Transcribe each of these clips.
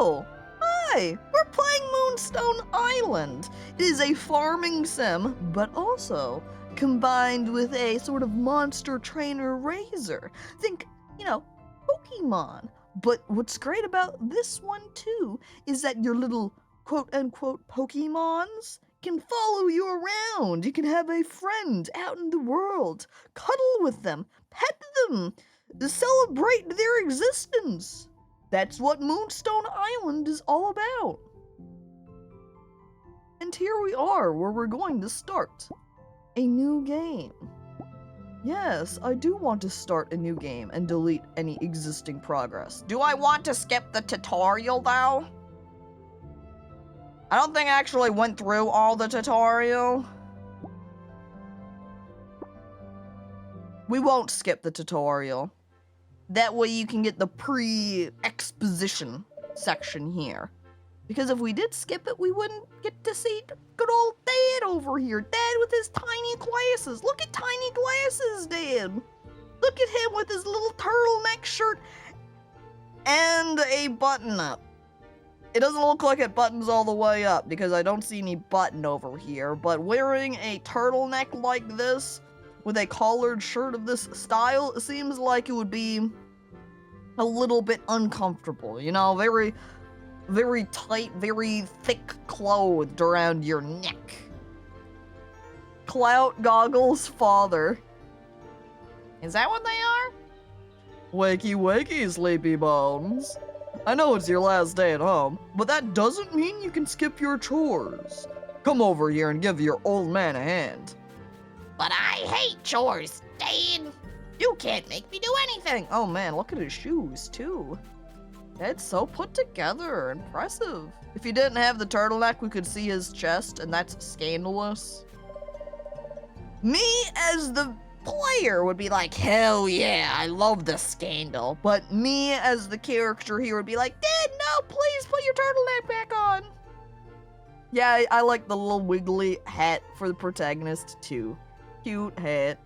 Oh! Hi! We're playing Moonstone Island. It is a farming sim, but also combined with a sort of monster trainer raiser. Think, Pokemon. But what's great about this one too is that your little quote-unquote Pokemons can follow you around. You can have a friend out in the world, cuddle with them, pet them, celebrate their existence. That's what Moonstone Island is all about. And here we are, where we're going to start a new game. Yes, I do want to start a new game and delete any existing progress. Do I want to skip the tutorial, though? I don't think I actually went through all the tutorial. We won't skip the tutorial. That way you can get the pre-exposition section here. Because if we did skip it, we wouldn't get to see good old Dad over here. Dad with his tiny glasses. Look at tiny glasses, Dad. Look at him with his little turtleneck shirt and a button-up. It doesn't look like it buttons all the way up because I don't see any button over here. But wearing a turtleneck like this with a collared shirt of this style, it seems like it would be a little bit uncomfortable. You know, very, very tight, very thick clothed around your neck. Clout Goggles father. Is that what they are? Wakey wakey, sleepy bones. I know it's your last day at home, but that doesn't mean you can skip your chores. Come over here and give your old man a hand. But I hate chores, Dad. You can't make me do anything. Oh man, look at his shoes too. It's so put together, impressive. If he didn't have the turtleneck, we could see his chest, and that's scandalous. Me as the player would be like, hell yeah, I love the scandal. But me as the character here would be like, Dad, no, please put your turtleneck back on. Yeah, I like the little wiggly hat for the protagonist too. Cute hat.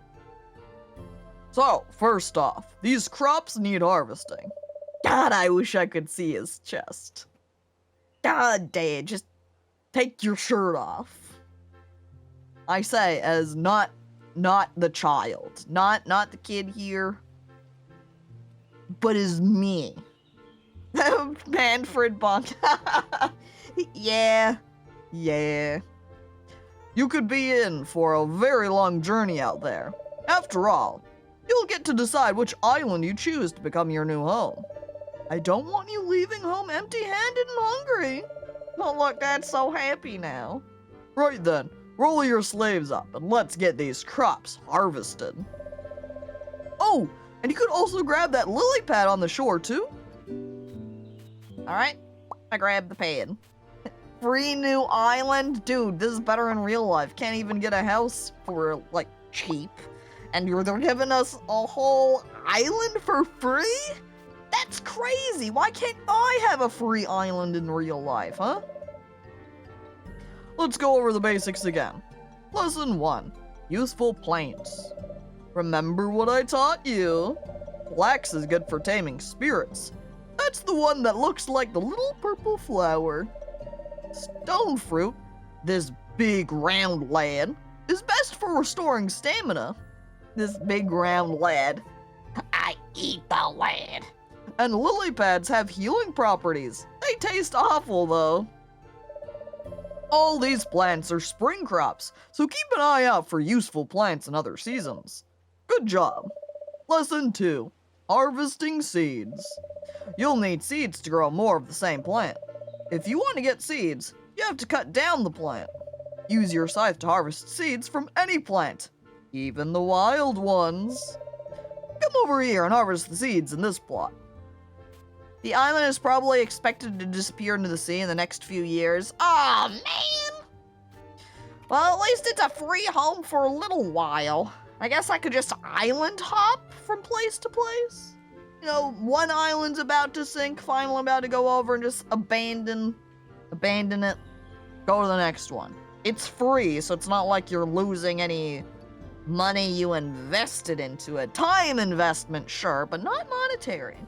So, first off, these crops need harvesting. God, I wish I could see his chest. God, Dad, just take your shirt off. I say, as not the child, not the kid here, but as me. Manfred Bond. Yeah. You could be in for a very long journey out there. After all, you'll get to decide which island you choose to become your new home. I don't want you leaving home empty-handed and hungry. Don't look Dad's so happy now. Right then, roll your slaves up and let's get these crops harvested. Oh, and you could also grab that lily pad on the shore too. Alright, I grabbed the pad. Free new island? Dude, this is better in real life. Can't even get a house for, like, cheap. And they're giving us a whole island for free? That's crazy! Why can't I have a free island in real life, huh? Let's go over the basics again. Lesson 1. Useful plants. Remember what I taught you? Flax is good for taming spirits. That's the one that looks like the little purple flower. Stone fruit, this big round lad, is best for restoring stamina. This big round lad. I eat the lad. And lily pads have healing properties. They taste awful though. All these plants are spring crops, so keep an eye out for useful plants in other seasons. Good job. Lesson 2. Harvesting seeds. You'll need seeds to grow more of the same plant. If you want to get seeds, you have to cut down the plant. Use your scythe to harvest seeds from any plant, even the wild ones. Come over here and harvest the seeds in this plot. The island is probably expected to disappear into the sea in the next few years. Aw, man! Well, at least it's a free home for a little while. I guess I could just island hop from place to place. You know, one island's about to sink, finally about to go over and just abandon it. Go to the next one. It's free, so it's not like you're losing any money you invested into it. Time investment, sure, but not monetary.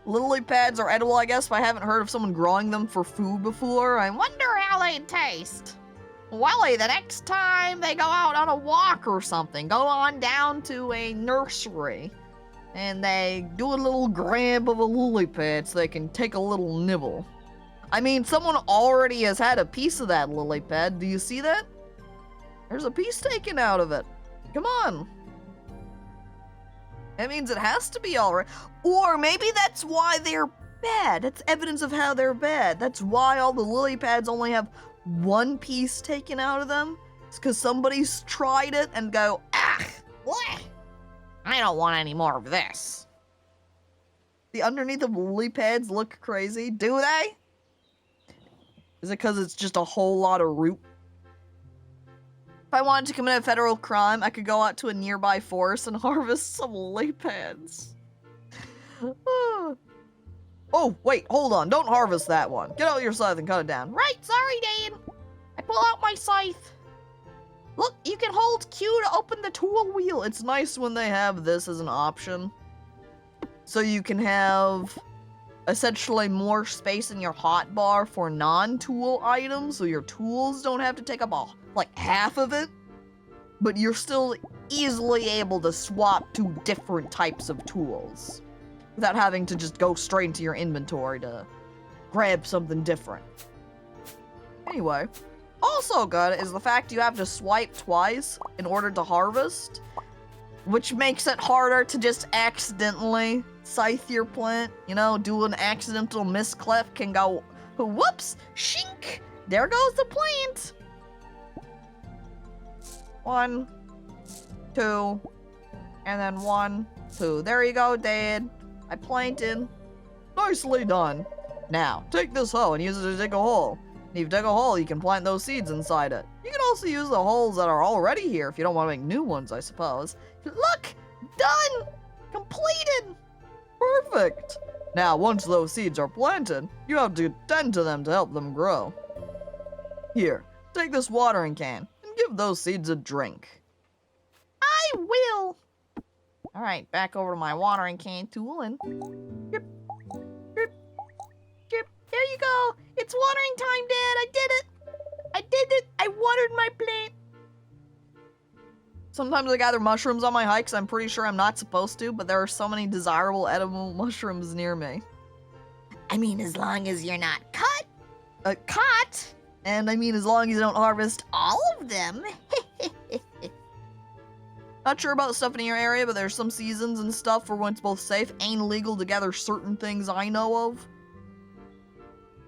Lily pads are edible, I guess, but I haven't heard of someone growing them for food before. I Wonder how they taste. Welly, the next time they go out on a walk or something, go on down to a nursery and they do a little grab of a lily pad so they can take a little nibble. I mean, someone already has had a piece of that lily pad. Do you see that? There's a piece taken out of it. Come on. That means it has to be alright. Or maybe that's why they're bad. That's evidence of how they're bad. That's why all the lily pads only have one piece taken out of them. It's because somebody's tried it and go, ah, what? I don't want any more of this. The underneath of lily pads look crazy. Do they? Is it because it's just a whole lot of root? If I wanted to commit a federal crime, I could go out to a nearby forest and harvest some lily pads. Oh, wait, hold on. Don't harvest that one. Get out your scythe and cut it down. Right, sorry, Dan. I pull out my scythe. Look, you can hold Q to open the tool wheel. It's nice when they have this as an option. So you can have essentially more space in your hotbar for non-tool items, so your tools don't have to take up like half of it, but you're still easily able to swap to different types of tools without having to just go straight into your inventory to grab something different. Anyway, also good is the fact you have to swipe twice in order to harvest, which makes it harder to just accidentally scythe your plant. You know, do an accidental misclef can go, whoops, shink, there goes the plant. 1, 2, and then 1, 2. There you go, Dad. I planted. Nicely done. Now, take this hoe and use it to dig a hole. If you dig a hole, you can plant those seeds inside it. You can also use the holes that are already here if you don't want to make new ones, I suppose. Look! Done! Completed! Perfect! Now, once those seeds are planted, you have to tend to them to help them grow. Here, take this watering can and give those seeds a drink. I will! Alright, back over to my watering can tool and... Drip, drip, drip. There you go! It's watering time, Dad! I did it! I did it! I watered my plant! Sometimes I gather mushrooms on my hikes. I'm pretty sure I'm not supposed to, but there are so many desirable edible mushrooms near me. I mean, as long as you're not cut. Caught? And I mean, as long as you don't harvest all of them. Not sure about stuff in your area, but there's some seasons and stuff for when it's both safe and legal to gather certain things I know of.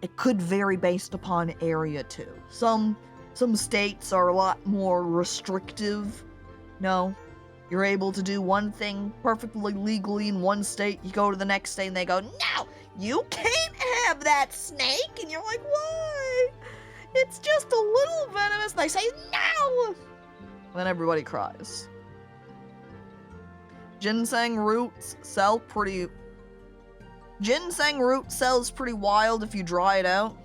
It could vary based upon area too. Some states are a lot more restrictive. No, you're able to do one thing perfectly legally in one state. You go to the next state and they go, no, you can't have that snake. And you're like, why? It's just a little venomous. And they say, no. And then everybody cries. Ginseng root sells pretty wild if you dry it out.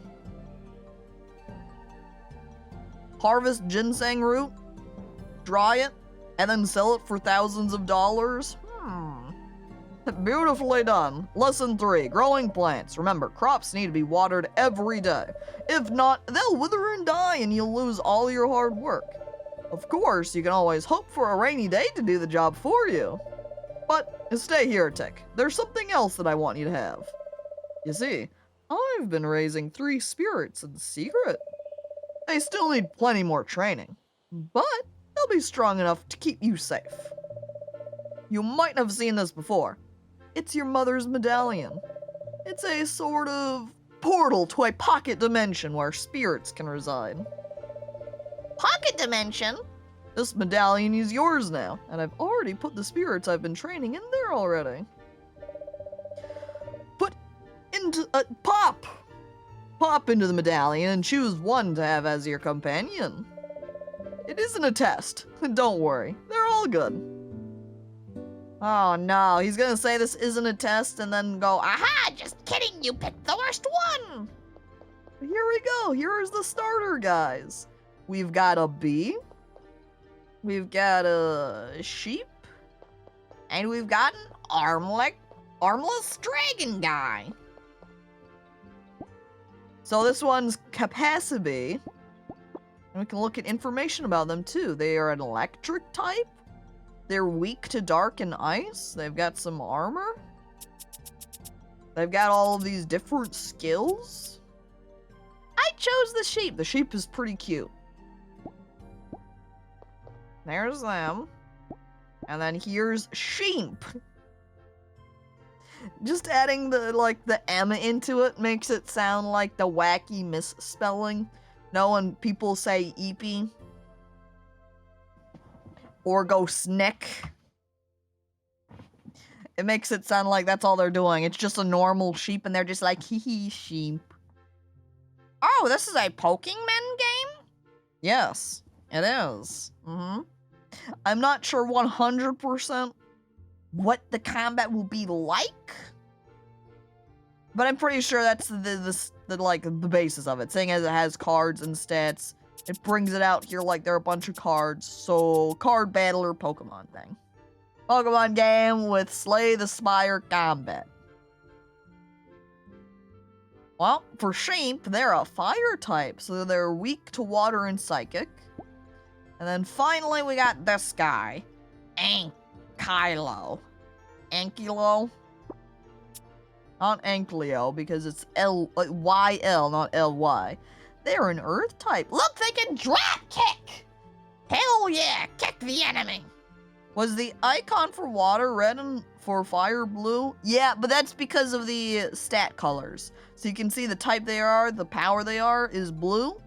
Harvest ginseng root, dry it, and then sell it for thousands of dollars. Beautifully done. Lesson 3, growing plants. Remember, crops need to be watered every day. If not, they'll wither and die and you'll lose all your hard work. Of course, you can always hope for a rainy day to do the job for you. But stay here a tick. There's something else that I want you to have. You see, I've been raising 3 spirits in secret. They still need plenty more training, but they'll be strong enough to keep you safe. You might have seen this before. It's your mother's medallion. It's a sort of portal to a pocket dimension where spirits can reside. Pocket dimension? This medallion is yours now, and I've already put the spirits I've been training in there already. Pop into the medallion and choose one to have as your companion. It isn't a test. Don't worry, they're all good. Oh no, he's gonna say this isn't a test and then go, aha, just kidding, you picked the worst one. Here we go, here's the starter, guys. We've got a bee, we've got a sheep, and we've got an armlet armless dragon guy. So this one's Capacity. And we can look at information about them too. They are an electric type. They're weak to dark and ice. They've got some armor. They've got all of these different skills. I chose the sheep. The sheep is pretty cute. There's them. And then here's sheep. Just adding the M into it makes it sound like the wacky misspelling. No, when people say eepy. Or go snick. It makes it sound like that's all they're doing. It's just a normal sheep and they're just like, hee hee, sheep. Oh, this is a Pokemon game? Yes, it is. I'm not sure 100% what the combat will be like. But I'm pretty sure that's the basis of it. Seeing as it has cards and stats, it brings it out here like there are a bunch of cards. So, card battler Pokemon thing. Pokemon game with Slay the Spire combat. Well, for sheep, they're a fire type, so they're weak to water and psychic. And then finally, we got this guy. Ankylo. Ankylo? Not Ankylo, because it's YL, not LY. They're an earth type. Look, they can drop kick! Hell yeah, kick the enemy! Was the icon for water red and for fire blue? Yeah, but that's because of the stat colors. So you can see the type they are, the power they are is blue.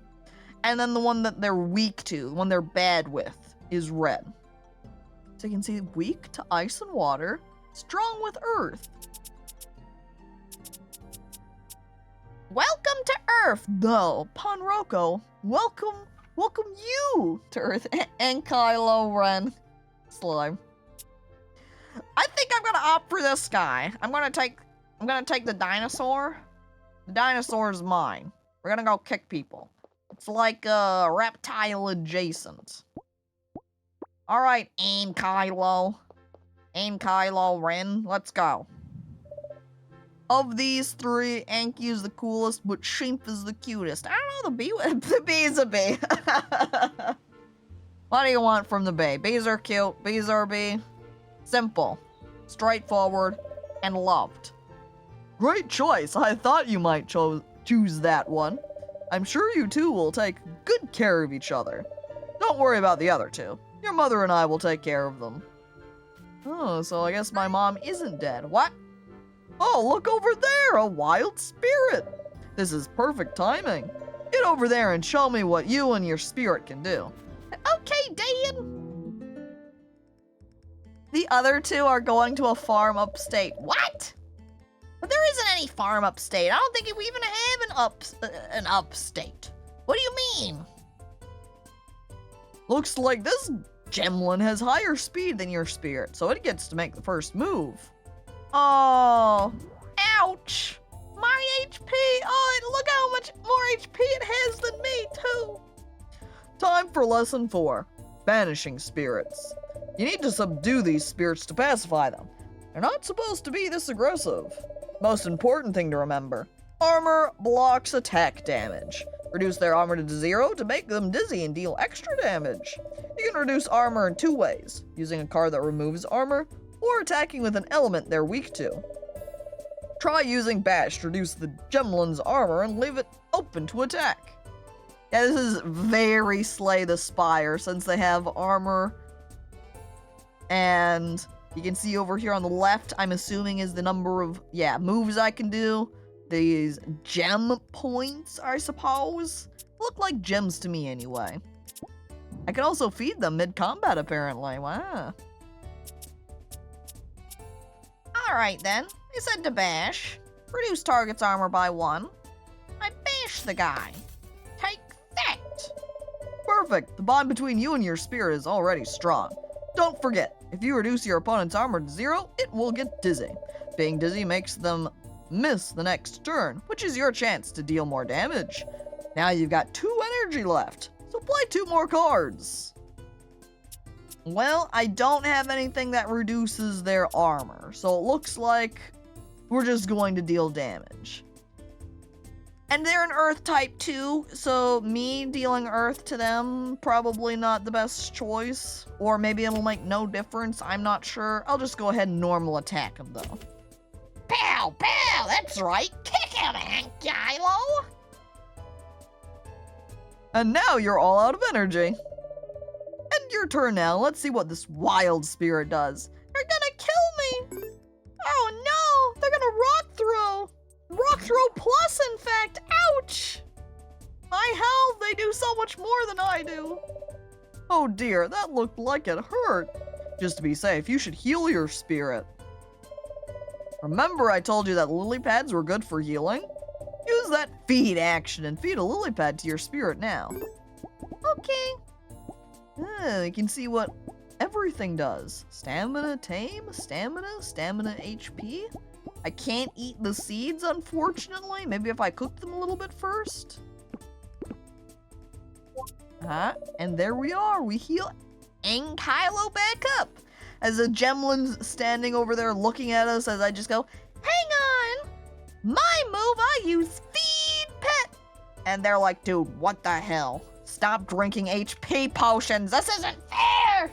And then the one that they're weak to, the one they're bad with, is red. So you can see weak to ice and water, strong with earth. Welcome to Earth, though. Ponroko, welcome you to Earth. And Kylo Ren. Slime. I think I'm gonna opt for this guy. I'm gonna take the dinosaur. The dinosaur is mine. We're gonna go kick people. It's like reptile adjacent. Alright, aim Kylo. Aim Kylo Ren. Let's go. Of these three, Anki is the coolest, but Sheep is the cutest. I don't know, the bee is a bee. What do you want from the bee? Bees are cute, bees are bee. Simple, straightforward, and loved. Great choice. I thought you might choose that one. I'm sure you two will take good care of each other. Don't worry about the other two. Your mother and I will take care of them. Oh, so I guess my mom isn't dead. What? Oh, look over there, a wild spirit. This is perfect timing. Get over there and show me what you and your spirit can do. Okay, Dan. The other two are going to a farm upstate. What? But there isn't any farm upstate. I don't think we even have an upstate. What do you mean? Looks like this Gemlin has higher speed than your spirit, so it gets to make the first move. Oh, ouch. My HP. Oh, look how much more HP it has than me, too. Time for lesson 4, banishing spirits. You need to subdue these spirits to pacify them. They're not supposed to be this aggressive. Most important thing to remember, armor blocks attack damage. Reduce their armor to 0 to make them dizzy and deal extra damage. You can reduce armor in 2 ways, using a card that removes armor, or attacking with an element they're weak to. Try using Bash to reduce the Gemlin's armor and leave it open to attack. Yeah, this is very Slay the Spire, since they have armor. And you can see over here on the left, I'm assuming is the number of, moves I can do. These gem points, I suppose. Look like gems to me anyway. I can also feed them mid-combat, apparently. Wow. Alright then, they said to bash. Reduce target's armor by 1. I bash the guy. Take that! Perfect! The bond between you and your spirit is already strong. Don't forget, if you reduce your opponent's armor to 0, it will get dizzy. Being dizzy makes them miss the next turn, which is your chance to deal more damage. Now you've got 2 energy left, so play 2 more cards. Well, I don't have anything that reduces their armor, so it looks like we're just going to deal damage. And they're an earth type too, so me dealing earth to them, probably not the best choice. Or maybe it'll make no difference, I'm not sure. I'll just go ahead and normal attack them though. Pow, pow, that's right. Kick him, Ankylo. And now you're all out of energy. And your turn now. Let's see what this wild spirit does. They're gonna kill me. Oh no, they're gonna rock throw. Rock throw plus, in fact. Ouch. My health, they do so much more than I do. Oh dear, that looked like it hurt. Just to be safe, you should heal your spirit. Remember I told you that lily pads were good for healing? Use that feed action and feed a lily pad to your spirit now. Okay. You can see what everything does. Stamina, tame, stamina, stamina, HP. I can't eat the seeds, unfortunately. Maybe if I cook them a little bit first. And there we are. We heal Ankylo back up. As a Gemlin's standing over there looking at us as I just go, hang on. My move, I use feed pet. and they're like, dude, what the hell? Stop drinking HP potions. This isn't fair.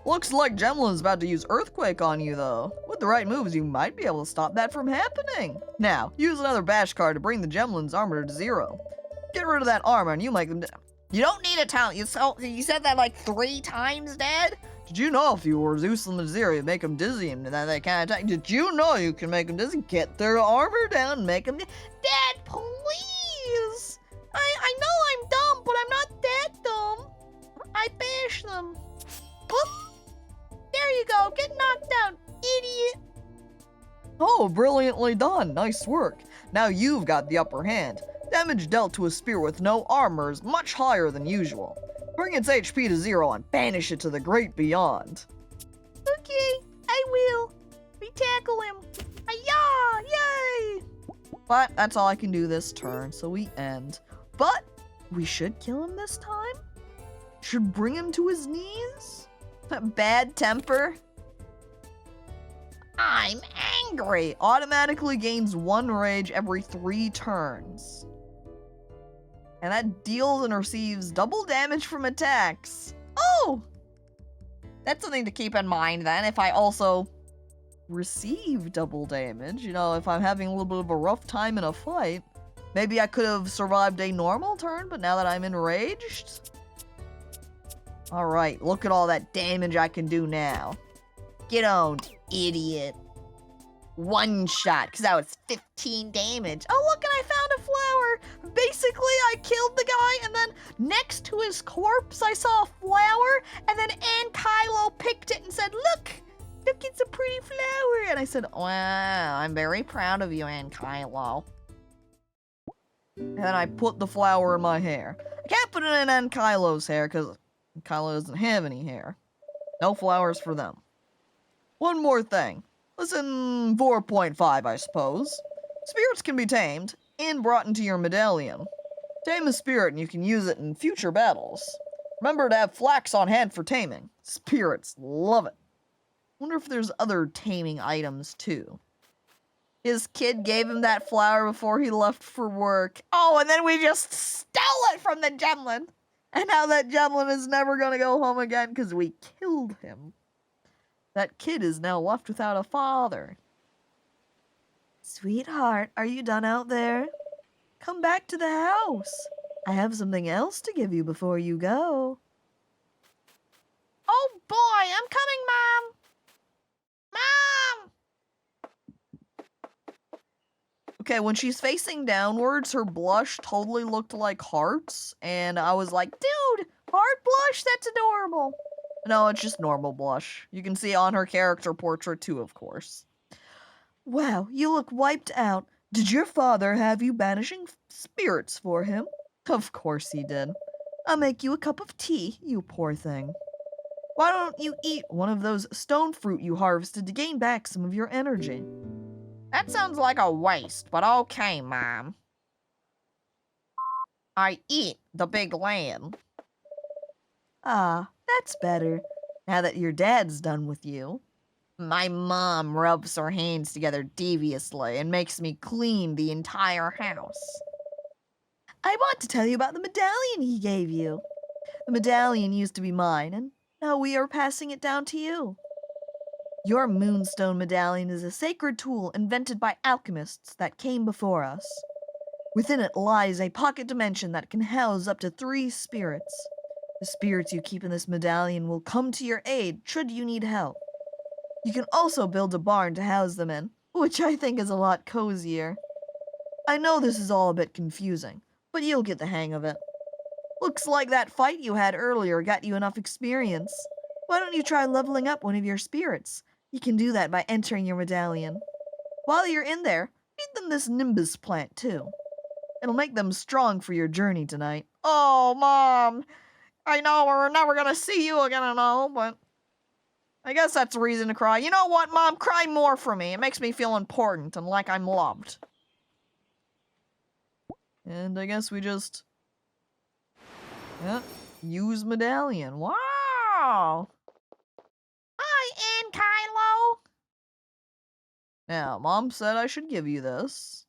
Looks like Gemlin's about to use Earthquake on you, though. With the right moves, you might be able to stop that from happening. Now, use another bash card to bring the Gemlin's armor to 0. Get rid of that armor and you make them... You don't need a talent. You said that like 3 times, Dad? Did you know if you were Zeus them to 0, you'd make them dizzy and then they can't attack? Did you know you can make them dizzy? Get their armor down and make them... Dad, please! I know I'm dumb, but I'm not that dumb. I bash them. Boop. There you go. Get knocked down, idiot. Oh, brilliantly done. Nice work. Now you've got the upper hand. Damage dealt to a spear with no armor is much higher than usual. Bring its HP to 0 and banish it to the great beyond. Okay, I will. We tackle him. Hi-yah! Yay! But that's all I can do this turn, so we end. But we should kill him this time? Should bring him to his knees? Bad temper? I'm angry. Automatically gains 1 rage every 3 turns. And that deals and receives double damage from attacks. Oh! That's something to keep in mind then, if I also receive double damage. You know, if I'm having a little bit of a rough time in a fight, maybe I could have survived a normal turn, but now that I'm enraged... Alright, look at all that damage I can do now. Get owned, idiot. 1 shot, because that was 15 damage. Oh, look, and I found a flower. Basically, I killed the guy, and then next to his corpse, I saw a flower, and then Ankylo picked it and said, look, it's a pretty flower. And I said, wow, I'm very proud of you, Ankylo. And then I put the flower in my hair. I can't put it in Ankylo's hair, because Ankylo doesn't have any hair. No flowers for them. One more thing. Listen, 4.5, I suppose. Spirits can be tamed and brought into your medallion. Tame a spirit and you can use it in future battles. Remember to have flax on hand for taming. Spirits love it. Wonder if there's other taming items too. His kid gave him that flower before he left for work. Oh, and then we just stole it from the Gemlin. And now that Gemlin is never gonna go home again because we killed him. That kid is now left without a father. Sweetheart, are you done out there? Come back to the house. I have something else to give you before you go. Oh boy, I'm coming, Mom! Mom! Okay, when she's facing downwards, her blush totally looked like hearts. And I was like, dude, heart blush? That's adorable. No, it's just normal blush. You can see on her character portrait too, of course. Wow, you look wiped out. Did your father have you banishing spirits for him? Of course he did. I'll make you a cup of tea, you poor thing. Why don't you eat one of those stone fruit you harvested to gain back some of your energy? That sounds like a waste, but okay, Mom. I eat the big lamb. Ah, that's better, now that your dad's done with you. My mom rubs her hands together deviously and makes me clean the entire house. I want to tell you about the medallion he gave you. The medallion used to be mine, and now we are passing it down to you. Your Moonstone medallion is a sacred tool invented by alchemists that came before us. Within it lies a pocket dimension that can house up to 3 spirits. The spirits you keep in this medallion will come to your aid should you need help. You can also build a barn to house them in, which I think is a lot cozier. I know this is all a bit confusing, but you'll get the hang of it. Looks like that fight you had earlier got you enough experience. Why don't you try leveling up one of your spirits? You can do that by entering your medallion. While you're in there, feed them this Nimbus plant too. It'll make them strong for your journey tonight. Oh, Mom! I know we're never gonna see you again and all, but I guess that's a reason to cry. You know what, Mom? Cry more for me. It makes me feel important and like I'm loved. And I guess we just... yeah, use medallion. Wow! Hi, Aunt Kylo. Now, Mom said I should give you this.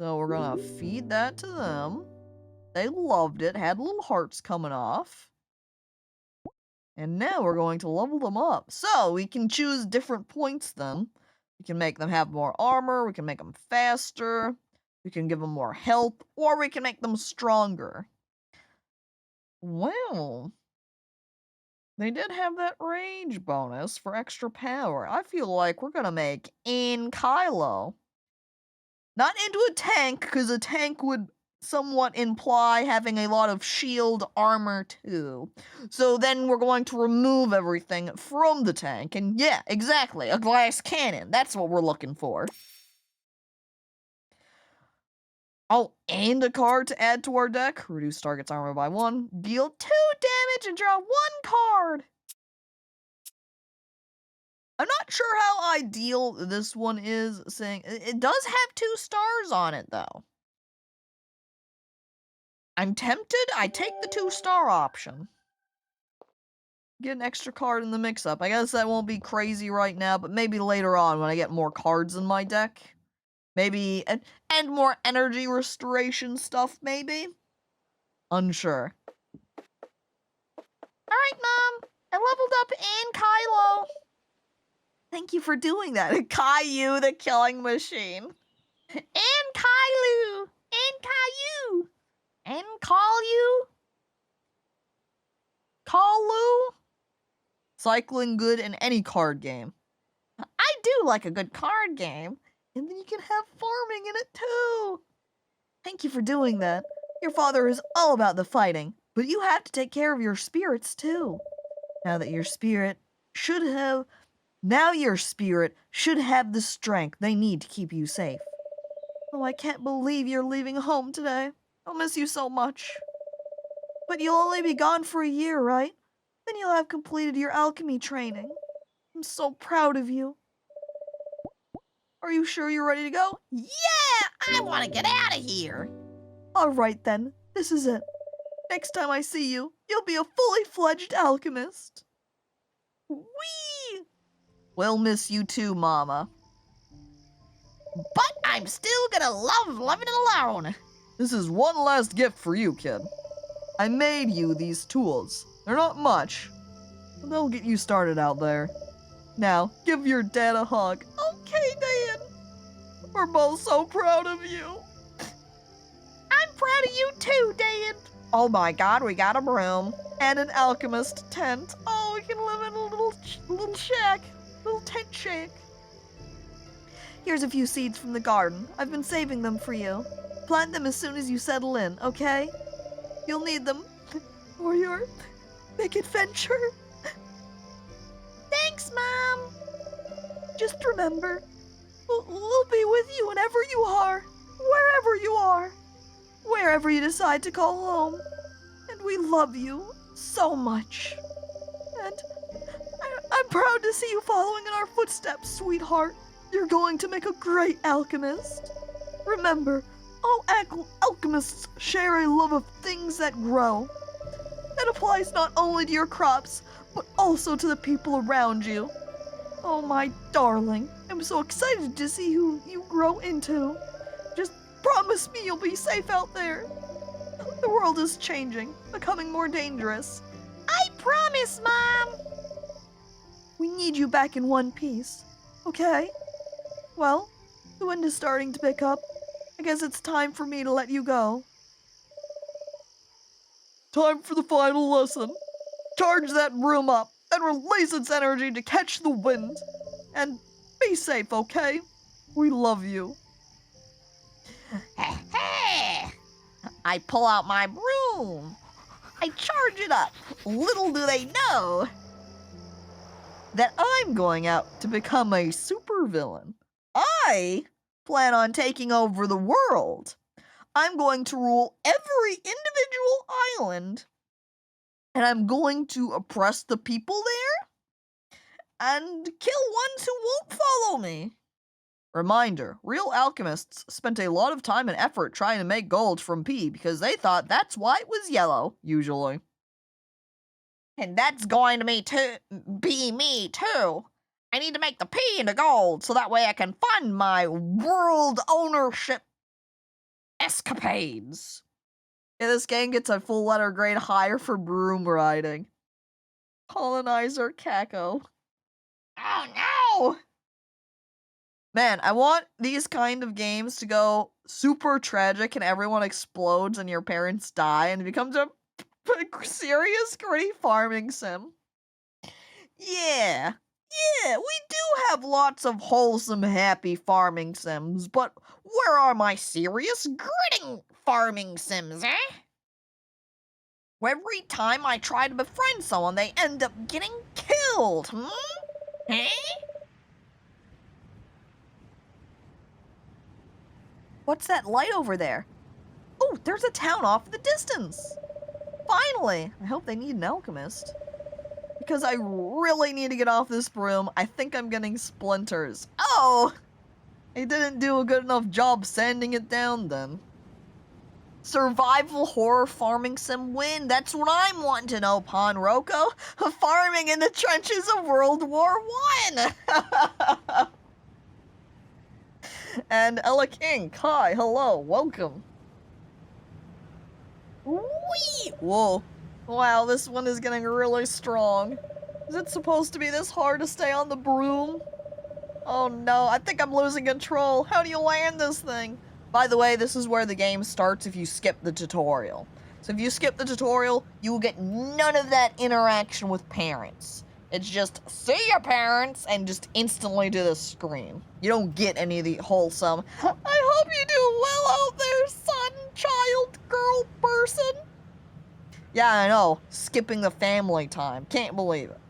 So we're gonna feed that to them. They loved it, had little hearts coming off. And now we're going to level them up. So we can choose different points then. We can make them have more armor, we can make them faster, we can give them more health, or we can make them stronger. Well, they did have that rage bonus for extra power. I feel like we're gonna make Kylo. Not into a tank, because a tank would somewhat imply having a lot of shield armor too. So then we're going to remove everything from the tank, and yeah, exactly, a glass cannon. That's what we're looking for. Oh, and a card to add to our deck. Reduce target's armor by 1. Deal 2 damage and draw 1 card. I'm not sure how ideal this one is, saying it does have 2 stars on it though. I'm tempted. I take the 2-star option. Get an extra card in the mix-up. I guess that won't be crazy right now, but maybe later on when I get more cards in my deck. Maybe, and more energy restoration stuff, maybe? Unsure. Alright, Mom. I leveled up Aunt Kylo. Thank you for doing that. Caillou, the killing machine. Aunt Kylo. Aunt Caillou. And call you? Kalu? Cycling good in any card game. I do like a good card game. And then you can have farming in it too. Thank you for doing that. Your father is all about the fighting, but you have to take care of your spirits too. Now your spirit should have the strength they need to keep you safe. Oh, I can't believe you're leaving home today. I'll miss you so much. But you'll only be gone for a year, right? Then you'll have completed your alchemy training. I'm so proud of you. Are you sure you're ready to go? Yeah! I want to get out of here. Alright then, this is it. Next time I see you, you'll be a fully fledged alchemist. Whee! We'll miss you too, Mama. But I'm still gonna love living alone. This is one last gift for you, kid. I made you these tools. They're not much, but they'll get you started out there. Now, give your dad a hug. Okay, Dad. We're both so proud of you. I'm proud of you too, Dad. Oh my god, we got a broom. And an alchemist tent. Oh, we can live in a little shack. Little tent shack. Here's a few seeds from the garden. I've been saving them for you. Plant them as soon as you settle in, okay? You'll need them for your big adventure. Thanks, Mom. Just remember, we'll be with you whenever you are, wherever you are, wherever you decide to call home. And we love you so much. And I'm proud to see you following in our footsteps, sweetheart. You're going to make a great alchemist. Remember, all alchemists share a love of things that grow. That applies not only to your crops, but also to the people around you. Oh, my darling. I'm so excited to see who you grow into. Just promise me you'll be safe out there. The world is changing, becoming more dangerous. I promise, Mom! We need you back in one piece, okay? Well, the wind is starting to pick up. I guess it's time for me to let you go. Time for the final lesson. Charge that broom up and release its energy to catch the wind. And be safe, okay? We love you. I pull out my broom. I charge it up. Little do they know that I'm going out to become a supervillain. I plan on taking over the world. I'm going to rule every individual island. And I'm going to oppress the people there and kill ones who won't follow me. Reminder, real alchemists spent a lot of time and effort trying to make gold from pea because they thought that's why it was yellow, usually. And that's going to be me too. I need to make the pea into gold so that way I can fund my world ownership escapades. Yeah, this game gets a full letter grade higher for broom riding. Colonizer Caco. Oh no! Man, I want these kind of games to go super tragic and everyone explodes and your parents die and it becomes a serious, gritty farming sim. Yeah, we do have lots of wholesome, happy farming sims, but where are my serious, gritting farming sims, eh? Every time I try to befriend someone, they end up getting killed, Eh? What's that light over there? Oh, there's a town off in the distance. Finally! I hope they need an alchemist. Because I really need to get off this broom. I think I'm getting splinters. Oh! I didn't do a good enough job sanding it down then. Survival horror farming sim win. That's what I'm wanting to know, Ponroko. Farming in the trenches of World War I. And Ella King, hi, hello, welcome. Whee! Whoa. Wow, this one is getting really strong. Is it supposed to be this hard to stay on the broom? Oh no, I think I'm losing control. How do you land this thing? By the way, this is where the game starts if you skip the tutorial. So if you skip the tutorial, you will get none of that interaction with parents. It's just, see your parents, and just instantly to the screen. You don't get any of the wholesome, I hope you do well out there, son, child, girl, person. Yeah, I know, skipping the family time. Can't believe it.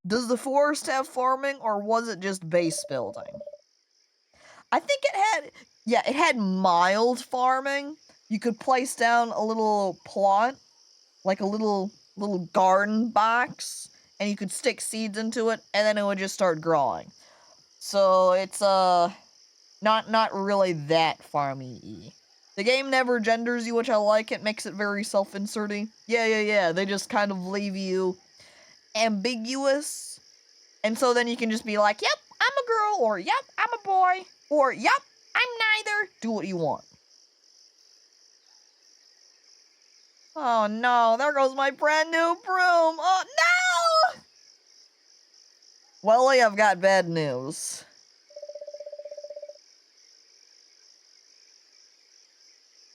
Does the forest have farming, or was it just base building? I think it had mild farming. You could place down a little plot, like a little garden box, and you could stick seeds into it, and then it would just start growing. So it's not really that farmy-y. The game never genders you, which I like. It makes it very self-inserting. Yeah. They just kind of leave you ambiguous. And so then you can just be like, yep, I'm a girl, or yep, I'm a boy, or yep, I'm neither. Do what you want. Oh no, there goes my brand new broom. Oh no! Welly, I've got bad news.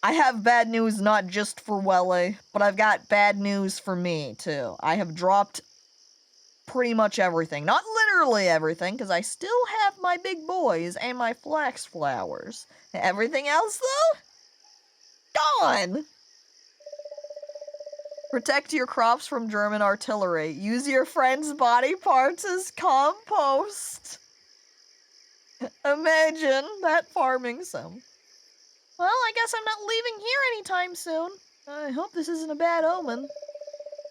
I have bad news not just for Welly, but I've got bad news for me too. I have dropped pretty much everything. Not literally everything, because I still have my big boys and my flax flowers. Everything else, though? Gone! Protect your crops from German artillery. Use your friend's body parts as compost. Imagine that farming sim. Well, I guess I'm not leaving here anytime soon. I hope this isn't a bad omen.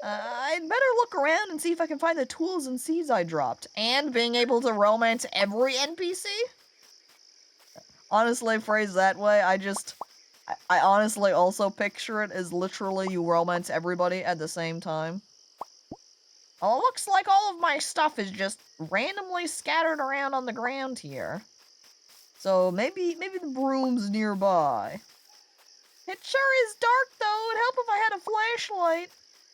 I'd better look around and see if I can find the tools and seeds I dropped. And being able to romance every NPC? Honestly, phrased that way, I just I honestly also picture it as literally you romance everybody at the same time. Oh, it looks like all of my stuff is just randomly scattered around on the ground here. So maybe the broom's nearby. It sure is dark though. It'd help if I had a flashlight.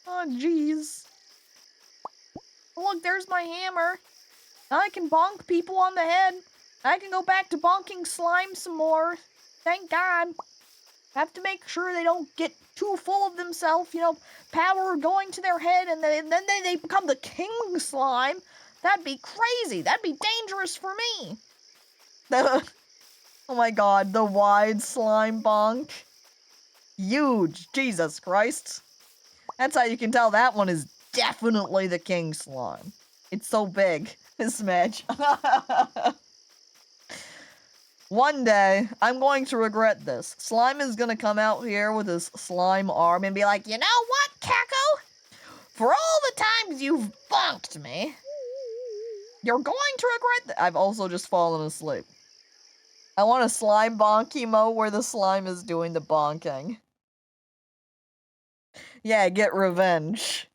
Oh, jeez. Look, there's my hammer. I can bonk people on the head. I can go back to bonking slime some more. Thank God. Have to make sure they don't get too full of themselves, you know, power going to their head, and then they become the king slime. That'd be crazy. That'd be dangerous for me. Oh my God, the wide slime bonk. Huge. Jesus Christ. That's how you can tell that one is definitely the king slime. It's so big. This match. One day, I'm going to regret this. Slime is gonna come out here with his slime arm and be like, you know what, Caco? For all the times you've bonked me, you're going to regret that. I've also just fallen asleep. I want a slime bonk emote where the slime is doing the bonking. Yeah, get revenge.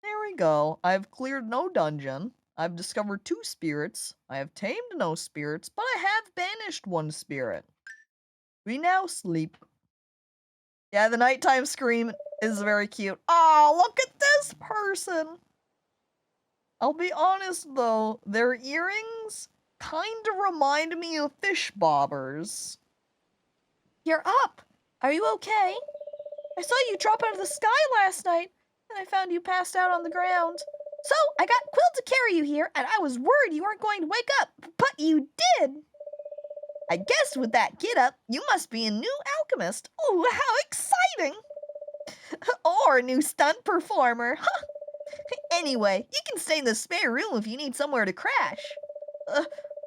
There we go. I've cleared no dungeon. I've discovered 2 spirits. I have tamed no spirits, but I have banished 1 spirit. We now sleep. Yeah, the nighttime scream is very cute. Oh, look at this person! I'll be honest though, their earrings kinda remind me of fish bobbers. You're up! Are you okay? I saw you drop out of the sky last night, and I found you passed out on the ground. So, I got Quill to carry you here, and I was worried you weren't going to wake up, but you did! I guess with that get-up, you must be a new alchemist. Ooh, how exciting! Or a new stunt performer. Anyway, you can stay in the spare room if you need somewhere to crash.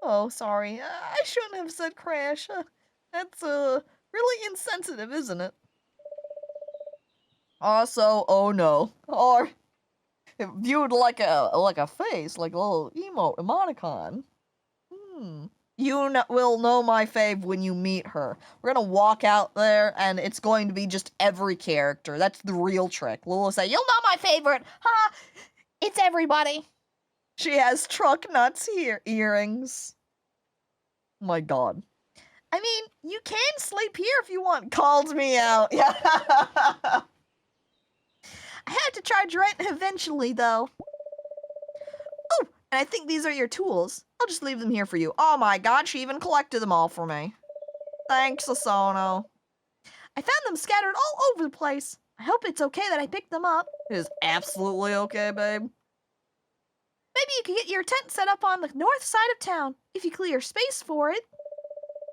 Oh, sorry. I shouldn't have said crash. That's, really insensitive, isn't it? Also, oh no. Or viewed like a face, like a little emoticon. You will know my fave when you meet her. We're gonna walk out there, and it's going to be just every character. That's the real trick. Lulu will say, "You'll know my favorite." Ha! It's everybody. She has truck nuts earrings. Oh my God. I mean, you can sleep here if you want. Called me out. Yeah. I had to charge rent eventually, though. Oh, and I think these are your tools. I'll just leave them here for you. Oh my God, she even collected them all for me. Thanks, Asono. I found them scattered all over the place. I hope it's okay that I picked them up. It is absolutely okay, babe. Maybe you could get your tent set up on the north side of town, if you clear space for it.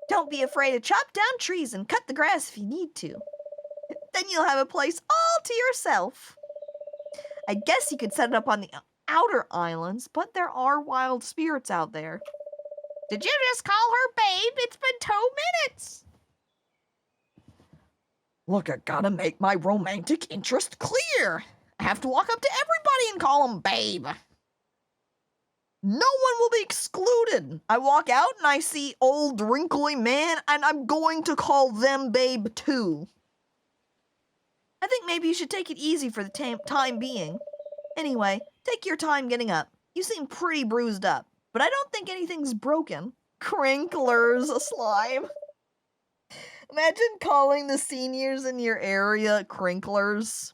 Don't be afraid to chop down trees and cut the grass if you need to. Then you'll have a place all to yourself. I guess you could set it up on the outer islands, but there are wild spirits out there. Did you just call her babe? It's been 2 minutes. Look, I gotta make my romantic interest clear. I have to walk up to everybody and call them babe. No one will be excluded. I walk out and I see old wrinkly man, and I'm going to call them babe too. I think maybe you should take it easy for the time being. Anyway, take your time getting up. You seem pretty bruised up, but I don't think anything's broken. Crinklers, slime. Imagine calling the seniors in your area crinklers.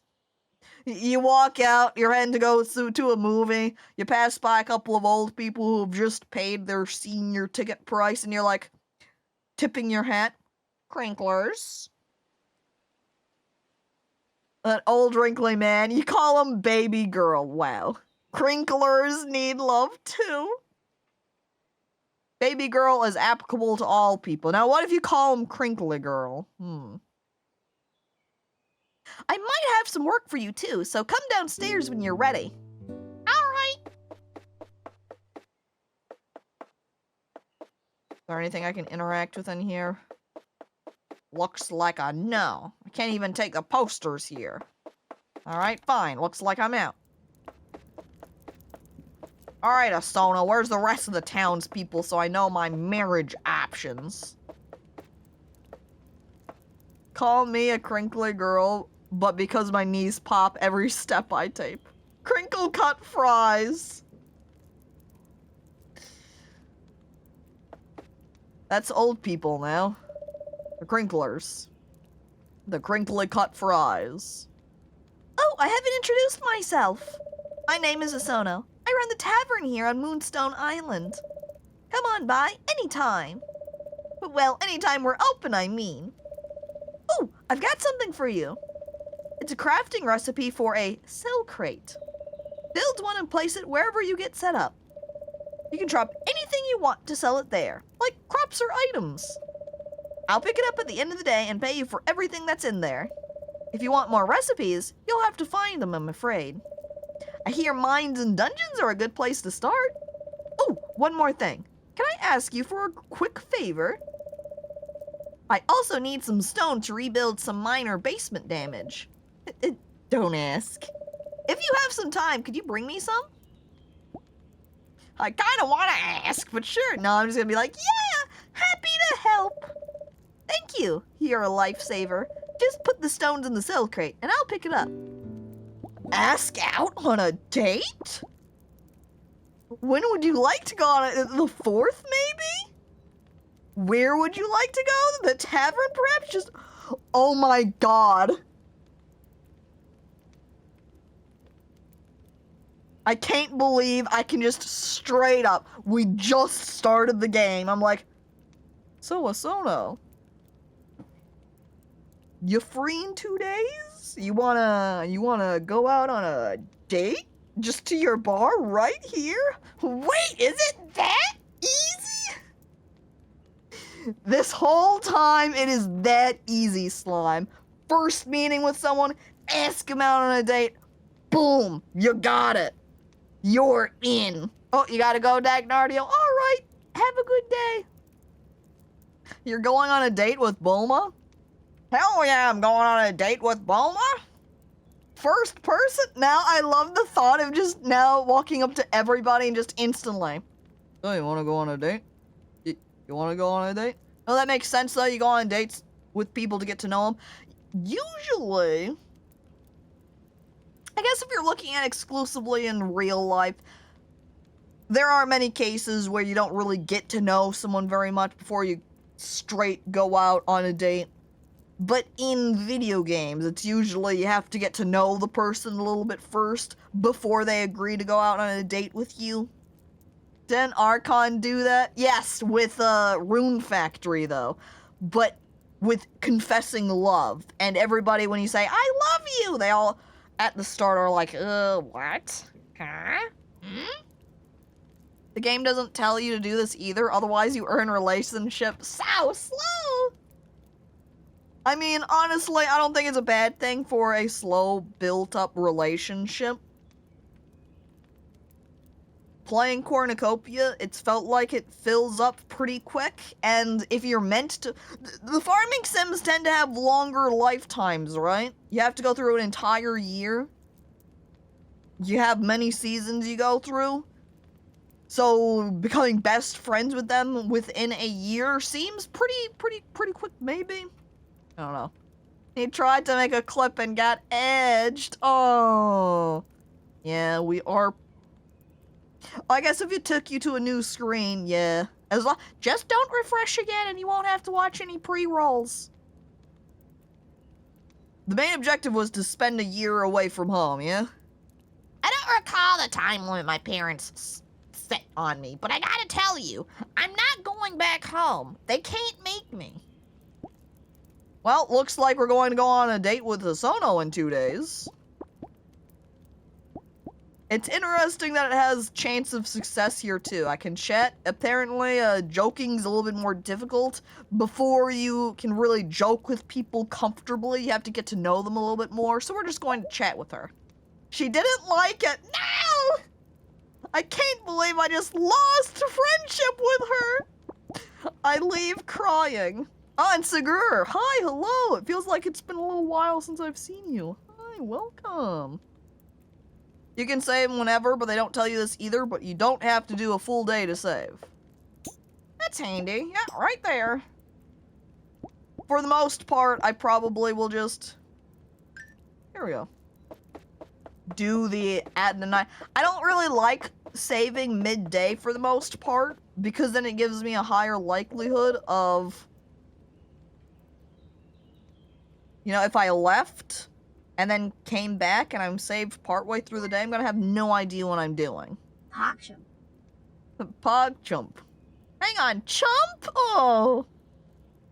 You walk out, you're heading to go to a movie, you pass by a couple of old people who've just paid their senior ticket price, and you're like, tipping your hat. Crinklers. An old wrinkly man, you call him baby girl. Wow. Crinklers need love too. Baby girl is applicable to all people. Now what if you call him crinkly girl? I might have some work for you too, so come downstairs when you're ready. Alright. Is there anything I can interact with in here? Looks like a no. I can't even take the posters here. Alright, fine. Looks like I'm out. Alright, Asona, where's the rest of the townspeople so I know my marriage options? call me a crinkly girl, but because my knees pop every step I take. Crinkle cut fries. That's old people now. The crinklers. The crinkly cut fries. Oh, I haven't introduced myself. My name is Asono. I run the tavern here on Moonstone Island. Come on by anytime. Well, anytime we're open, I mean. Oh, I've got something for you. It's a crafting recipe for a cell crate. Build one and place it wherever you get set up. You can drop anything you want to sell it there, like crops or items. I'll pick it up at the end of the day and pay you for everything that's in there. If you want more recipes, you'll have to find them, I'm afraid. I hear mines and dungeons are a good place to start. Oh, one more thing. Can I ask you for a quick favor? I also need some stone to rebuild some minor basement damage. Don't ask. If you have some time, could you bring me some? I kind of want to ask, but sure. No, I'm just going to be like, yeah, happy to help. Thank you. You're a lifesaver. Just put the stones in the cell crate, and I'll pick it up. Ask out on a date? When would you like to go on it? The 4th, maybe? Where would you like to go? The tavern, perhaps? Just, oh my god. I can't believe I can just straight up, we just started the game. I'm like, so Asono, you free in 2 days? You wanna go out on a date? Just to your bar right here? Wait, is it that easy? This whole time it is that easy, Slime. First meeting with someone, ask them out on a date, boom, you got it. You're in. Oh, you gotta go, Dagnardio? All right, have a good day. You're going on a date with Bulma? Hell yeah, I'm going on a date with Bulma. First person? Now I love the thought of just now walking up to everybody and just instantly. Oh, you wanna go on a date? You wanna go on a date? No, that makes sense though. You go on dates with people to get to know them. Usually, I guess if you're looking at exclusively in real life, there are many cases where you don't really get to know someone very much before you straight go out on a date. But in video games, it's usually you have to get to know the person a little bit first before they agree to go out on a date with you. Didn't Archon do that? Yes, with Rune Factory though. But with confessing love. And everybody, when you say, I love you, they all at the start are like, what? Huh? Hmm? The game doesn't tell you to do this either, otherwise you earn relationship so slow. I mean, honestly, I don't think it's a bad thing for a slow, built-up relationship. Playing Cornucopia, it's felt like it fills up pretty quick, and if you're meant to... The farming sims tend to have longer lifetimes, right? You have to go through an entire year. You have many seasons you go through. So, becoming best friends with them within a year seems pretty quick, maybe? I don't know. He tried to make a clip and got edged. Oh. Yeah, we are... I guess if it took you to a new screen, yeah. Just don't refresh again and you won't have to watch any pre-rolls. The main objective was to spend a year away from home, yeah? I don't recall the time limit my parents set on me, but I gotta tell you, I'm not going back home. They can't make me. Well, looks like we're going to go on a date with Asono in 2 days. It's interesting that it has chance of success here too. I can chat. Apparently, joking's a little bit more difficult. Before you can really joke with people comfortably, you have to get to know them a little bit more. So we're just going to chat with her. She didn't like it. No! I can't believe I just lost friendship with her. I leave crying. Oh, and Sigur. Hi, hello. It feels like it's been a little while since I've seen you. Hi, welcome. You can save whenever, but they don't tell you this either, but you don't have to do a full day to save. That's handy. Yeah, right there. for the most part, I probably will just... Here we go. Do the at the night. I don't really like saving midday for the most part, because then it gives me a higher likelihood of... You know, if I left and then came back and I'm saved partway through the day, I'm gonna have no idea what I'm doing. Pogchump. Pogchump. Hang on, Chump? Oh.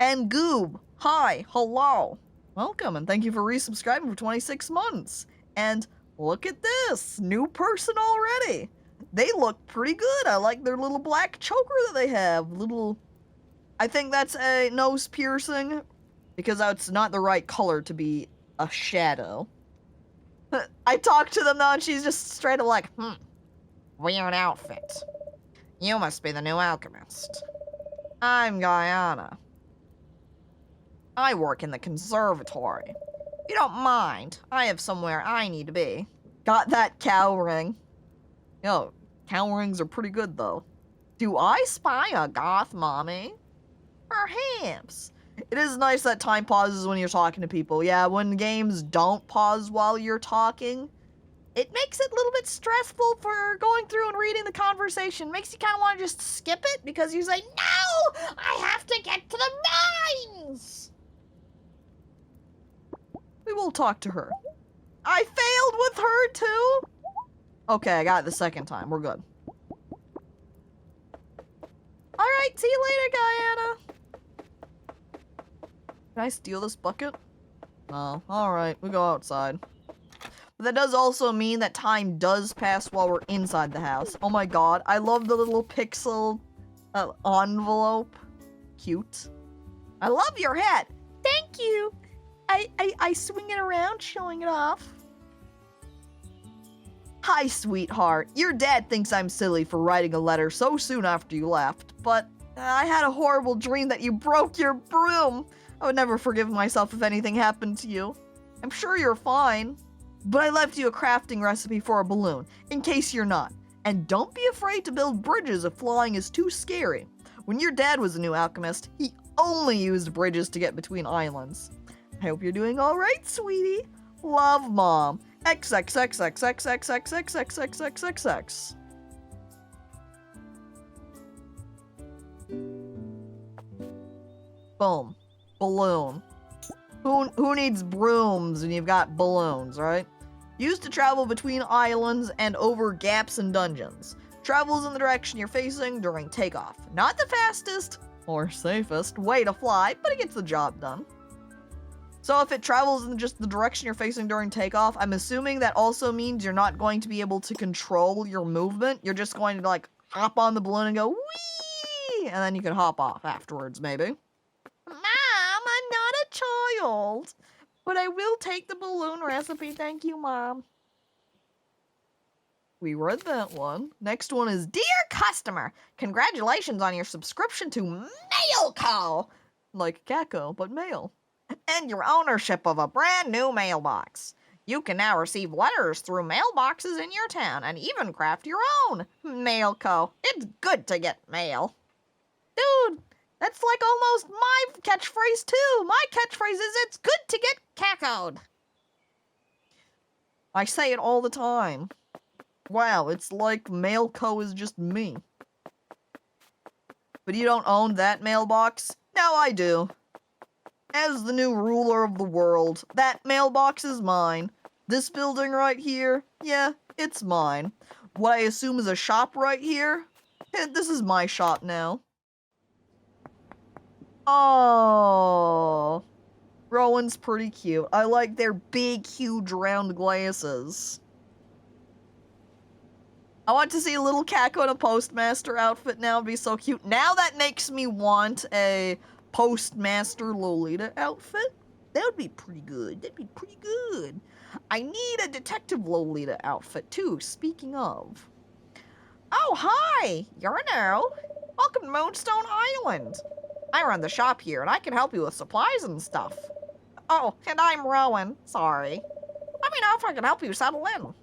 And Goob. Hi, hello. Welcome, and thank you for resubscribing for 26 months. And look at this, new person already. They look pretty good. I like their little black choker that they have. Little, I think that's a nose piercing, because it's not the right color to be a shadow. I talked to them though, and she's just straight up like, Weird outfit. You must be the new alchemist. I'm Guyana. I work in the conservatory. If you don't mind, I have somewhere I need to be. Got that cow ring. Yo, cow rings are pretty good though. Do I spy a goth mommy? Perhaps. It is nice that time pauses when you're talking to people. Yeah, when games don't pause while you're talking, it makes it a little bit stressful for going through and reading the conversation. Makes you kind of want to just skip it because you say, no, I have to get to the mines. We will talk to her. I failed with her too? Okay, I got it the second time. We're good. Alright, see you later, Guyana. Can I steal this bucket? Oh, alright, we go outside. But that does also mean that time does pass while we're inside the house. Oh my god, I love the little pixel envelope. Cute. I love your hat. Thank you. I swing it around, showing it off. Hi, sweetheart. Your dad thinks I'm silly for writing a letter so soon after you left, but I had a horrible dream that you broke your broom. I would never forgive myself if anything happened to you. I'm sure you're fine, but I left you a crafting recipe for a balloon, in case you're not. And don't be afraid to build bridges if flying is too scary. When your dad was a new alchemist, he only used bridges to get between islands. I hope you're doing alright, sweetie. Love, Mom. XXXXXXXXXXXXXX. Boom. Balloon. Who needs brooms when you've got balloons, right? Used to travel between islands and over gaps in dungeons. Travels in the direction you're facing during takeoff. Not the fastest or safest way to fly, but it gets the job done. So if it travels in just the direction you're facing during takeoff, I'm assuming that also means you're not going to be able to control your movement. You're just going to, like, hop on the balloon and go, whee! And then you can hop off afterwards, maybe. Mom, I'm not a child. But I will take the balloon recipe. Thank you, Mom. We read that one. Next one is, Dear customer, congratulations on your subscription to Mail Call. Like Caco, but mail. And your ownership of a brand new mailbox. You can now receive letters through mailboxes in your town and even craft your own. Mailco. It's good to get mail. Dude, that's like almost my catchphrase too. My catchphrase is, it's good to get cacoed. I say it all the time. Wow, it's like Mailco is just me. But you don't own that mailbox? No, I do. As the new ruler of the world, that mailbox is mine. This building right here, yeah, it's mine. What I assume is a shop right here, this is my shop now. Oh, Rowan's pretty cute. I like their big, huge, round glasses. I want to see a little Caco in a postmaster outfit now. It'd be so cute. Now that makes me want a Postmaster Lolita outfit. That would be pretty good. That'd be pretty good. I need a Detective Lolita outfit too, speaking of. Oh, hi! You're new. Welcome to Moonstone Island. I run the shop here and I can help you with supplies and stuff. Oh, and I'm Rowan. Sorry. Let me know if I can help you settle in.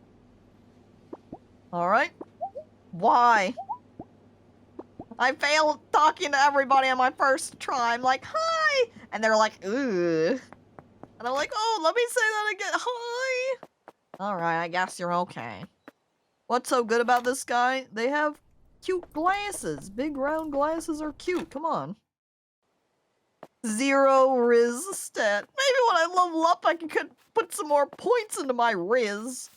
Alright. Why? I failed talking to everybody on my first try. I'm like, hi! and they're like, ugh. And I'm like, oh, let me say that again. Hi. Alright, I guess you're okay. What's so good about this guy? They have cute glasses. Big round glasses are cute. Come on. 0 Riz stat. Maybe when I level up, I could put some more points into my Riz.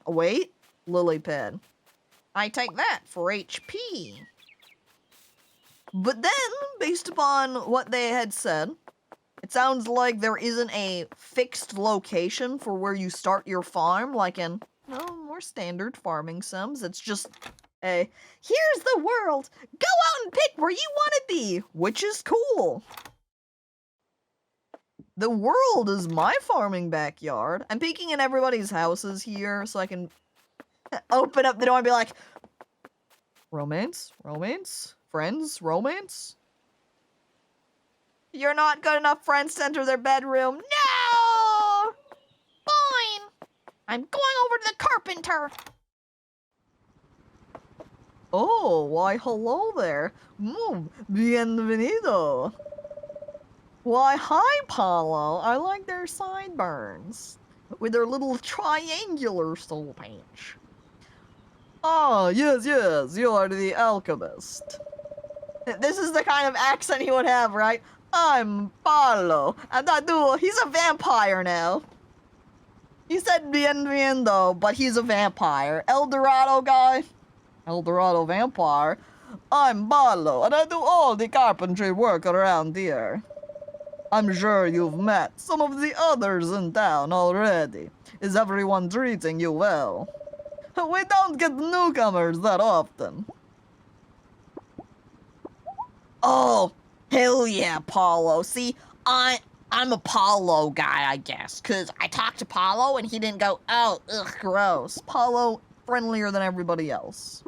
Wait. Lily pad. I take that for HP. But then, based upon what they had said, it sounds like there isn't a fixed location for where you start your farm, like in, more standard farming sims. It's just a, here's the world! Go out and pick where you want to be! Which is cool. The world is my farming backyard. I'm peeking in everybody's houses here so I can open up the door and be like, romance? Romance? Friends? Romance? You're not good enough friends to enter their bedroom. No! Fine. I'm going over to the carpenter. Oh, why hello there. Bienvenido. Why hi, Paulo. I like their sideburns. With their little triangular soul patch. Ah, yes, you are the alchemist. This is the kind of accent he would have, right? I'm Paulo, and he's a vampire now. He said bienvenido, but he's a vampire. El Dorado guy? El Dorado vampire? I'm Paulo, and I do all the carpentry work around here. I'm sure you've met some of the others in town already. Is everyone treating you well? We don't get newcomers that often. Oh, hell yeah, Paulo. See, I'm a Paulo guy, I guess, because I talked to Paulo and he didn't go, oh, ugh, gross. Paulo, friendlier than everybody else.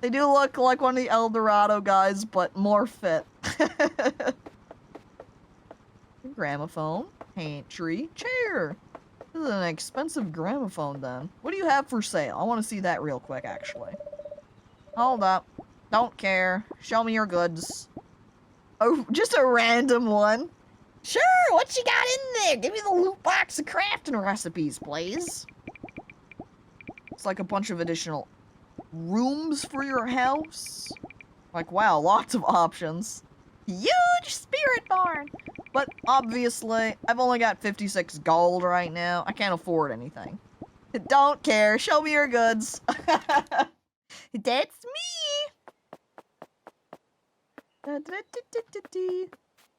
They do look like one of the El Dorado guys, but more fit. Gramophone, pantry, chair. This is an expensive gramophone then. What do you have for sale? I want to see that real quick, actually. Hold up. Don't care. Show me your goods. Oh, just a random one. Sure, what you got in there? Give me the loot box of crafting recipes, please. It's like a bunch of additional rooms for your house. Like, wow, lots of options. Huge spirit barn. But obviously, I've only got 56 gold right now. I can't afford anything. Don't care. Show me your goods. That's me.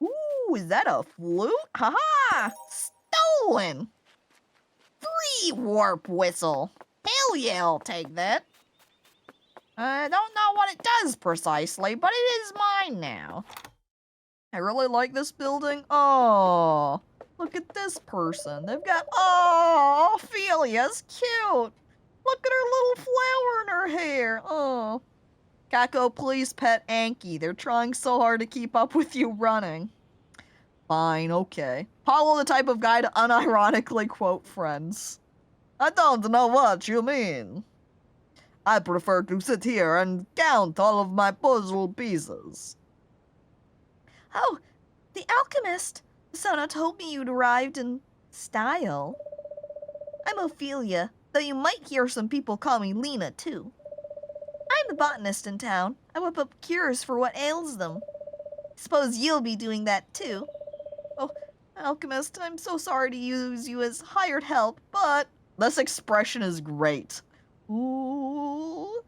Ooh, is that a flute? Haha! Stolen! Free warp whistle. Hell yeah, I'll take that. I don't know what it does precisely, but it is mine now. I really like this building. Oh, look at this person. They've got, oh, Ophelia's cute. Look at her little flower in her hair. Oh. Caco, please pet Anki. They're trying so hard to keep up with you running. Fine, okay. Paulo the type of guy to unironically quote friends. I don't know what you mean. I prefer to sit here and count all of my puzzle pieces. Oh, the alchemist. Sona told me you'd arrived in style. I'm Ophelia, though you might hear some people call me Lena, too. I'm the botanist in town. I whip up cures for what ails them. Suppose you'll be doing that, too. Oh, alchemist, I'm so sorry to use you as hired help, but... This expression is great. Ooh.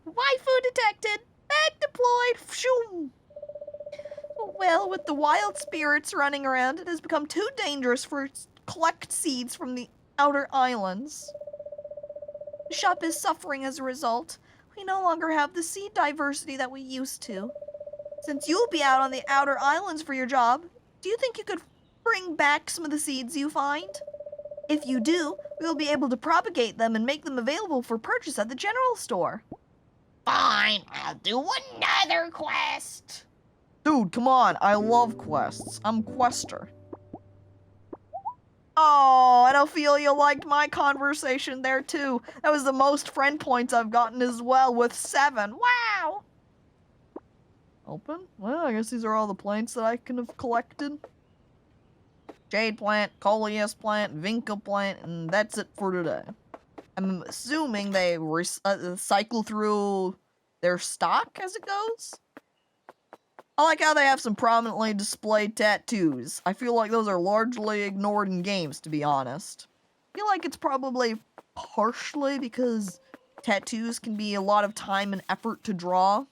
Waifu detected. Bag deployed. Phew. Well, with the wild spirits running around, it has become too dangerous for collect seeds from the outer islands. The shop is suffering as a result. We no longer have the seed diversity that we used to. Since you'll be out on the outer islands for your job, do you think you could bring back some of the seeds you find? If you do, we will be able to propagate them and make them available for purchase at the general store. Fine, I'll do another quest. Dude, come on. I love quests. I'm quester. Oh, I don't feel you liked my conversation there, too. That was the most friend points I've gotten as well, with 7. Wow! Open? Well, I guess these are all the plants that I can have collected. Jade plant, coleus plant, vinca plant, and that's it for today. I'm assuming they cycle through their stock as it goes. I like how they have some prominently displayed tattoos. I feel like those are largely ignored in games, to be honest. I feel like it's probably partially because tattoos can be a lot of time and effort to draw.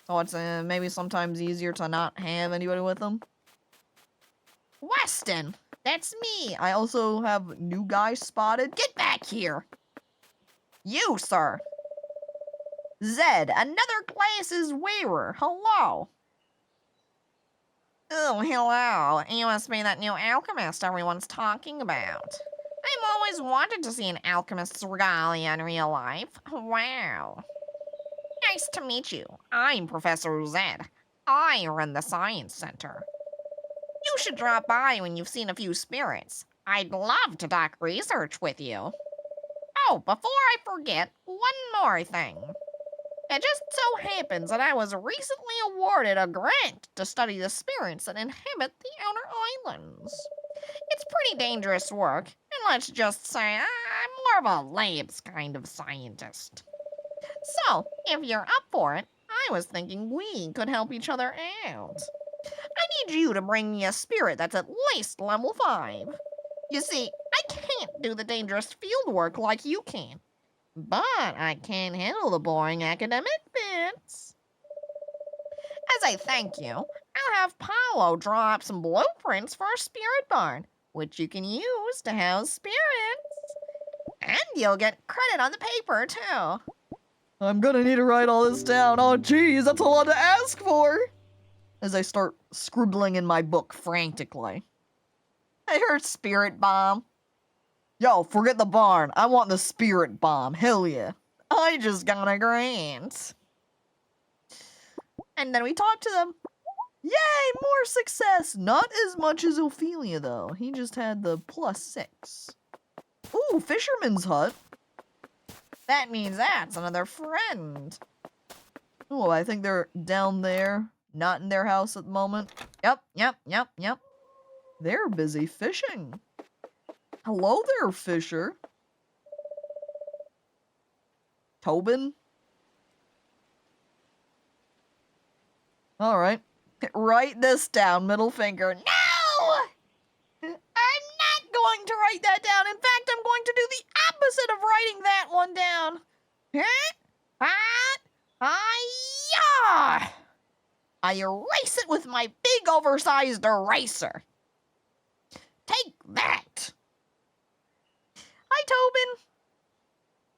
So it's maybe sometimes easier to not have anybody with them. Weston, that's me. I also have new guys spotted. Get back here. You, sir. Zed, another class's wearer. Hello. Oh, hello. You must be that new alchemist everyone's talking about. I've always wanted to see an alchemist's regalia in real life. Wow. Nice to meet you. I'm Professor Zed. I run the Science Center. You should drop by when you've seen a few spirits. I'd love to talk research with you. Oh, before I forget, one more thing. It just so happens that I was recently awarded a grant to study the spirits that inhabit the Outer Islands. It's pretty dangerous work, and let's just say I'm more of a labs kind of scientist. So, if you're up for it, I was thinking we could help each other out. I need you to bring me a spirit that's at least level 5. You see, I can't do the dangerous field work like you can, but I can handle the boring academic bits. As a thank you, I'll have Paolo draw up some blueprints for a spirit barn, which you can use to house spirits. And you'll get credit on the paper, too. I'm gonna need to write all this down. Oh, geez, that's a lot to ask for. As I start scribbling in my book frantically. I heard spirit bomb. Yo, forget the barn. I want the spirit bomb. Hell yeah. I just got a grant. And then we talked to them. Yay, more success. Not as much as Ophelia, though. He just had the +6. Ooh, fisherman's hut. That means that's another friend. Oh, I think they're down there. Not in their house at the moment. Yep. They're busy fishing. Hello there, fisher. Tobin? Alright. Write this down, middle finger. No! I'm not going to write that down. In fact, I'm going to do the opposite of writing that one down. Yeah! I erase it with my big oversized eraser. Take that! Hi, Tobin.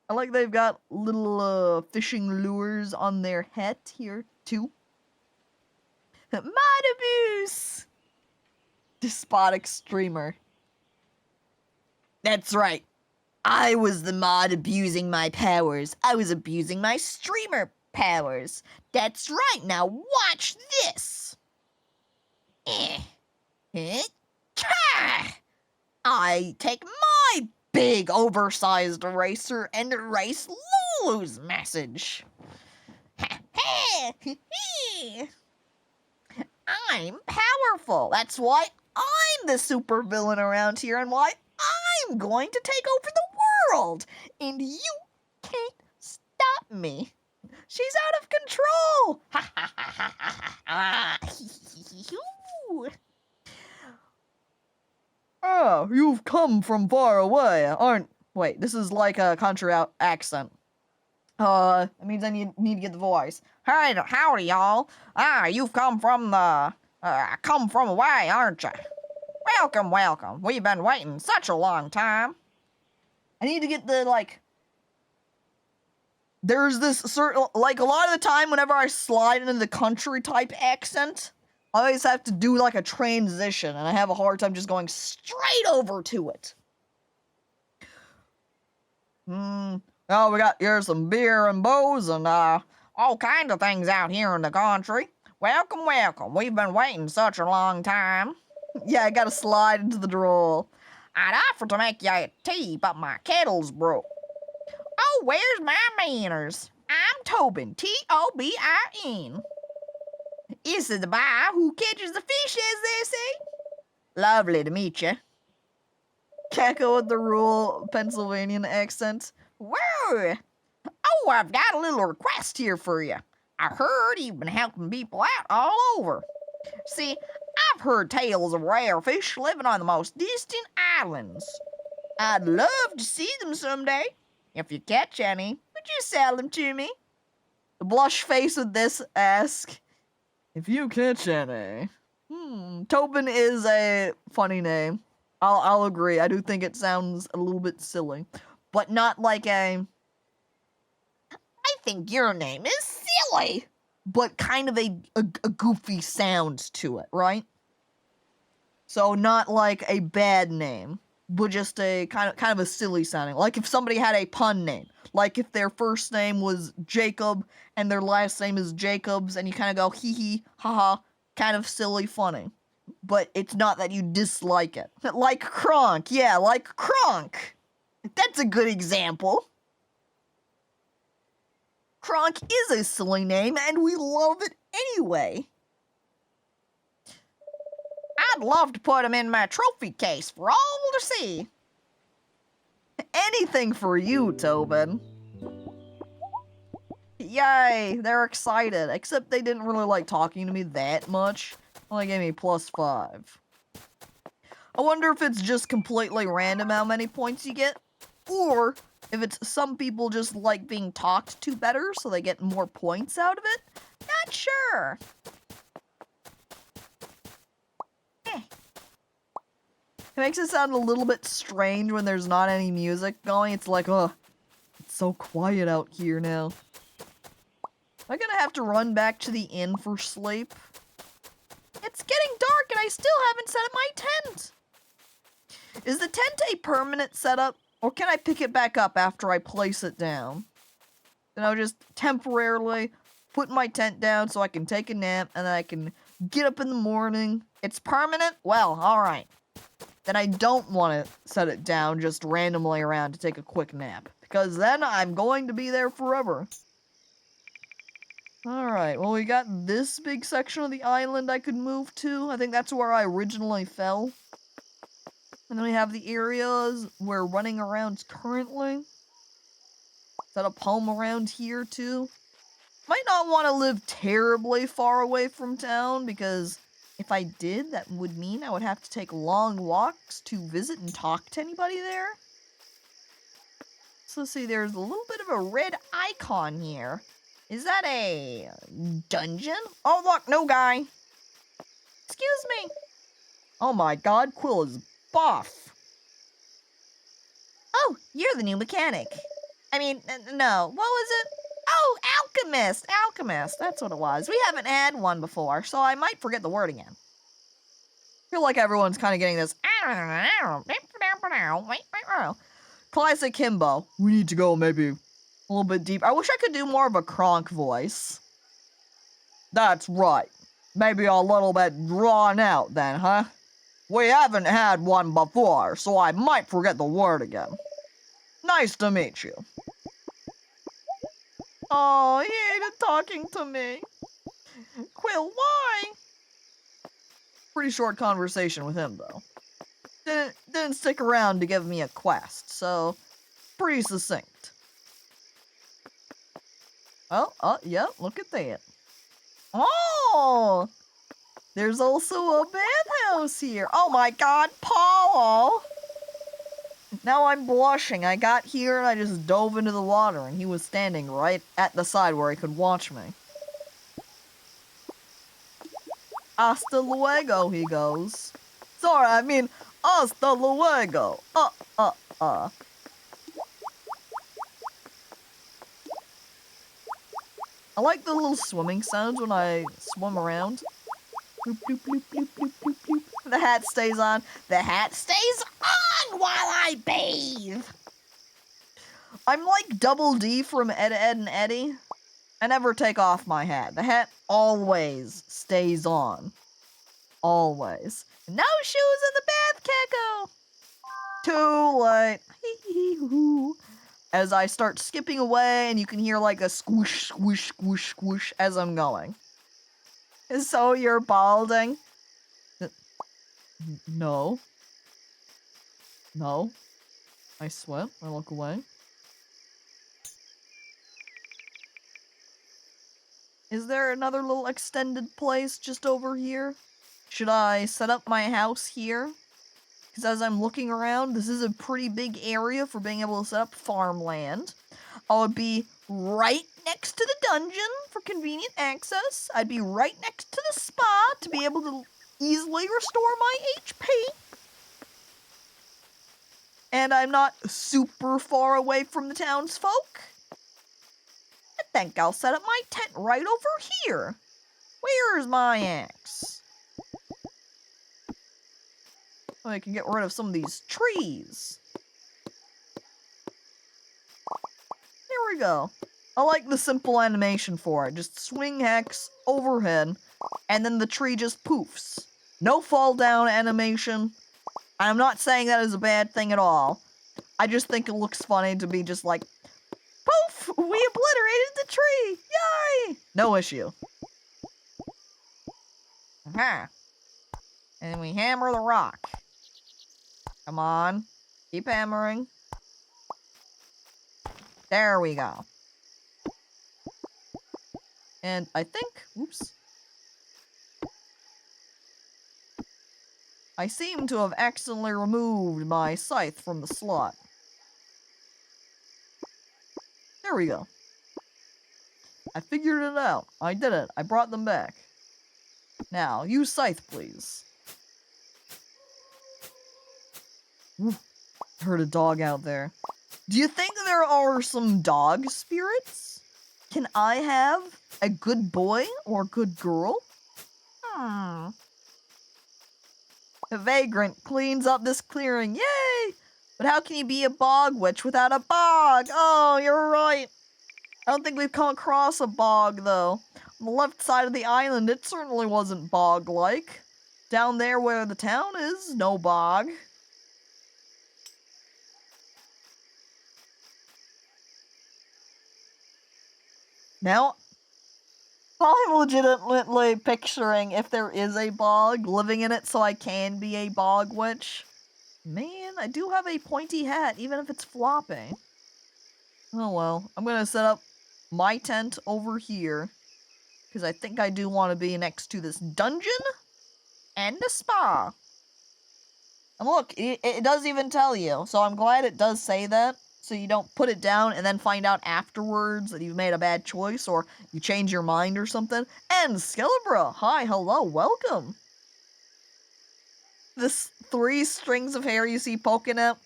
I like they've got little fishing lures on their hat here, too. Modabuse! Despotic streamer. That's right. I was the mod abusing my powers. I was abusing my streamer powers. That's right. Now watch this. I take my big oversized eraser and erase Lulu's message. I'm powerful. That's why I'm the supervillain around here and why I'm going to take over the world. And you can't stop me. She's out of control. Oh, you've come from far away, aren't... Wait, this is like a country accent. It means I need to get the voice. Hey, howdy, y'all. You've come from away, aren't you? Welcome. We've been waiting such a long time. I need to get the, like... There's this certain... Like, a lot of the time, whenever I slide into the country-type accent, I always have to do, like, a transition, and I have a hard time just going straight over to it. Oh, we got here some beer and bows and, all kinds of things out here in the country. Welcome. We've been waiting such a long time. Yeah, I gotta slide into the drawl. I'd offer to make you a tea, but my kettle's broke. Oh, where's my manners? I'm Tobin, Tobin. This is the bar who catches the fish, as they say. Lovely to meet you. Caco with the rural Pennsylvanian accent. Whoa! Oh, I've got a little request here for you. I heard you've been helping people out all over. See, I've heard tales of rare fish living on the most distant islands. I'd love to see them someday. If you catch any, would you sell them to me? The blush face with this ask, if you catch any. Tobin is a funny name. I'll agree. I do think it sounds a little bit silly, but not like a. I think your name is silly. But kind of a goofy sound to it, right? So not like a bad name, but just a kind of a silly sounding. Like if somebody had a pun name, like if their first name was Jacob and their last name is Jacobs, and you kind of go hee hee, haha, kind of silly, funny. But it's not that you dislike it. Like Kronk, yeah, like Kronk. That's a good example. Kronk is a silly name, and we love it anyway. I'd love to put him in my trophy case for all to see. Anything for you, Tobin. Yay, they're excited, except they didn't really like talking to me that much. Only gave me +5. I wonder if it's just completely random how many points you get, or if it's some people just like being talked to better so they get more points out of it. Not sure. It makes it sound a little bit strange when there's not any music going. It's like, oh, it's so quiet out here now. I'm gonna have to run back to the inn for sleep. It's getting dark and I still haven't set up my tent. Is the tent a permanent setup, or can I pick it back up after I place it down? Then I'll just temporarily put my tent down so I can take a nap and then I can get up in the morning. It's permanent? Well, alright. Then I don't want to set it down just randomly around to take a quick nap, because then I'm going to be there forever. Alright, well we got this big section of the island I could move to. I think that's where I originally fell. And then we have the areas we're running around currently. Set up home around here too. Might not want to live terribly far away from town, because if I did, that would mean I would have to take long walks to visit and talk to anybody there. So let's see, there's a little bit of a red icon here. Is that a dungeon? Oh look, no guy. Excuse me. Oh my god, Quill is buff. Oh, you're the new mechanic. I mean, no, what was it? Oh, alchemist, that's what it was. We haven't had one before, so I might forget the word again. I feel like everyone's kind of getting this. Classic himbo. We need to go maybe a little bit deep. I wish I could do more of a Kronk voice. That's right. Maybe a little bit drawn out then, huh? We haven't had one before, so I might forget the word again. Nice to meet you. Oh, he hated talking to me. Quill, why? Pretty short conversation with him, though. Didn't stick around to give me a quest, so pretty succinct. Oh, yeah, look at that. Oh! There's also a bathhouse here. Oh my god, Paulo! Now I'm blushing. I got here and I just dove into the water and he was standing right at the side where he could watch me. Hasta luego, he goes. Sorry, I mean, hasta luego. I like the little swimming sounds when I swim around. Bloop, bloop, bloop, bloop, bloop, bloop, bloop. The hat stays on. The hat stays on while I bathe. I'm like Double D from Ed, Ed, and Eddie. I never take off my hat. The hat always stays on. Always. No shoes in the bath, Caco! Too late. As I start skipping away, and you can hear like a squish, squish, squish, squish as I'm going. So you're balding? No. No. I sweat. I look away. Is there another little extended place just over here? Should I set up my house here? Because as I'm looking around, this is a pretty big area for being able to set up farmland. I would be right next to the dungeon for convenient access. I'd be right next to the spa to be able to easily restore my HP. And I'm not super far away from the townsfolk. I think I'll set up my tent right over here. Where's my axe? Oh, I can get rid of some of these trees. There we go. I like the simple animation for it. Just swing hex overhead, and then the tree just poofs. No fall down animation. I'm not saying that is a bad thing at all. I just think it looks funny to be just like, poof! We obliterated the tree! Yay! No issue. Aha. And then we hammer the rock. Come on. Keep hammering. There we go. And I think, oops. I seem to have accidentally removed my scythe from the slot. There we go. I figured it out. I did it. I brought them back. Now, use scythe, please. Ooh, I heard a dog out there. Do you think there are some dog spirits? Can I have a good boy or good girl? A vagrant cleans up this clearing. Yay! But how can you be a bog witch without a bog? Oh, you're right. I don't think we've come across a bog, though. On the left side of the island, it certainly wasn't bog-like. Down there where the town is, no bog. Now, I'm legitimately picturing if there is a bog, living in it so I can be a bog witch. Man, I do have a pointy hat, even if it's flopping. Oh well, I'm gonna set up my tent over here, because I think I do want to be next to this dungeon and the spa. And look, it does even tell you, so I'm glad it does say that, so you don't put it down and then find out afterwards that you've made a bad choice, or you change your mind or something. And Skellebra, hi, hello, welcome. This 3 strings of hair you see poking out.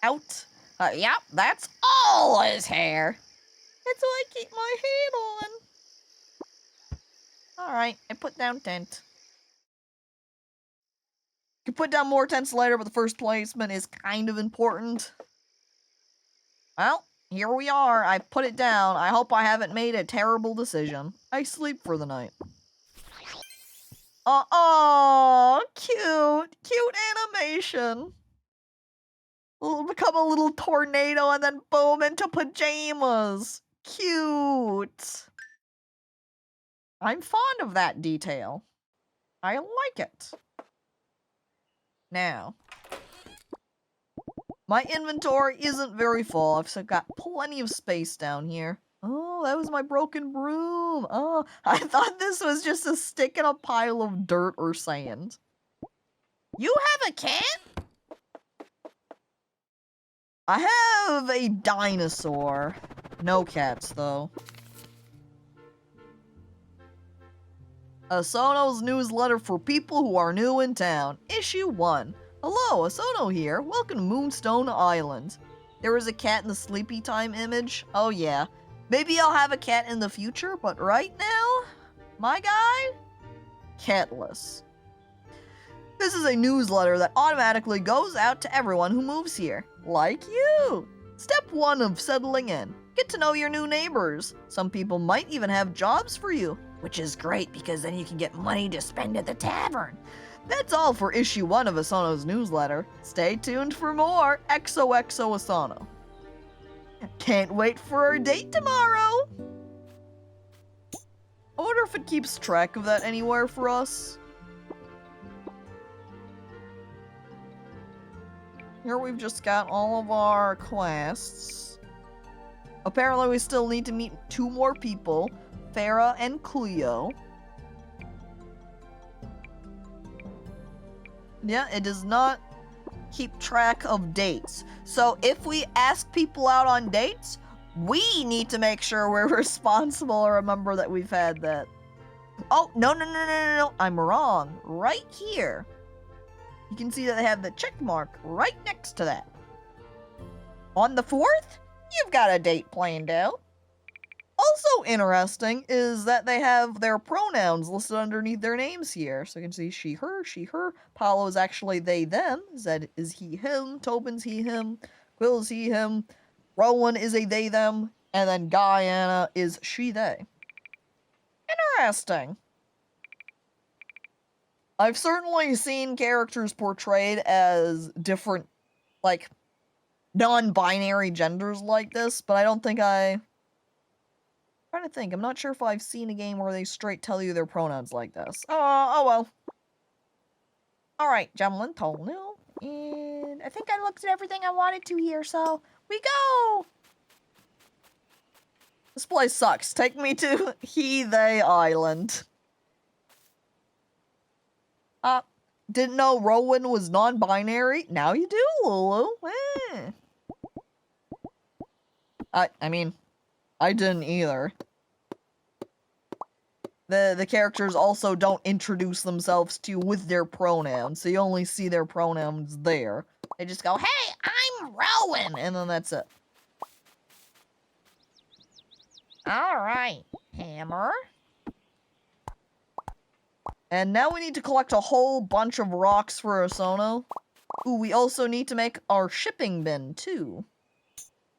Yep, that's all his hair. That's how I keep my head on. Alright, I put down tent. You can put down more tents later, but the first placement is kind of important. Well, here we are. I put it down. I hope I haven't made a terrible decision. I sleep for the night. Oh, cute. Cute animation. We'll become a little tornado and then boom into pajamas. Cute. I'm fond of that detail. I like it. Now, my inventory isn't very full. I've got plenty of space down here. Oh, that was my broken broom. Oh, I thought this was just a stick in a pile of dirt or sand. You have a cat? I have a dinosaur. No cats, though. Asono's newsletter for people who are new in town. Issue 1. Hello, Asono here. Welcome to Moonstone Island. There is a cat in the sleepy time image. Oh yeah. Maybe I'll have a cat in the future, but right now, my guy? Catless. This is a newsletter that automatically goes out to everyone who moves here. Like you. Step 1 of settling in. Get to know your new neighbors. Some people might even have jobs for you, which is great because then you can get money to spend at the tavern. That's all for issue 1 of Asono's newsletter. Stay tuned for more. XOXO Asono. Can't wait for our date tomorrow. I wonder if it keeps track of that anywhere for us. Here we've just got all of our quests. Apparently we still need to meet 2 more people, Farah and Cleo. Yeah, it does not keep track of dates. So if we ask people out on dates, we need to make sure we're responsible or remember that we've had that. Oh, no. I'm wrong. Right here. You can see that they have the check mark right next to that. On the 4th, you've got a date planned out. Also interesting is that they have their pronouns listed underneath their names here. So you can see she, her. Paolo is actually they, them. Zed is he, him. Tobin's he, him. Quill is he, him. Rowan is a they, them. And then Guyana is she, they. Interesting. I've certainly seen characters portrayed as different, like, non-binary genders like this, but I don't think I'm trying to think. I'm not sure if I've seen a game where they straight tell you their pronouns like this. Oh well. Alright, Gemlin, Tolu. And I think I looked at everything I wanted to here, so we go! This place sucks. Take me to He, They Island. Didn't know Rowan was non-binary. Now you do, Lulu. I mean, I didn't either. The characters also don't introduce themselves to you with their pronouns, so you only see their pronouns there. They just go, hey, I'm Rowan, and then that's it. Alright, Hammer. And now we need to collect a whole bunch of rocks for Osono. Ooh, we also need to make our shipping bin, too.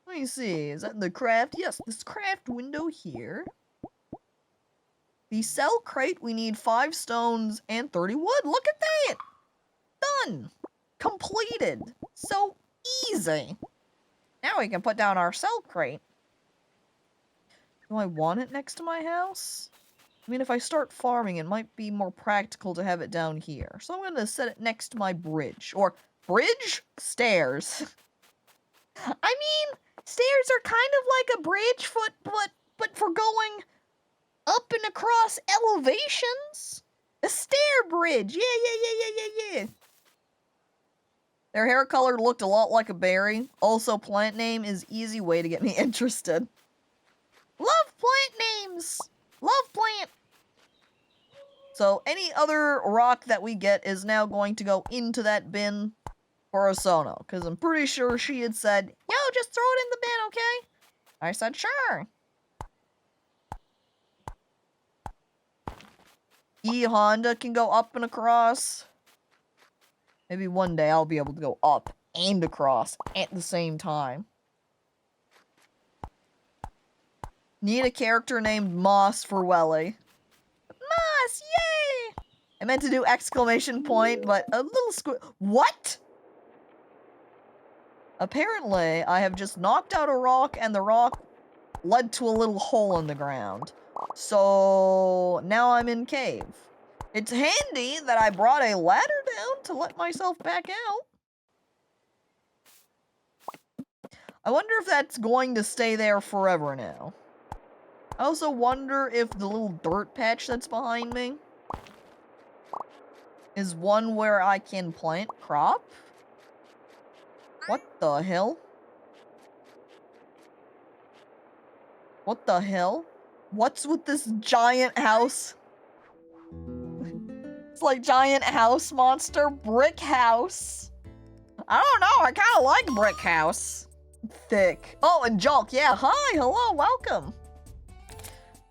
Let me see, is that the craft? Yes, this craft window here. The cell crate, we need 5 stones and 30 wood. Look at that! Done! Completed! So easy! Now we can put down our cell crate. Do I want it next to my house? I mean, if I start farming, it might be more practical to have it down here. So I'm going to set it next to my bridge. Or, bridge? Stairs. I mean, stairs are kind of like a bridge, but for going up and across elevations. A stair bridge. Yeah. Their hair color looked a lot like a berry. Also, plant name is easy way to get me interested. Love plant names. Love plant. So any other rock that we get is now going to go into that bin for Osono. Because I'm pretty sure she had said, yo, just throw it in the bin, okay? I said, sure. E-Honda can go up and across. Maybe one day I'll be able to go up and across at the same time. Need a character named Moss for Welly. Moss, yay! I meant to do exclamation point, but a little What? Apparently, I have just knocked out a rock, and the rock led to a little hole in the ground. So, now I'm in cave. It's handy that I brought a ladder down to let myself back out. I wonder if that's going to stay there forever now. I also wonder if the little dirt patch that's behind me is one where I can plant crop. What the hell? What the hell? What's with this giant house? It's like giant house monster, brick house. I don't know, I kind of like brick house. Thick. Oh, and Julk, yeah, hi, hello, welcome.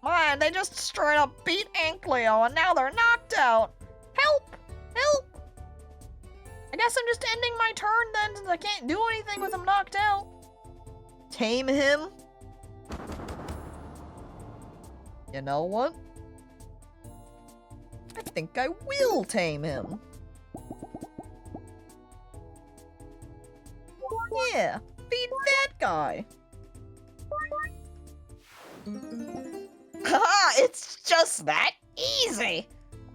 Man, they just straight up beat Ankleo and now they're knocked out. Help! Help! I guess I'm just ending my turn then since I can't do anything with him knocked out. Tame him? You know what? I think I will tame him. Yeah, feed that guy. Haha, it's just that easy.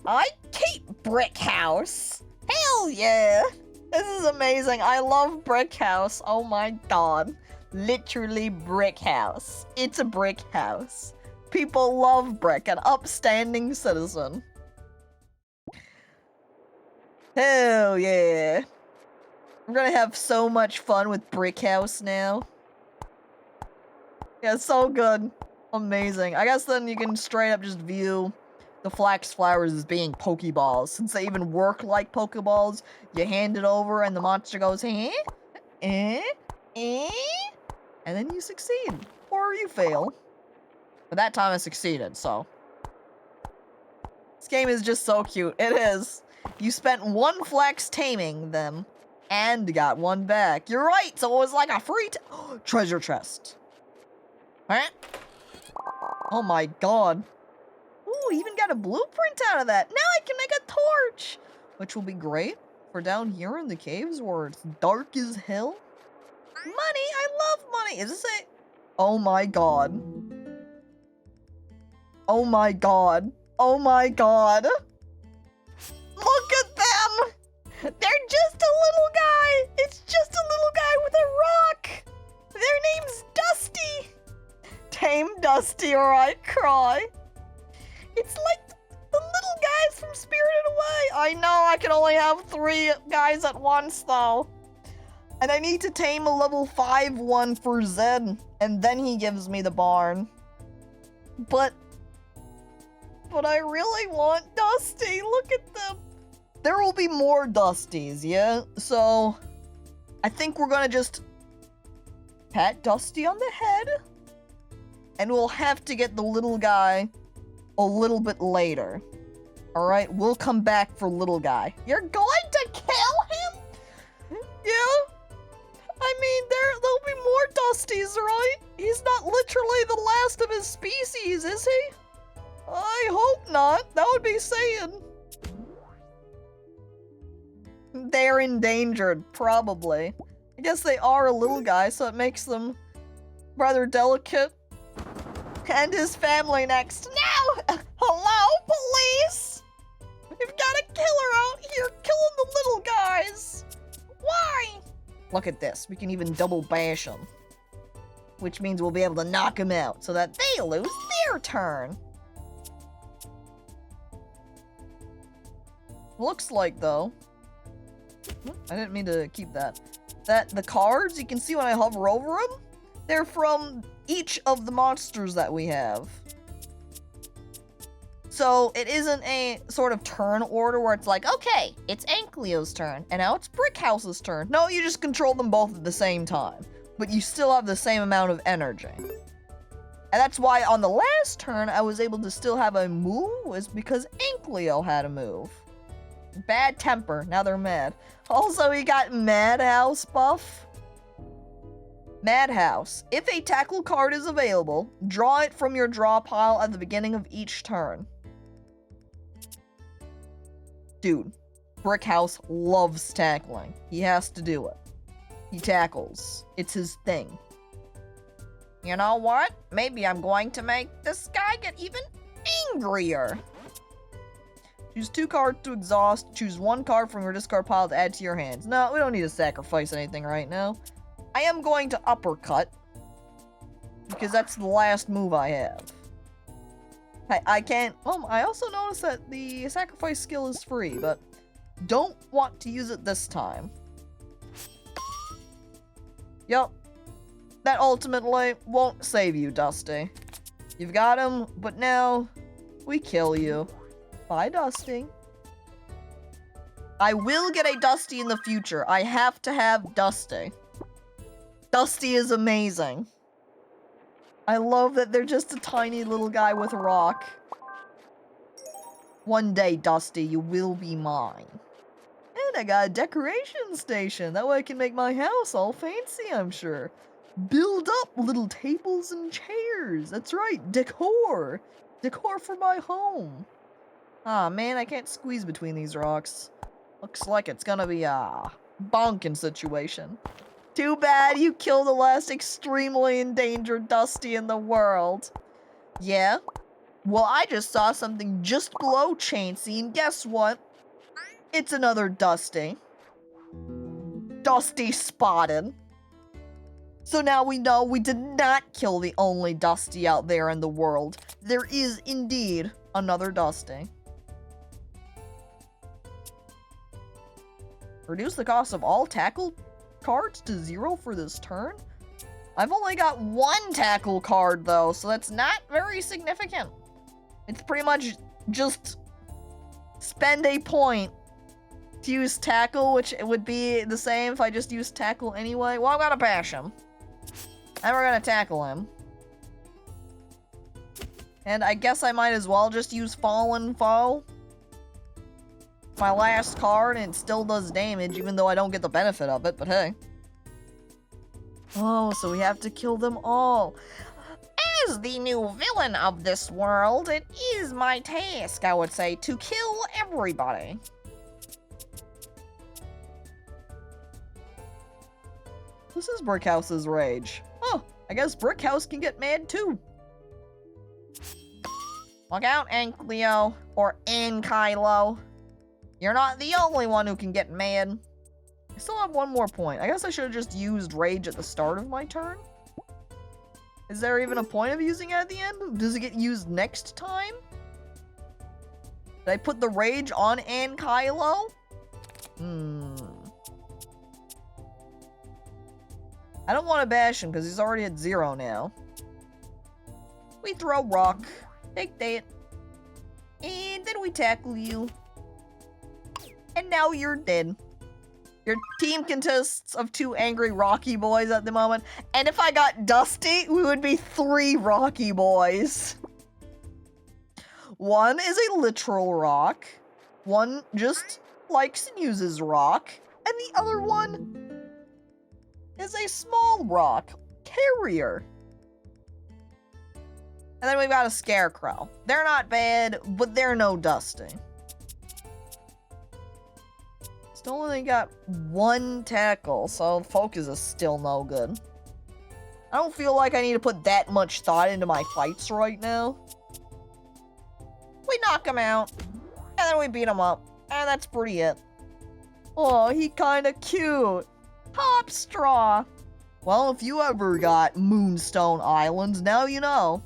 I keep Brick House. Hell yeah. This is amazing. I love Brick House. Oh my god. Literally Brick House. It's a brick house. People love Brick, an upstanding citizen. Hell yeah. We're gonna have so much fun with Brick House now. Yeah, it's so good. Amazing. I guess then you can straight up just view the flax flowers as being Pokeballs. Since they even work like Pokeballs, you hand it over and the monster goes, eh? Eh? Eh? And then you succeed. Or you fail. But that time I succeeded, so. This game is just so cute. It is. You spent 1 flax taming them and got 1 back. You're right, so it was like a free treasure chest. Huh? Oh my god. Ooh, even got a blueprint out of that. Now I can make a torch, which will be great for down here in the caves where it's dark as hell. Money, I love money. Is this a... Oh my god. Oh my god. Oh my god. Look at them. They're just a little guy. It's just a little guy with a rock. Their name's Dusty. Tame Dusty or I cry. It's like the little guys from Spirited Away. I know I can only have 3 guys at once though. And I need to tame a level 5 one for Zed. And then he gives me the barn. But I really want Dusty. Look at them. There will be more Dusties, yeah? So I think we're gonna just pat Dusty on the head. And we'll have to get the little guy a little bit later. Alright, we'll come back for little guy. You're going to kill him? Yeah? I mean, there'll be more Dusties, right? He's not literally the last of his species, is he? I hope not. That would be saying. They're endangered, probably. I guess they are a little guy, so it makes them rather delicate. And his family next. Now! Hello, police! We've got a killer out here killing the little guys! Why? Look at this. We can even double bash them. Which means we'll be able to knock them out so that they lose their turn. Looks like, though. I didn't mean to keep that. That the cards, you can see when I hover over them, they're from each of the monsters that we have. So it isn't a sort of turn order where it's like, okay, it's Ankylo's turn, and now it's Brickhouse's turn. No, you just control them both at the same time, but you still have the same amount of energy. And that's why on the last turn, I was able to still have a move, was because Ankylo had a move. Bad temper, now they're mad. Also, we got Madhouse buff. Madhouse. If a tackle card is available, draw it from your draw pile at the beginning of each turn. Dude, Brickhouse loves tackling. He has to do it. He tackles. It's his thing. You know what? Maybe I'm going to make this guy get even angrier. Choose 2 cards to exhaust. Choose 1 card from your discard pile to add to your hands. No, we don't need to sacrifice anything right now. I am going to uppercut, because that's the last move I have. I can't... I also noticed that the sacrifice skill is free, but don't want to use it this time. Yup. That ultimately won't save you, Dusty. You've got him, but now we kill you. Bye, Dusty. I will get a Dusty in the future. I have to have Dusty. Dusty is amazing. I love that they're just a tiny little guy with a rock. One day, Dusty, you will be mine. And I got a decoration station. That way I can make my house all fancy, I'm sure. Build up little tables and chairs. That's right, decor. Decor for my home. Ah, man, I can't squeeze between these rocks. Looks like it's gonna be a bonking situation. Too bad you killed the last extremely endangered Dusty in the world. Yeah, Well, I just saw something just below Chainsey, and guess what? It's another Dusty. Dusty spotted. So now we know we did not kill the only Dusty out there in the world. There is indeed another Dusty. Reduce the cost of all tackle cards to 0 for this turn? I've only got 1 tackle card though, so that's not very significant. It's pretty much just spend a point to use tackle, which it would be the same if I just used tackle anyway. Well, I'm gonna bash him. And we're gonna tackle him. And I guess I might as well just use Fallen Foe. My last card, and it still does damage, even though I don't get the benefit of it, but hey. Oh, so we have to kill them all. As the new villain of this world, it is my task, I would say, to kill everybody. This is Brickhouse's rage. Oh, I guess Brickhouse can get mad too. Look out, Ankylo, or Ankylo. You're not the only one who can get mad. I still have 1 more point. I guess I should have just used rage at the start of my turn. Is there even a point of using it at the end? Does it get used next time? Did I put the rage on Ankylo? I don't want to bash him because he's already at 0 now. We throw rock. Take that. And then we tackle you. And now you're dead. Your team consists of 2 angry Rocky boys at the moment. And if I got Dusty, we would be 3 Rocky boys. One is a literal rock. One just likes and uses rock. And the other one is a small rock carrier. And then we've got a Scarecrow. They're not bad, but they're no Dusty. Still only got 1 tackle, so focus is still no good. I don't feel like I need to put that much thought into my fights right now. We knock him out, and then we beat him up, and that's pretty it. Oh, he kinda cute. Hop straw. Well, if you ever got Moonstone Islands, now you know.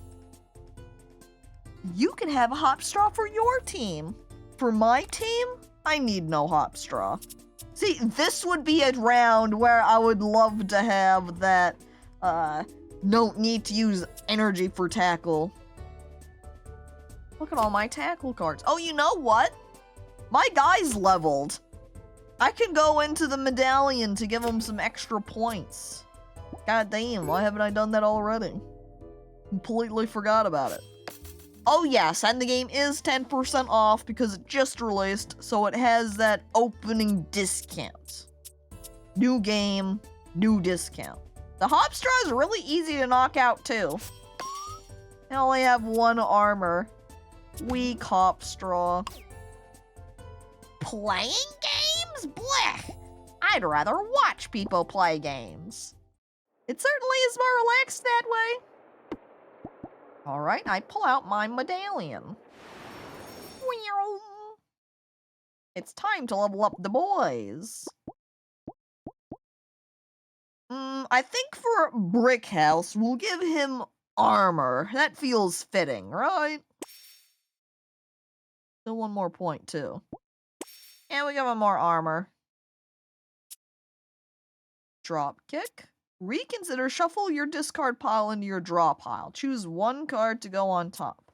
You can have a hop straw for your team. For my team, I need no hop straw. See, this would be a round where I would love to have that, don't need to use energy for tackle. Look at all my tackle cards. Oh, you know what? My guy's leveled. I can go into the medallion to give him some extra points. God damn, why haven't I done that already? Completely forgot about it. Oh yes, and the game is 10% off because it just released, so it has that opening discount. New game, new discount. The hop straw is really easy to knock out too. I only have 1 armor. Weak hop straw. Playing games? Blech! I'd rather watch people play games. It certainly is more relaxed that way. Alright, I pull out my medallion. It's time to level up the boys. I think for Brickhouse, we'll give him armor. That feels fitting, right? Still 1 more point, too. And we give him more armor. Drop kick. Reconsider, shuffle your discard pile into your draw pile. Choose 1 card to go on top.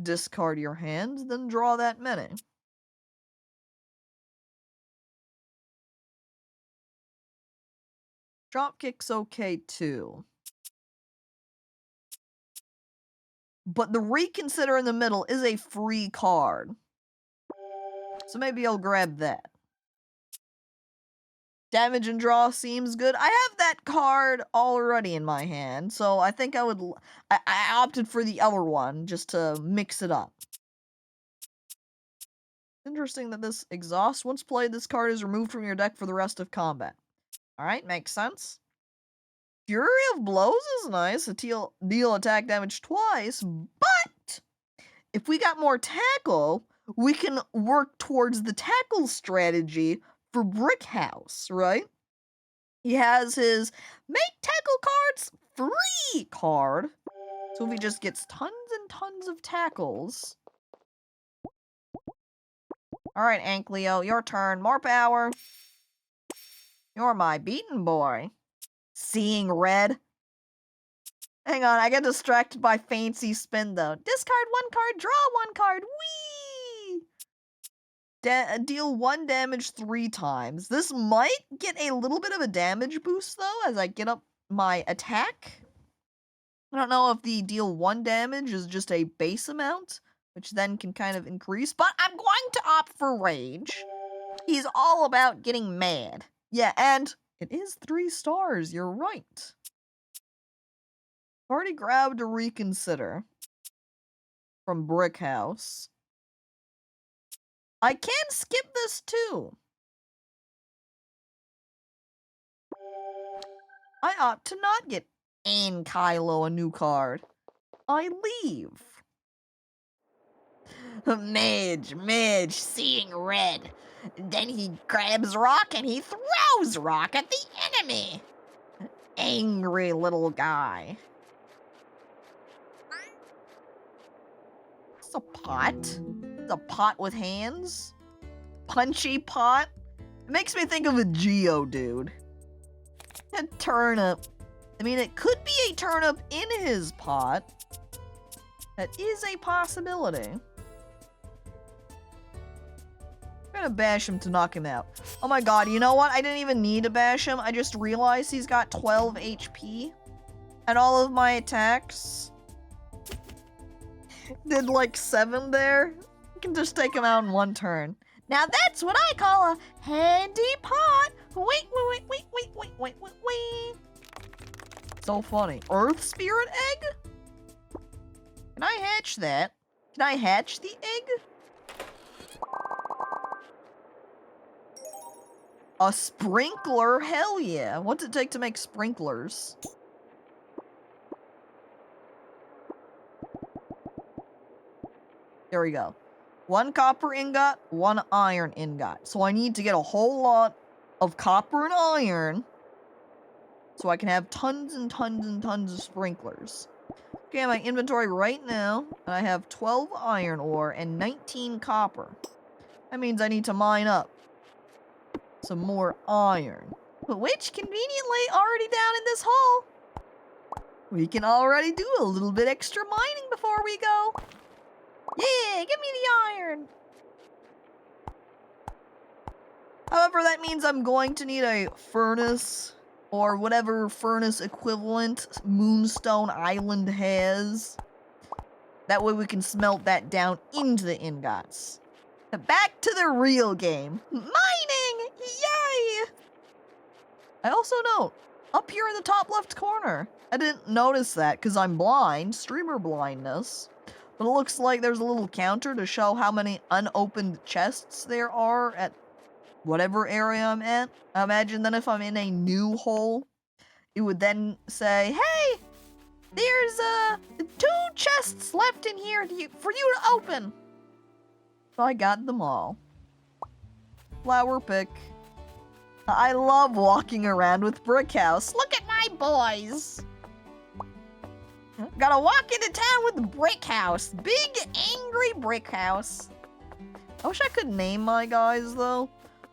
Discard your hand, then draw that many. Dropkick's okay too. But the Reconsider in the middle is a free card. So maybe I'll grab that. Damage and draw seems good. I have that card already in my hand, so I think I opted for the other one just to mix it up. Interesting that this exhaust, once played, this card is removed from your deck for the rest of combat. Alright, makes sense. Fury of Blows is nice. Deal attack damage twice, but if we got more tackle, we can work towards the tackle strategy for Brick House, right? He has his make tackle cards free card. So if he just gets tons and tons of tackles. Alright, Ankleo, your turn. More power. You're my beaten boy. Seeing red. Hang on, I get distracted by fancy spin though. Discard one card, draw one card. Whee! Deal 1 damage 3 times. This might get a little bit of a damage boost though as I get up my attack. I don't know if the deal 1 damage is just a base amount, which then can kind of increase, but I'm going to opt for Rage. He's all about getting mad. Yeah, and it is 3 stars, you're right. Already grabbed a reconsider from Brick House. I can skip this too. I opt to not get and Kylo a new card. I leave. Midge, seeing red. Then he grabs rock and he throws rock at the enemy. Angry little guy. It's a pot. It's a pot with hands. Punchy pot. It makes me think of a Geodude. A turnip. I mean, it could be a turnip in his pot. That is a possibility. I'm gonna bash him to knock him out. Oh my god, you know what? I didn't even need to bash him. I just realized he's got 12 HP. And all of my attacks did like 7 there. I can just take him out in 1 turn. Now that's what I call a handy pot. Wait. So funny. Earth Spirit Egg? Can I hatch that? Can I hatch the egg? A sprinkler? Hell yeah. What's it take to make sprinklers? There we go. 1 copper ingot, 1 iron ingot. So I need to get a whole lot of copper and iron so I can have tons and tons and tons of sprinklers. Okay, my inventory right now, I have 12 iron ore and 19 copper. That means I need to mine up some more iron, which conveniently already down in this hole. We can already do a little bit extra mining before we go. Yeah, give me the iron. However, that means I'm going to need a furnace or whatever furnace equivalent Moonstone Island has. That way we can smelt that down into the ingots. Back to the real game. Mining! Yay! I also note, up here in the top left corner, I didn't notice that because I'm blind, streamer blindness. But it looks like there's a little counter to show how many unopened chests there are at whatever area I'm at. I imagine then if I'm in a new hole, it would then say, hey, there's 2 chests left in here for you to open. So I got them all. Flower pick. I love walking around with Brick House. Look at my boys. Gotta walk into town with the Brick House. Big, angry Brick House. I wish I could name my guys, though.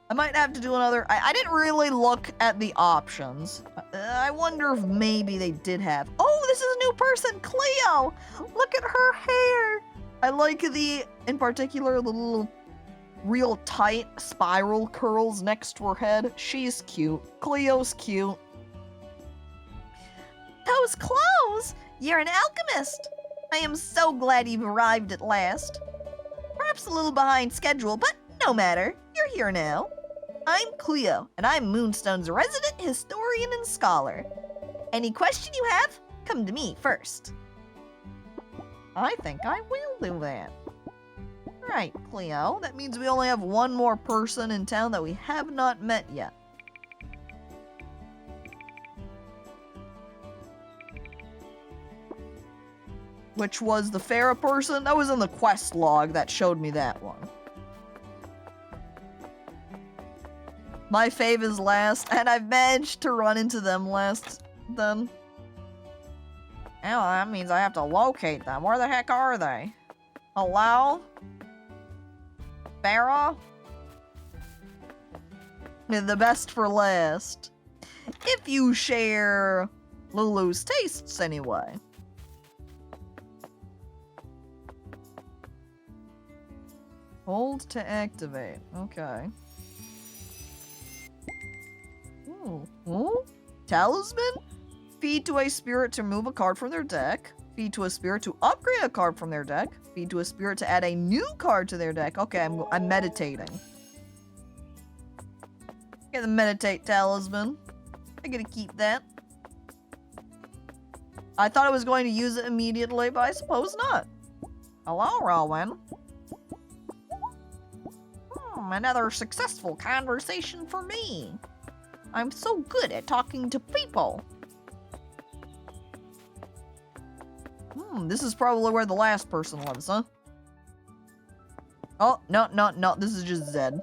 I might have to do another... I didn't really look at the options. I wonder if maybe they did have... Oh, this is a new person, Cleo! Look at her hair! I like in particular, the little real tight spiral curls next to her head. She's cute. Cleo's cute. Those clothes! You're an alchemist! I am so glad you've arrived at last. Perhaps a little behind schedule, but no matter. You're here now. I'm Cleo, and I'm Moonstone's resident historian and scholar. Any question you have, come to me first. I think I will do that. Alright, Cleo. That means we only have 1 more person in town that we have not met yet. which was the Farah person. That was in the quest log that showed me that one. My fave is last, and I've managed to run into them last then. Oh, that means I have to locate them. Where the heck are they? Hello? Farah? The best for last. If you share Lulu's tastes anyway. Hold to activate. Okay. Ooh. Talisman? Feed to a spirit to remove a card from their deck. Feed to a spirit to upgrade a card from their deck. Feed to a spirit to add a new card to their deck. Okay, I'm meditating. Get the meditate talisman. I gotta keep that. I thought I was going to use it immediately, but I suppose not. Hello, Rowan. Another successful conversation for me. I'm so good at talking to people. This is probably where the last person lives, huh? Oh, no, this is just Zed.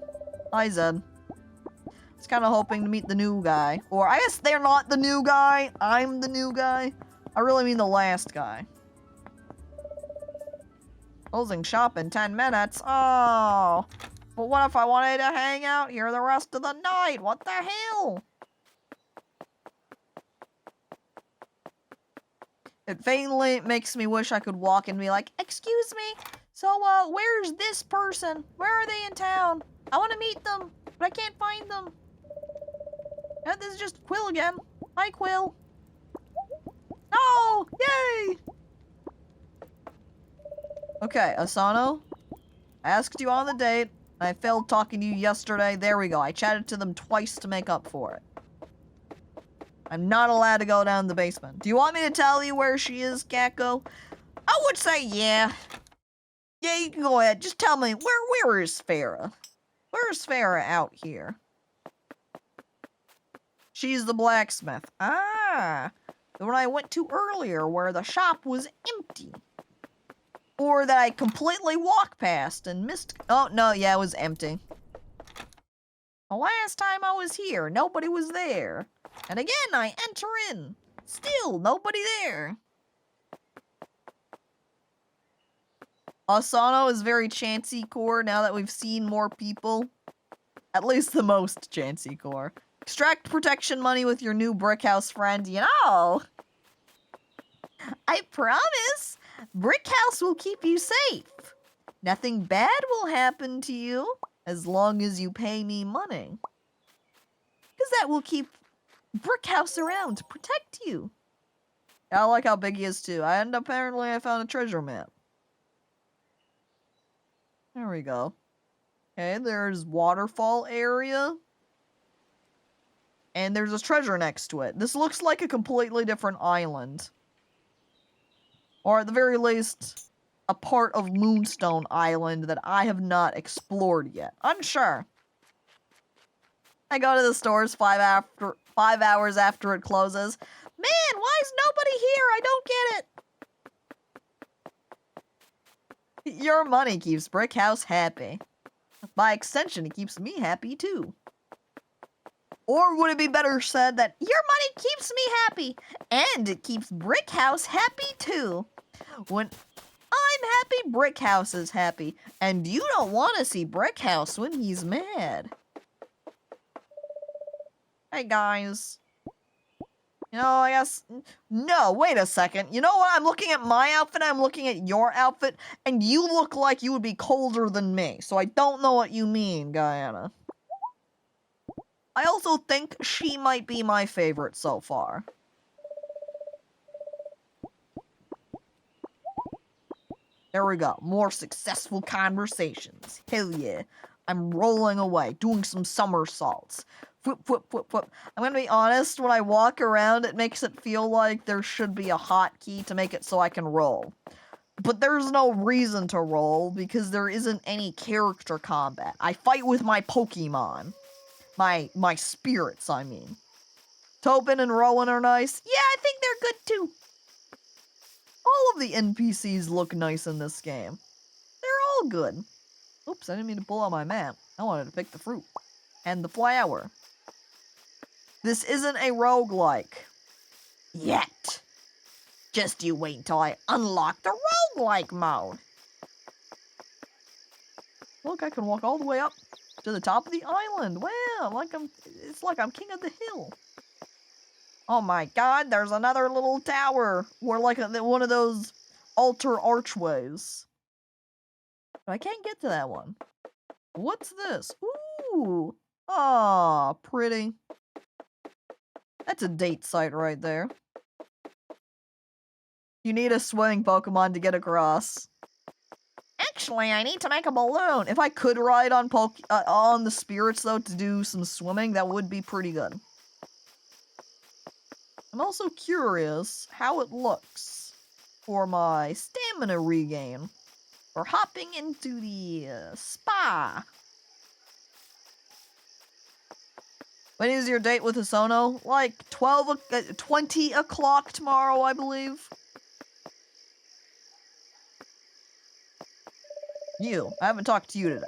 Hi, Zed. I was kind of hoping to meet the new guy. Or, I guess they're not the new guy. I'm the new guy. I really mean the last guy. Closing shop in 10 minutes. Oh. But what if I wanted to hang out here the rest of the night? What the hell? It faintly makes me wish I could walk and be like, excuse me, so, where's this person? Where are they in town? I want to meet them, but I can't find them. And this is just Quill again. Hi, Quill. No! Yay! Okay, Asano. I asked you on the date. I failed talking to you yesterday. There we go. I chatted to them twice to make up for it. I'm not allowed to go down the basement. Do you want me to tell you where she is, Caco? I would say yeah. Yeah, you can go ahead. Just tell me, where is Farah? Where is Farah out here? She's the blacksmith. Ah, the one I went to earlier where the shop was empty. Or that I completely walked past and missed... Oh, no, yeah, it was empty. The last time I was here, nobody was there. And again, I enter in. Still, nobody there. Asano is very chancy core now that we've seen more people. At least the most chancy core. Extract protection money with your new brick house friend, you know. I promise, brick house will keep you safe. Nothing bad will happen to you as long as you pay me money. Because that will keep brick house around to protect you. I like how big he is too. And apparently I found a treasure map. There we go. Okay, there's waterfall area. And there's a treasure next to it. This looks like a completely different island. Or at the very least, a part of Moonstone Island that I have not explored yet. Unsure. I go to the stores 5 hours after it closes. Man, why is nobody here? I don't get it. Your money keeps Brick House happy. By extension, it keeps me happy too. Or would it be better said that your money keeps me happy, and it keeps Brick House happy too? When I'm happy, Brick House is happy, and you don't want to see Brick House when he's mad. Hey guys. You know, I guess... No, wait a second. You know what? I'm looking at my outfit, I'm looking at your outfit, and you look like you would be colder than me, so I don't know what you mean, Guyana. I also think she might be my favorite so far. There we go. More successful conversations. Hell yeah. I'm rolling away, doing some somersaults. Whoop, whoop, whoop, whoop. I'm gonna be honest, when I walk around, it makes it feel like there should be a hotkey to make it so I can roll. But there's no reason to roll, because there isn't any character combat. I fight with my Pokemon. My spirits, I mean. Tobin and Rowan are nice. Yeah, I think they're good too. All of the NPCs look nice in this game. They're all good. Oops, I didn't mean to pull out my map. I wanted to pick the fruit. And the flower. This isn't a roguelike. Yet. Just you wait until I unlock the roguelike mode. Look, I can walk all the way up to the top of the island. Wow, it's like I'm king of the hill. Oh my god, there's another little tower. Or like one of those altar archways. But I can't get to that one. What's this? Ooh. Aw, pretty. That's a date site right there. You need a swimming Pokemon to get across. Actually, I need to make a balloon. If I could ride on the spirits though to do some swimming, that would be pretty good. I'm also curious how it looks for my stamina regain for hopping into the spa. When is your date with Hosono? Like 20 o'clock tomorrow, I believe. I haven't talked to you today.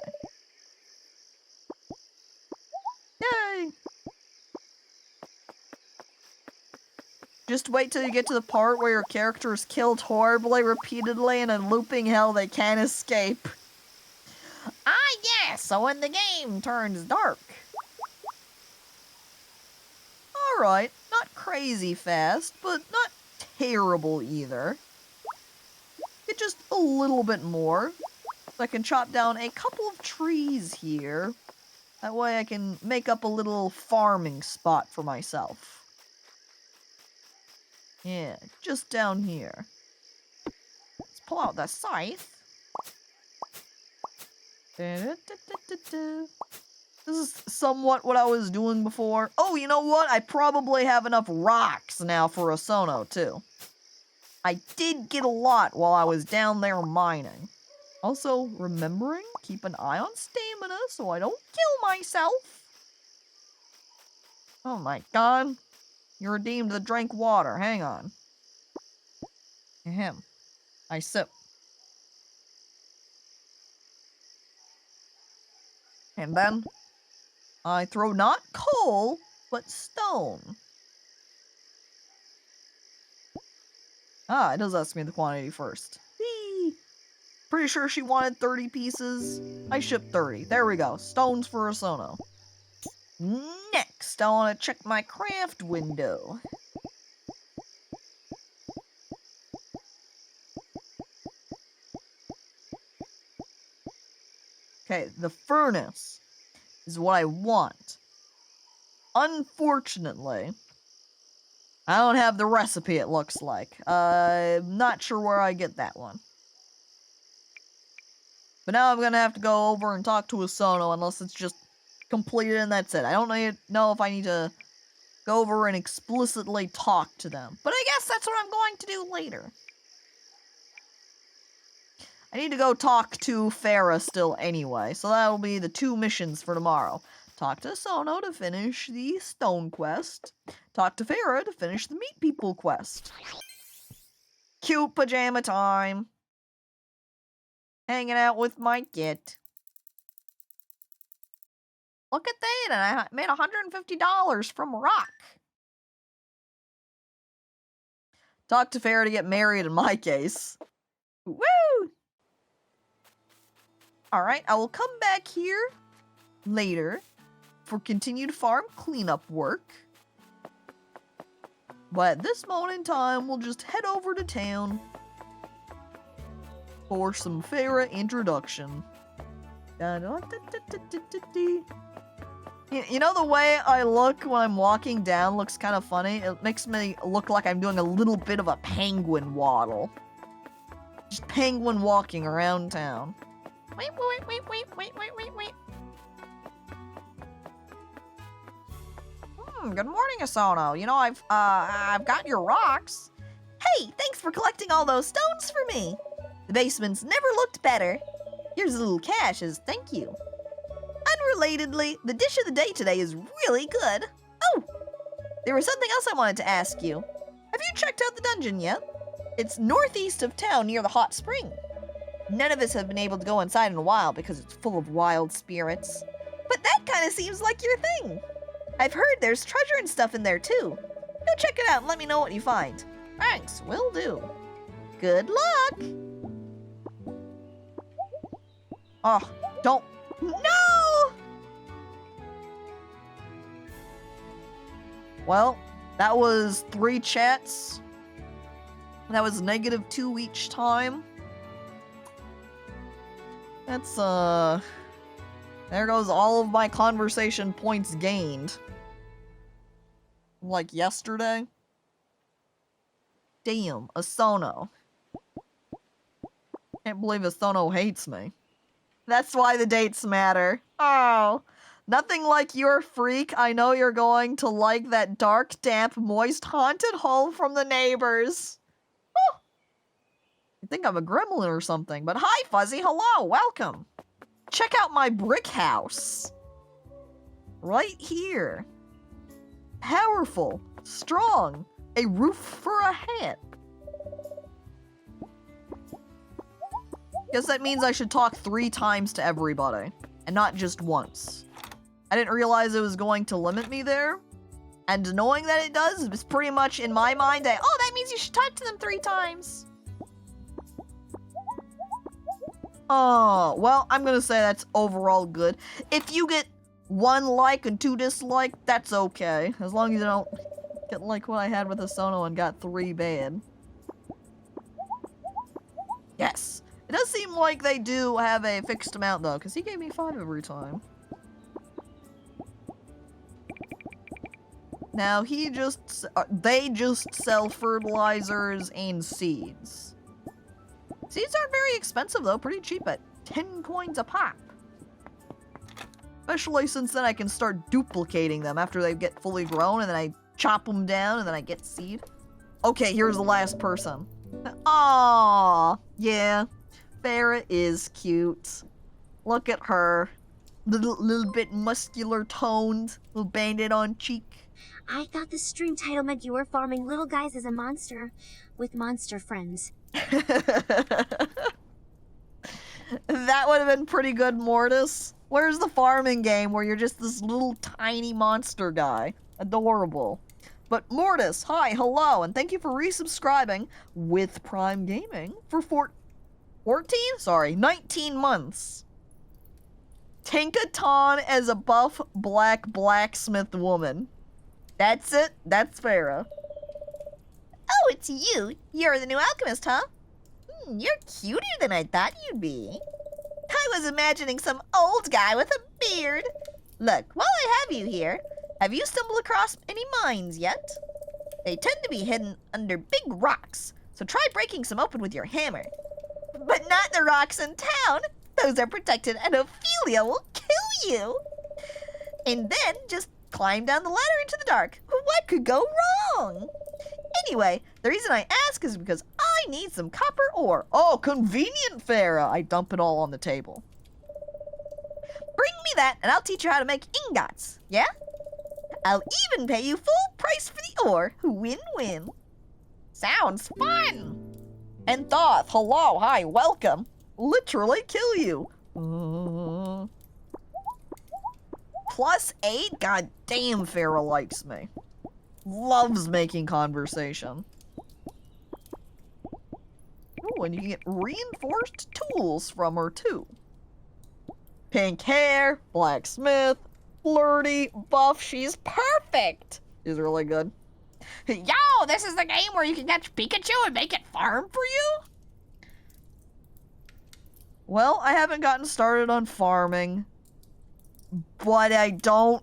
Yay! Just wait till you get to the part where your character is killed horribly, repeatedly, and in looping hell they can't escape. Ah, yes, so when the game turns dark. Alright, not crazy fast, but not terrible either. Get just a little bit more. So I can chop down a couple of trees here. That way I can make up a little farming spot for myself. Yeah, just down here. Let's pull out the scythe. This is somewhat what I was doing before. Oh, you know what? I probably have enough rocks now for a Hosono, too. I did get a lot while I was down there mining. Also, remembering, keep an eye on stamina so I don't kill myself. Oh my god. You redeemed the drink water. Hang on. Ahem. I sip. And then, I throw not coal, but stone. Ah, it does ask me the quantity first. Whee! Pretty sure she wanted 30 pieces. I shipped 30. There we go. Stones for Hosono. Next, I want to check my craft window. Okay, the furnace is what I want. Unfortunately, I don't have the recipe, it looks like. I'm not sure where I get that one. But now I'm gonna have to go over and talk to Hosono unless it's just completed and that's it. I don't know if I need to go over and explicitly talk to them. But I guess that's what I'm going to do later. I need to go talk to Farah still anyway, so that'll be the 2 missions for tomorrow. Talk to Hosono to finish the stone quest. Talk to Farah to finish the meat people quest. Cute pajama time. Hanging out with my kit. Look at that, and I made $150 from rock. Talk to Farah to get married in my case. Woo! Alright, I will come back here later for continued farm cleanup work. But at this moment in time, we'll just head over to town for some Farah introduction. You know the way I look when I'm walking down looks kind of funny? It makes me look like I'm doing a little bit of a penguin waddle. Just penguin walking around town. Wait. Good morning, Hosono. You know, I've got your rocks. Hey, thanks for collecting all those stones for me. The basement's never looked better. Here's a little cash as thank you. Unrelatedly, the dish of the day today is really good. Oh, there was something else I wanted to ask you. Have you checked out the dungeon yet? It's northeast of town near the hot spring. None of us have been able to go inside in a while because it's full of wild spirits. But that kind of seems like your thing. I've heard there's treasure and stuff in there too. Go check it out and let me know what you find. Thanks, will do. Good luck! Oh, don't. No! Well, that was 3 chats. That was -2 each time. That's, there goes all of my conversation points gained. Like yesterday. Damn, Asono. Can't believe Asono hates me. That's why the dates matter. Oh, nothing like your freak. I know you're going to like that dark, damp, moist, haunted hole from the neighbors. Whew. You think I'm a gremlin or something, but hi, Fuzzy. Hello, welcome. Check out my brick house. Right here. Powerful, strong, a roof for a hat. Guess that means I should talk 3 times to everybody, and not just once. I didn't realize it was going to limit me there, and knowing that it does is pretty much in my mind oh, that means you should talk to them 3 times. Oh, well, I'm gonna say that's overall good. If you get 1 like and 2 dislike, that's okay. As long as you don't get like what I had with Asono and got 3 bad. Yes. It does seem like they do have a fixed amount though, because he gave me 5 every time. Now they just sell fertilizers and seeds. Seeds aren't very expensive though, pretty cheap at 10 coins a pop. Especially since then I can start duplicating them after they get fully grown, and then I chop them down and then I get seed. Okay, here's the last person. Aww, yeah. Farrah is cute. Look at her. Little bit muscular toned, little bandit on cheek. I thought the stream title meant you were farming little guys as a monster with monster friends. That would have been pretty good, Mortis. Where's the farming game where you're just this little tiny monster guy? Adorable. But Mortis, hi, hello, and thank you for resubscribing with Prime Gaming for 19 months. Tinkaton as a buff black blacksmith woman. That's it. That's Farrah. Oh, it's you. You're the new alchemist, huh? You're cuter than I thought you'd be. I was imagining some old guy with a beard. Look, while I have you here, have you stumbled across any mines yet? They tend to be hidden under big rocks, so try breaking some open with your hammer. But not the rocks in town. Those are protected and Ophelia will kill you. And then just climb down the ladder into the dark. What could go wrong? Anyway, the reason I ask is because I need some copper ore. Oh, convenient, Farrah. I dump it all on the table. Bring me that and I'll teach you how to make ingots, yeah? I'll even pay you full price for the ore. Win-win. Sounds fun. And Thoth, hello, hi, welcome. Literally kill you. +8? God damn, Farrah likes me. Loves making conversation. Ooh, and you can get reinforced tools from her too. Pink hair, blacksmith, flirty, buff, she's perfect. She's really good. Yo, this is the game where you can catch Pikachu and make it farm for you? Well, I haven't gotten started on farming, but I don't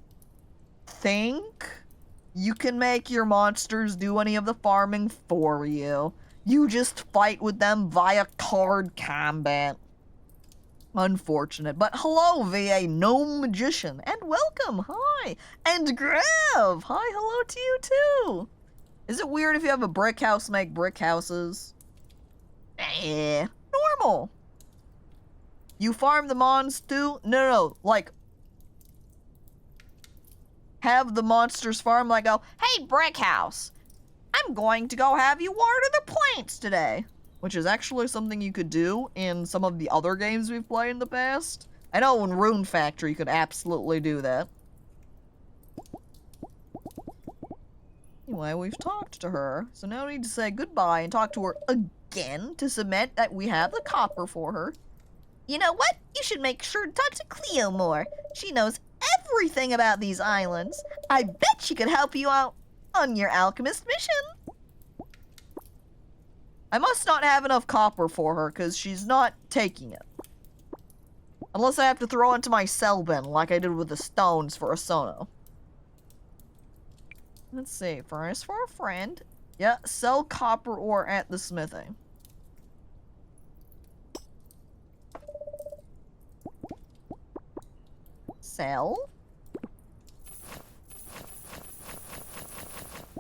think you can make your monsters do any of the farming for you. You just fight with them via card combat. Unfortunate, but hello, VA Gnome Magician, and welcome, hi, and Grav, hi, hello to you too. Is it weird if you have a brick house make brick houses? Normal. You farm the mons too? No, like, have the monsters farm, like, go, hey, brick house, I'm going to go have you water the plants today. Which is actually something you could do in some of the other games we've played in the past. I know in Rune Factory you could absolutely do that. Anyway, we've talked to her, so now we need to say goodbye and talk to her again to cement that we have the copper for her. You know what? You should make sure to talk to Cleo more. She knows everything about these islands. I bet she could help you out on your alchemist mission. I must not have enough copper for her, because she's not taking it. Unless I have to throw it into my cell bin, like I did with the stones for Osono. Let's see, furnace for a friend. Yeah, sell copper ore at the smithing. Sell.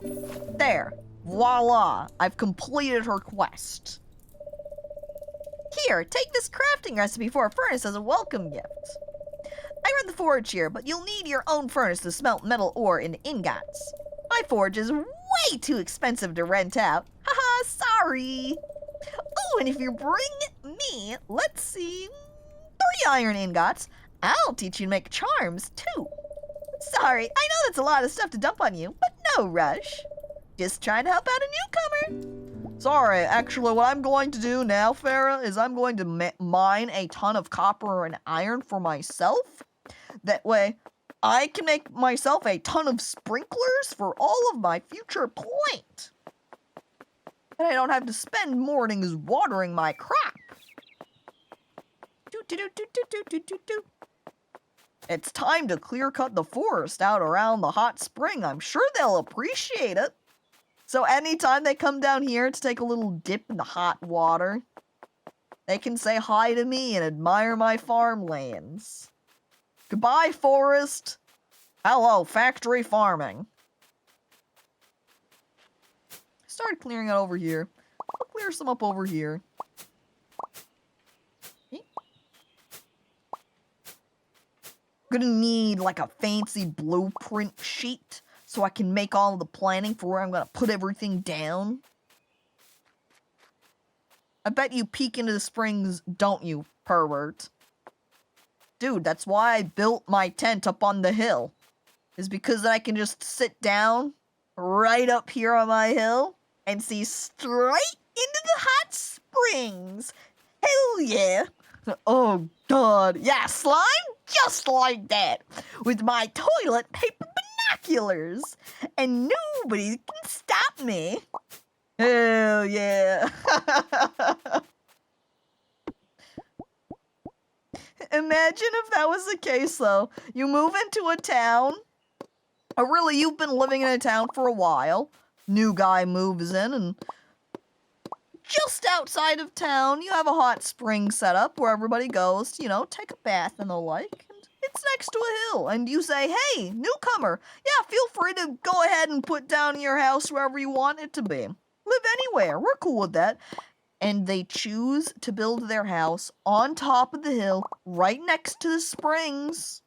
There. Voila! I've completed her quest. Here, take this crafting recipe for a furnace as a welcome gift. I run the forge here, but you'll need your own furnace to smelt metal ore into ingots. My forge is way too expensive to rent out. Haha, sorry. Oh, and if you bring me, let's see, 3 iron ingots, I'll teach you to make charms, too. Sorry, I know that's a lot of stuff to dump on you, but no rush. Just trying to help out a newcomer. Sorry, actually what I'm going to do now, Farah, is I'm going to mine a ton of copper and iron for myself. That way, I can make myself a ton of sprinklers for all of my future plant. And I don't have to spend mornings watering my crop. It's time to clear cut the forest out around the hot spring. I'm sure they'll appreciate it. So anytime they come down here to take a little dip in the hot water, they can say hi to me and admire my farmlands. Goodbye, forest. Hello, factory farming. Start clearing it over here. I'll clear some up over here. Gonna need like a fancy blueprint sheet so I can make all of the planning for where I'm gonna put everything down. I bet you peek into the springs, don't you, pervert? Dude, that's why I built my tent up on the hill. Is because I can just sit down right up here on my hill and see straight into the hot springs. Hell yeah. Oh god. Yeah, slime just like that. With my toilet paper binoculars. And nobody can stop me. Hell yeah. Imagine if that was the case, though. You move into a town. Or really, you've been living in a town for a while. New guy moves in, and just outside of town, you have a hot spring set up where everybody goes to, you know, take a bath and the like. And it's next to a hill. And you say, hey, newcomer, yeah, feel free to go ahead and put down your house wherever you want it to be. Live anywhere. We're cool with that. And they choose to build their house on top of the hill, right next to the springs.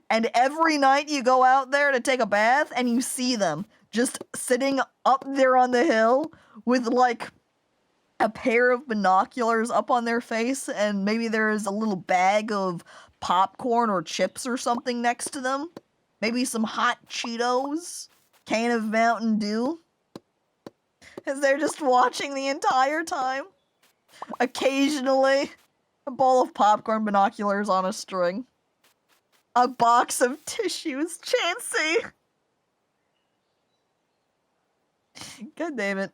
And every night you go out there to take a bath, and you see them just sitting up there on the hill with, like, a pair of binoculars up on their face, and maybe there's a little bag of popcorn or chips or something next to them. Maybe some hot Cheetos, can of Mountain Dew. As they're just watching the entire time. Occasionally, a bowl of popcorn, binoculars on a string. A box of tissues. Chansey! God damn it.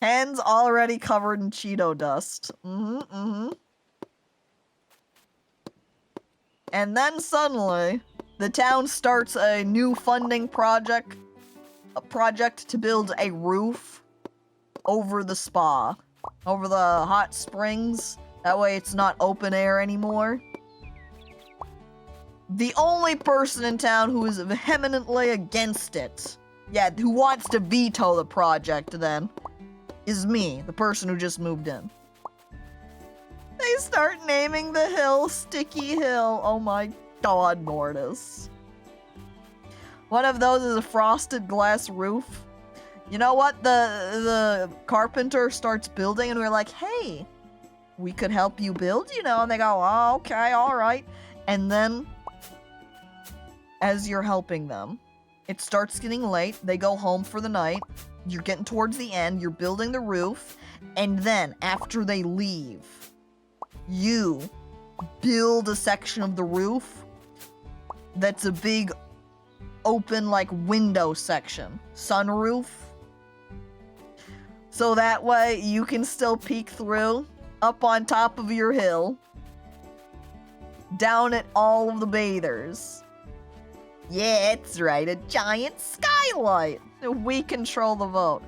Hands already covered in Cheeto dust. And then suddenly, the town starts a new funding project. A project to build a roof over the spa. Over the hot springs. That way it's not open air anymore. The only person in town who is vehemently against it, yeah, who wants to veto the project then, is me, the person who just moved in. They start naming the hill Sticky Hill. Oh my god, Mortis. One of those is a frosted glass roof. You know what? The carpenter starts building and we're like, hey, we could help you build, you know? And they go, oh, okay, all right. And then as you're helping them, it starts getting late. They go home for the night. You're getting towards the end. You're building the roof. And then after they leave, you build a section of the roof that's a big open like window section. Sunroof. So that way you can still peek through up on top of your hill. Down at all of the bathers. Yeah, it's right, a giant skylight. We control the vote.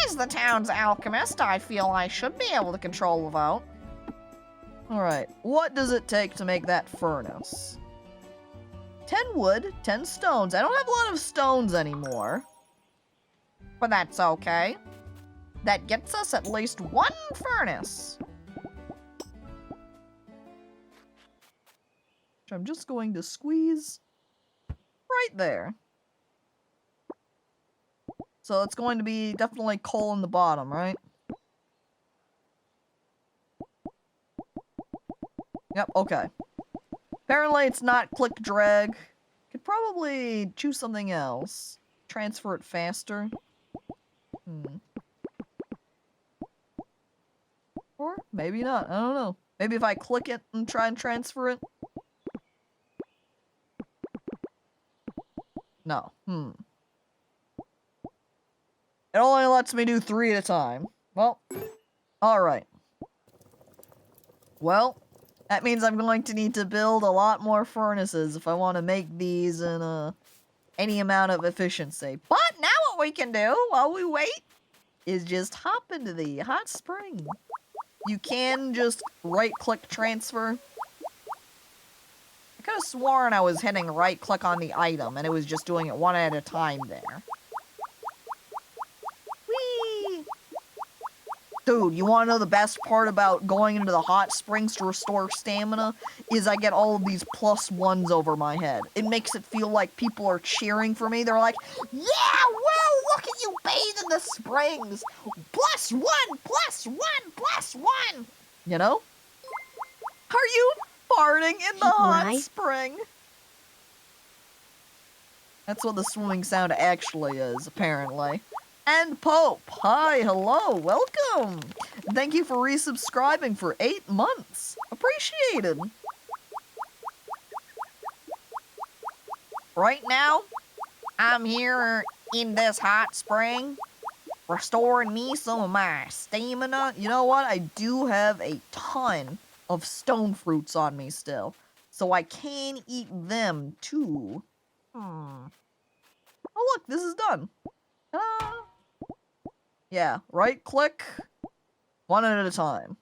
As the town's alchemist, I feel I should be able to control the vote. Alright, what does it take to make that furnace? 10 wood, 10 stones. I don't have a lot of stones anymore. But that's okay. That gets us at least one furnace. Which I'm just going to squeeze right there. So it's going to be definitely coal in the bottom, right? Yep, okay. Apparently it's not click drag. Could probably choose something else. Transfer it faster. Or maybe not, I don't know. Maybe if I click it and try and transfer it. No, It only lets me do 3 at a time. Well, alright. Well, that means I'm going to need to build a lot more furnaces if I want to make these in any amount of efficiency. But now what we can do while we wait is just hop into the hot spring. You can just right-click transfer. I could have sworn I was hitting right-click on the item and it was just doing it one at a time there. Whee! Dude, you want to know the best part about going into the hot springs to restore stamina? Is I get all of these +1s over my head. It makes it feel like people are cheering for me. They're like, yeah, whoa, look at you bathe in the springs. +1, +1, +1. You know? Are you farting in the hot Right. spring? That's what the swimming sound actually is, apparently. And Pope, hi, hello, welcome. Thank you for resubscribing for 8 months. Appreciated. right now. I'm here in this hot spring, restoring me some of my stamina. You know what? I do have a ton of stone fruits on me still, so I can eat them too. Oh look, this is done. Yeah, right click, one at a time.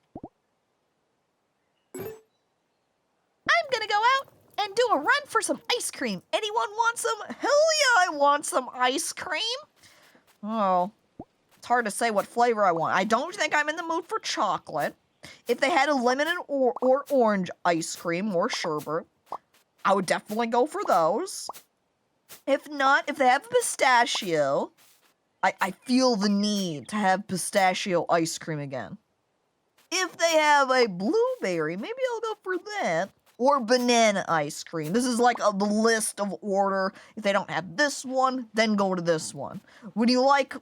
I'm gonna go out and do a run for some ice cream. Anyone want some? Hell yeah, I want some ice cream. Oh, it's hard to say what flavor I want. I don't think I'm in the mood for chocolate. If they had a lemon or orange ice cream or sherbet, I would definitely go for those. If not, if they have pistachio, I feel the need to have pistachio ice cream again. If they have a blueberry, maybe I'll go for that. Or banana ice cream. This is like the list of order. If they don't have this one, then go to this one. Would you like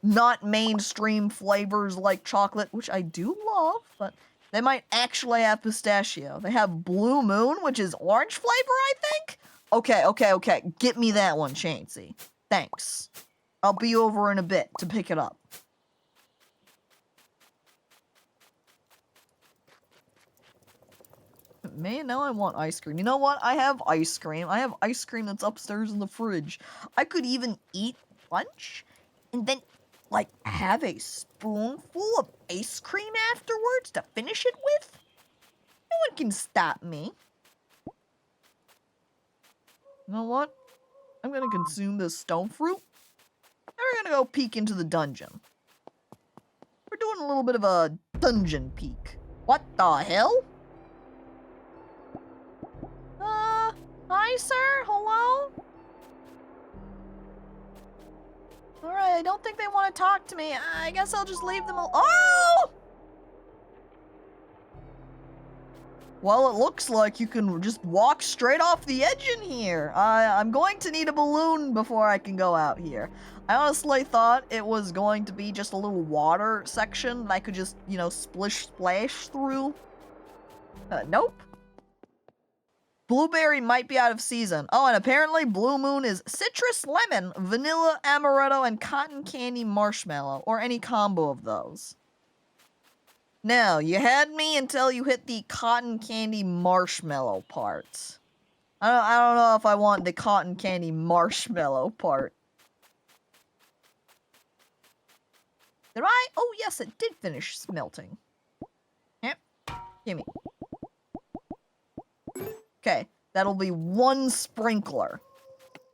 not mainstream flavors like chocolate, which I do love, but they might actually have pistachio. They have Blue Moon, which is orange flavor, I think? Okay. Get me that one, Chansey. Thanks. I'll be over in a bit to pick it up. Man, now I want ice cream. You know what? I have ice cream. I have ice cream that's upstairs in the fridge. I could even eat lunch and then, like, have a spoonful of ice cream afterwards to finish it with. No one can stop me. You know what? I'm gonna consume this stone fruit. And we're gonna go peek into the dungeon. We're doing a little bit of a dungeon peek. What the hell? Hi, sir. Hello? Alright, I don't think they want to talk to me. I guess I'll just leave them Oh! Well, it looks like you can just walk straight off the edge in here. I'm going to need a balloon before I can go out here. I honestly thought it was going to be just a little water section that I could just, you know, splish splash through. Nope. Blueberry might be out of season. Oh, and apparently Blue Moon is citrus lemon, vanilla amaretto, and cotton candy marshmallow, or any combo of those. Now, you had me until you hit the cotton candy marshmallow part. I don't know if I want the cotton candy marshmallow part. Did I? Oh, yes, it did finish smelting. Yep. Gimme. Okay, that'll be 1 sprinkler.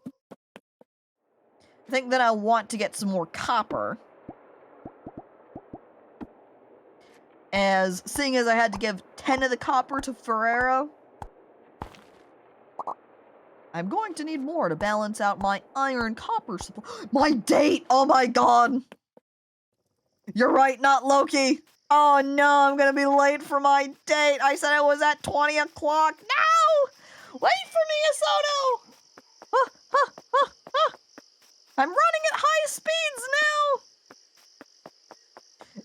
I think that I want to get some more copper. Seeing as I had to give 10 of the copper to Ferrero, I'm going to need more to balance out my iron copper supply. My date! Oh my god! You're right, not Loki! Oh no, I'm gonna be late for my date! I said it was at 20 o'clock! No! Wait for me, Asono! I'm running at high speeds now!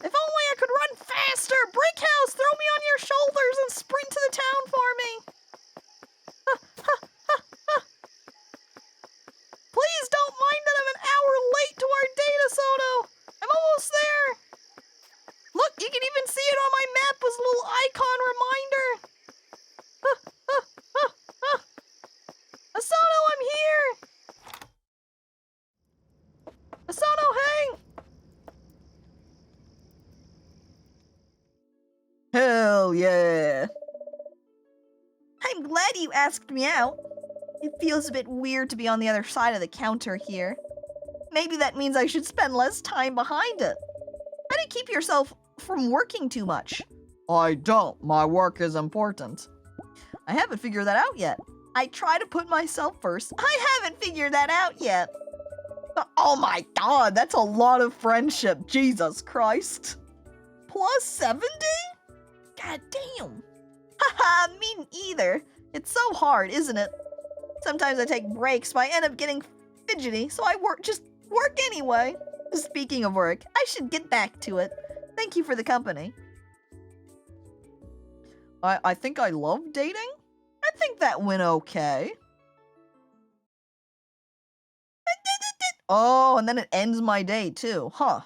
If only I could run faster! Brickhouse, throw me on your shoulders and sprint to the town for me! Please don't mind that I'm an hour late to our date, Asono! I'm almost there! Look, you can even see it on my map as a little icon reminder! Asono, I'm here! Asono, hey! Hell yeah! I'm glad you asked me out. It feels a bit weird to be on the other side of the counter here. Maybe that means I should spend less time behind it. How do you keep yourself from working too much? I don't. My work is important. I haven't figured that out yet. I try to put myself first. I haven't figured that out yet. Oh my god, that's a lot of friendship. Jesus Christ. Plus 70? God damn. Haha, me neither. It's so hard, isn't it? Sometimes I take breaks, but I end up getting fidgety, so I just work anyway. Speaking of work, I should get back to it. Thank you for the company. I think I love dating? I think that went okay. Oh, and then it ends my day too, huh?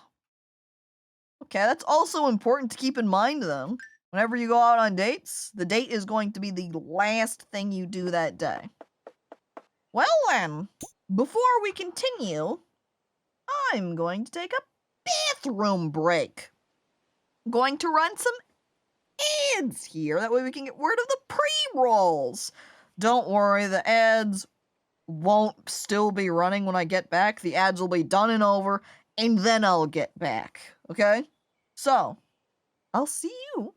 Okay, that's also important to keep in mind then. Whenever you go out on dates, the date is going to be the last thing you do that day. Well then, before we continue, I'm going to take a bathroom break. I'm going to run some ads here, that way we can get rid of the pre-rolls. Don't worry, the ads won't still be running when I get back. The ads will be done and over, and then I'll get back, okay? So, I'll see you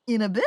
in a bit.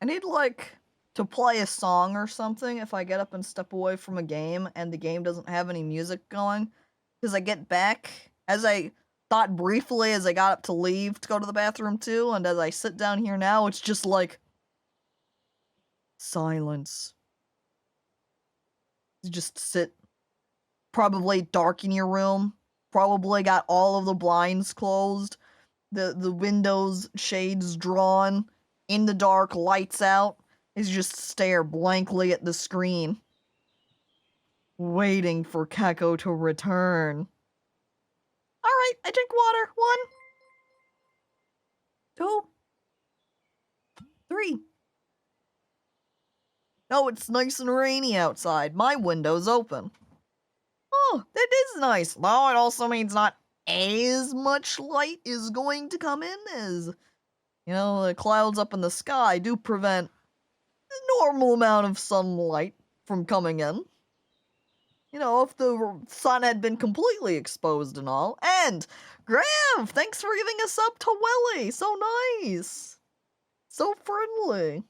I need, like, to play a song or something if I get up and step away from a game and the game doesn't have any music going. Because I get back, as I thought briefly as I got up to leave to go to the bathroom too, and as I sit down here now, it's just like silence. You just sit, probably dark in your room, probably got all of the blinds closed, the windows, shades drawn, in the dark, lights out, is just stare blankly at the screen, waiting for Caco to return. Alright, I drink water. 1, 2, 3. Oh, it's nice and rainy outside. My window's open. Oh, that is nice. Though it also means not as much light is going to come in as, you know, the clouds up in the sky do prevent a normal amount of sunlight from coming in. You know, if the sun had been completely exposed and all. And, Grav, thanks for giving us up to Willy. So nice. So friendly.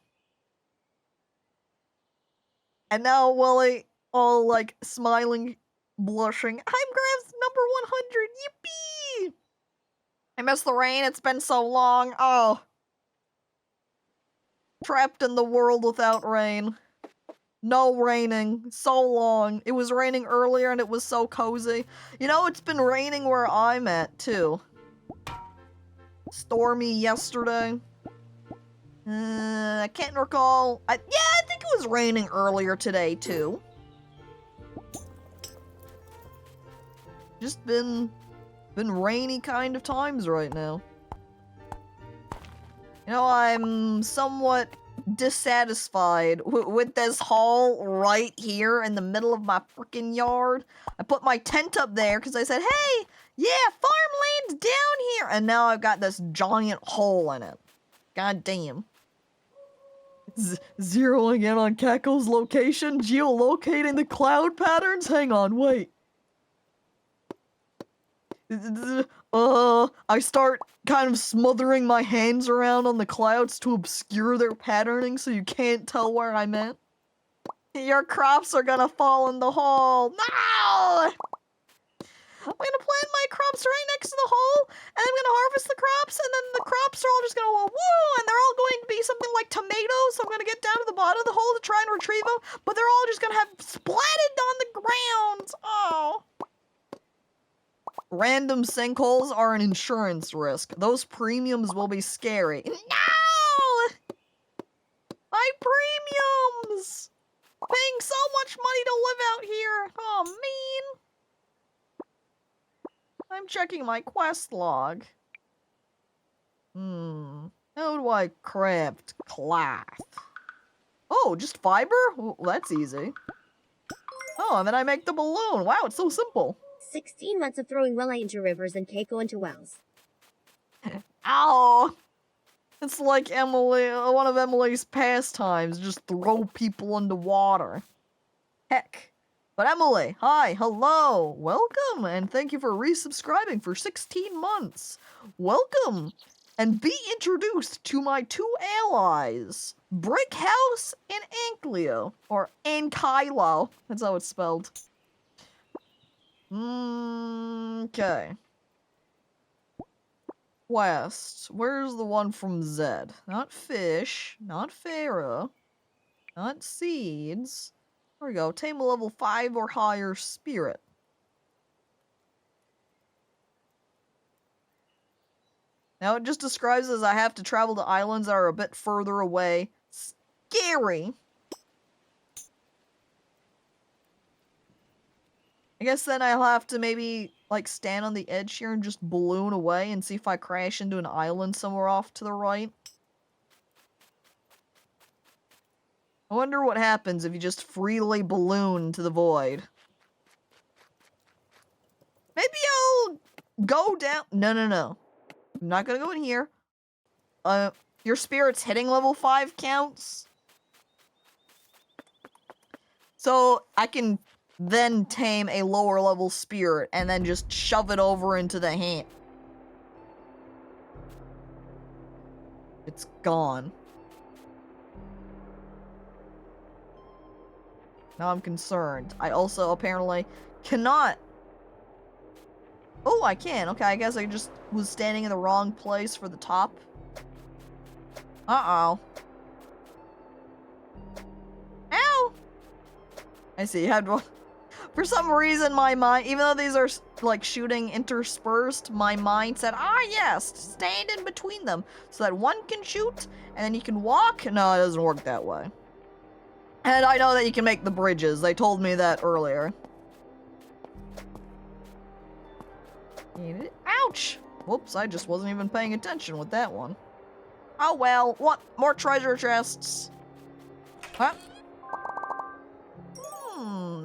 And now Willy, all like smiling, blushing. I'm Grav's number 100. Yippee! I miss the rain. It's been so long. Oh. Trapped in the world without rain. No raining. So long. It was raining earlier and it was so cozy. You know, it's been raining where I'm at, too. Stormy yesterday. I can't recall. Yeah, I think it was raining earlier today, too. Just been rainy kind of times right now. You know, I'm somewhat dissatisfied with this hall right here in the middle of my freaking yard. I put my tent up there because I said, hey, yeah, farmland's down here. And now I've got this giant hole in it. God damn. Zeroing in on Caco's location, geolocating the cloud patterns? Hang on, wait. I start kind of smothering my hands around on the clouds to obscure their patterning so you can't tell where I'm at. Your crops are gonna fall in the hole. No! I'm gonna plant my crops right next to the hole, and I'm gonna harvest the crops, and then the crops are all just gonna go, woo, and they're all going to be something like tomatoes, so I'm gonna get down to the bottom of the hole to try and retrieve them, but they're all just gonna have splatted on the ground. Oh. Random sinkholes are an insurance risk. Those premiums will be scary. No! My premiums! Paying so much money to live out here. Oh, man. I'm checking my quest log. How do I craft cloth? Oh, just fiber? Well, that's easy. Oh, and then I make the balloon. Wow, it's so simple. 16 months of throwing Willy into rivers and Caco into wells. Ow! It's like Emily, one of Emily's pastimes, just throw people into water. Heck. But Emily, hi, hello, welcome, and thank you for resubscribing for 16 months. Welcome, and be introduced to my 2 allies, Brick House and Ankylo, or Ankylo, that's how it's spelled. Okay. Quest, where's the one from Zed? Not fish, not Pharaoh, not seeds. There we go. Tame a level 5 or higher spirit. Now it just describes as I have to travel to islands that are a bit further away. Scary! I guess then I'll have to maybe, like, stand on the edge here and just balloon away and see if I crash into an island somewhere off to the right. I wonder what happens if you just freely balloon to the void. Maybe I'll go down. No. I'm not gonna go in here. Your spirit's hitting level 5 counts. So I can then tame a lower level spirit and then just shove it over into the hand. It's gone. Now I'm concerned. I also apparently cannot... Oh, I can. Okay, I guess I just was standing in the wrong place for the top. Uh-oh. Ow! I see. Had for some reason, my mind, even though these are like shooting interspersed, my mind said, ah, yes, stand in between them so that one can shoot and then you can walk. No, it doesn't work that way. And I know that you can make the bridges. They told me that earlier. Ouch! Whoops, I just wasn't even paying attention with that one. Oh well, what? More treasure chests. Huh?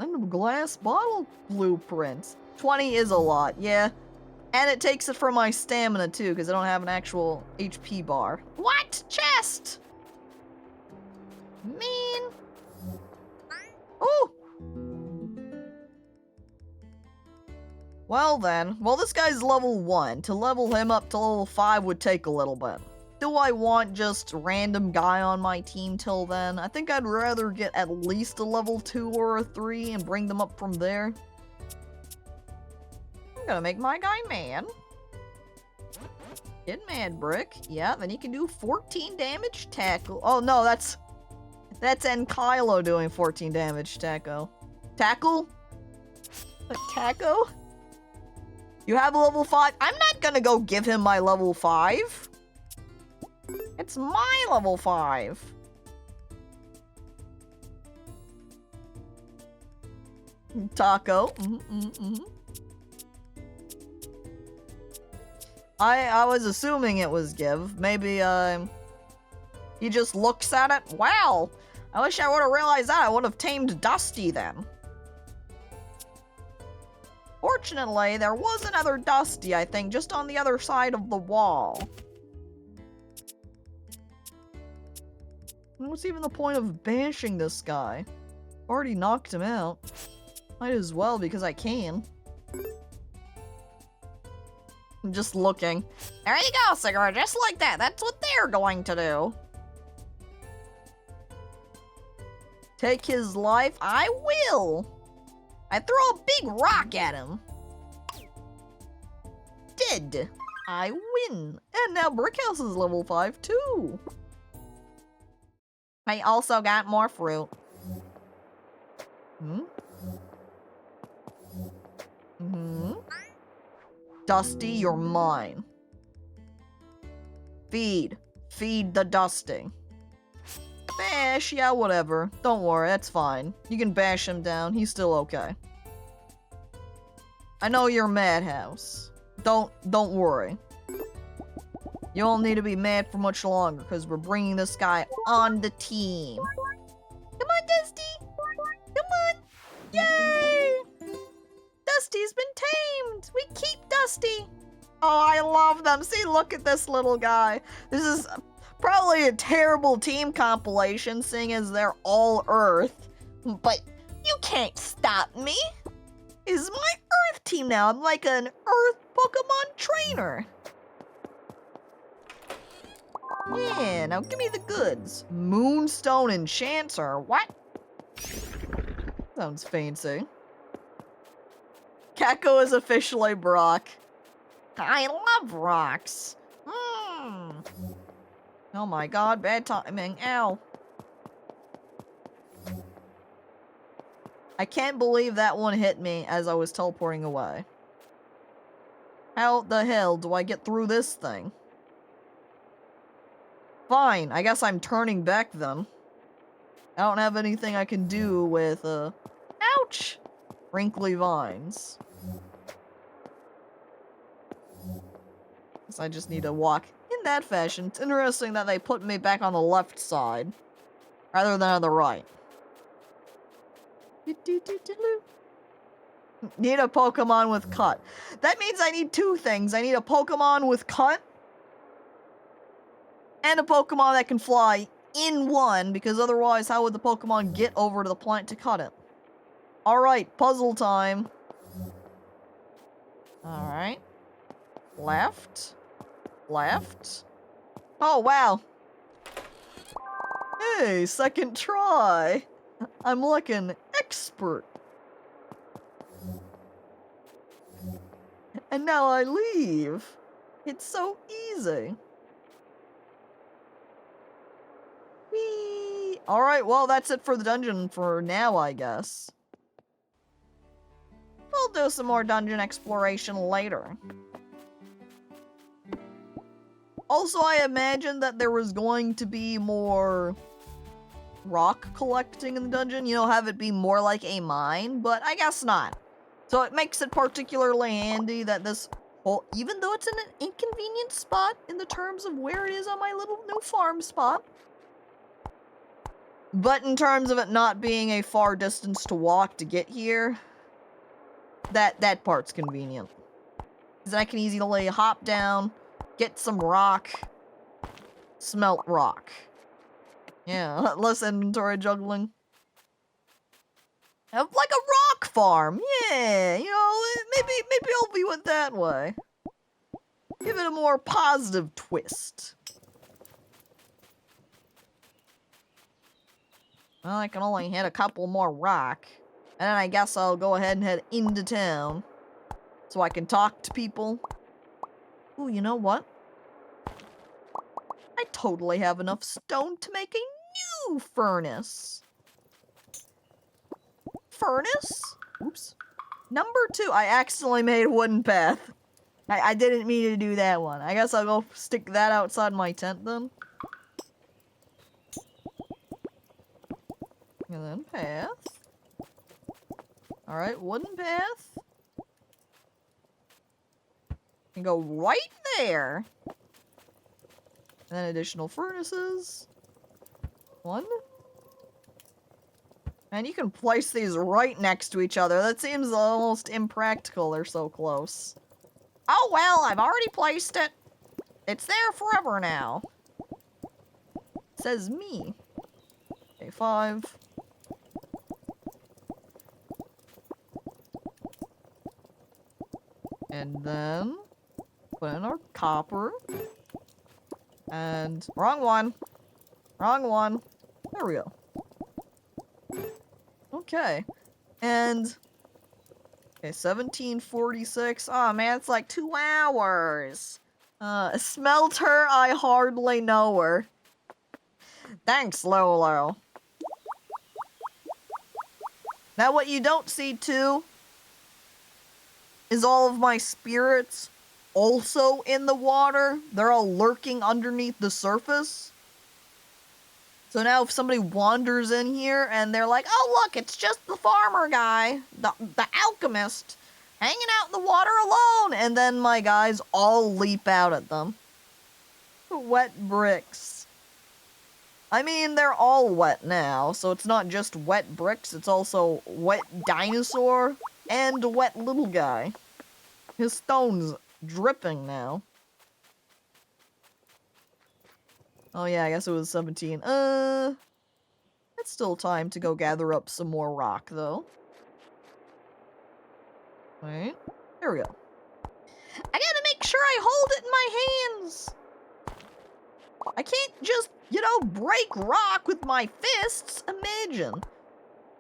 And a glass bottle blueprints. 20 is a lot, yeah. And it takes it from my stamina too, because I don't have an actual HP bar. What? Chest! Man. Oh! Well then, this guy's level 1. To level him up to level 5 would take a little bit. Do I want just random guy on my team till then? I think I'd rather get at least a level 2 or a 3 and bring them up from there. I'm gonna make my guy man. Get mad, Brick. Yeah, then he can do 14 damage tackle. Oh no, that's Enkylo doing 14 damage tackle. Tackle? Taco? You have a level 5? I'm not gonna go give him my level 5. It's my level 5. Taco. I was assuming it was give. Maybe, he just looks at it. Wow! I wish I would have realized that. I would have tamed Dusty then. Fortunately, there was another Dusty, I think, just on the other side of the wall. What's even the point of bashing this guy? Already knocked him out. Might as well, because I can. I'm just looking. There you go, Cigarette, just like that. That's what they're going to do. Take his life? I will! I throw a big rock at him. Dead. I win. And now Brickhouse is level 5 too. I also got more fruit. Dusty, you're mine. Feed. Feed the Dusty. Bash, yeah, whatever. Don't worry, that's fine. You can bash him down. He's still okay. I know you're Madhouse. Don't worry. You don't need to be mad for much longer, because we're bringing this guy on the team. Come on, Dusty! Come on! Yay! Dusty's been tamed! We keep Dusty! Oh, I love them. See, look at this little guy. This is probably a terrible team compilation, seeing as they're all Earth. But you can't stop me. This is my Earth team now. I'm like an Earth Pokemon trainer. Yeah, now give me the goods. Moonstone Enchanter. What? Sounds fancy. Caco is officially Brock. I love rocks. Oh my god, bad timing. Ow. I can't believe that one hit me as I was teleporting away. How the hell do I get through this thing? Fine, I guess I'm turning back then. I don't have anything I can do with, ouch! Wrinkly vines. Guess I just need to walk in that fashion. It's interesting that they put me back on the left side, rather than on the right. Need a Pokemon with cut. That means I need two things. I need a Pokemon with cut, and a Pokemon that can fly in one, because otherwise how would the Pokemon get over to the plant to cut it? Alright, puzzle time. Alright. Left. Left. Oh, wow. Hey, second try. I'm looking expert. And now I leave. It's so easy. Whee! Alright, well, that's it for the dungeon for now, I guess. We'll do some more dungeon exploration later. Also, I imagined that there was going to be more rock collecting in the dungeon, you know, have it be more like a mine, but I guess not. So it makes it particularly handy that this whole, even though it's in an inconvenient spot in the terms of where it is on my little new farm spot, but in terms of it not being a far distance to walk to get here, that part's convenient. Because I can easily hop down, get some rock, smelt rock. Yeah, less inventory juggling. Like a rock farm, yeah, you know, maybe I'll view it that way. Give it a more positive twist. Well, I can only hit a couple more rock. And then I guess I'll go ahead and head into town. So I can talk to people. Ooh, you know what? I totally have enough stone to make a new furnace. Furnace? Oops. Number 2. I accidentally made a wooden path. I didn't mean to do that one. I guess I'll go stick that outside my tent then. And then path. Alright, wooden path. And go right there. And then additional furnaces. 1. And you can place these right next to each other. That seems almost impractical. They're so close. Oh well, I've already placed it. It's there forever now. Says me. Okay, 5. And then put in our copper. And wrong one. Wrong one. There we go. Okay. And okay, 1746. Oh man, it's like 2 hours. Smelter, I hardly know her. Thanks, Lolo. Now what you don't see too is all of my spirits also in the water. They're all lurking underneath the surface. So now if somebody wanders in here and they're like, oh look, it's just the farmer guy, the alchemist, hanging out in the water alone, and then my guys all leap out at them. Wet bricks. I mean, they're all wet now, so it's not just wet bricks, it's also wet dinosaur and wet little guy. His stone's dripping now. Oh yeah, I guess it was 17. It's still time to go gather up some more rock, though. Wait, there we go. I gotta make sure I hold it in my hands! I can't just, you know, break rock with my fists. Imagine.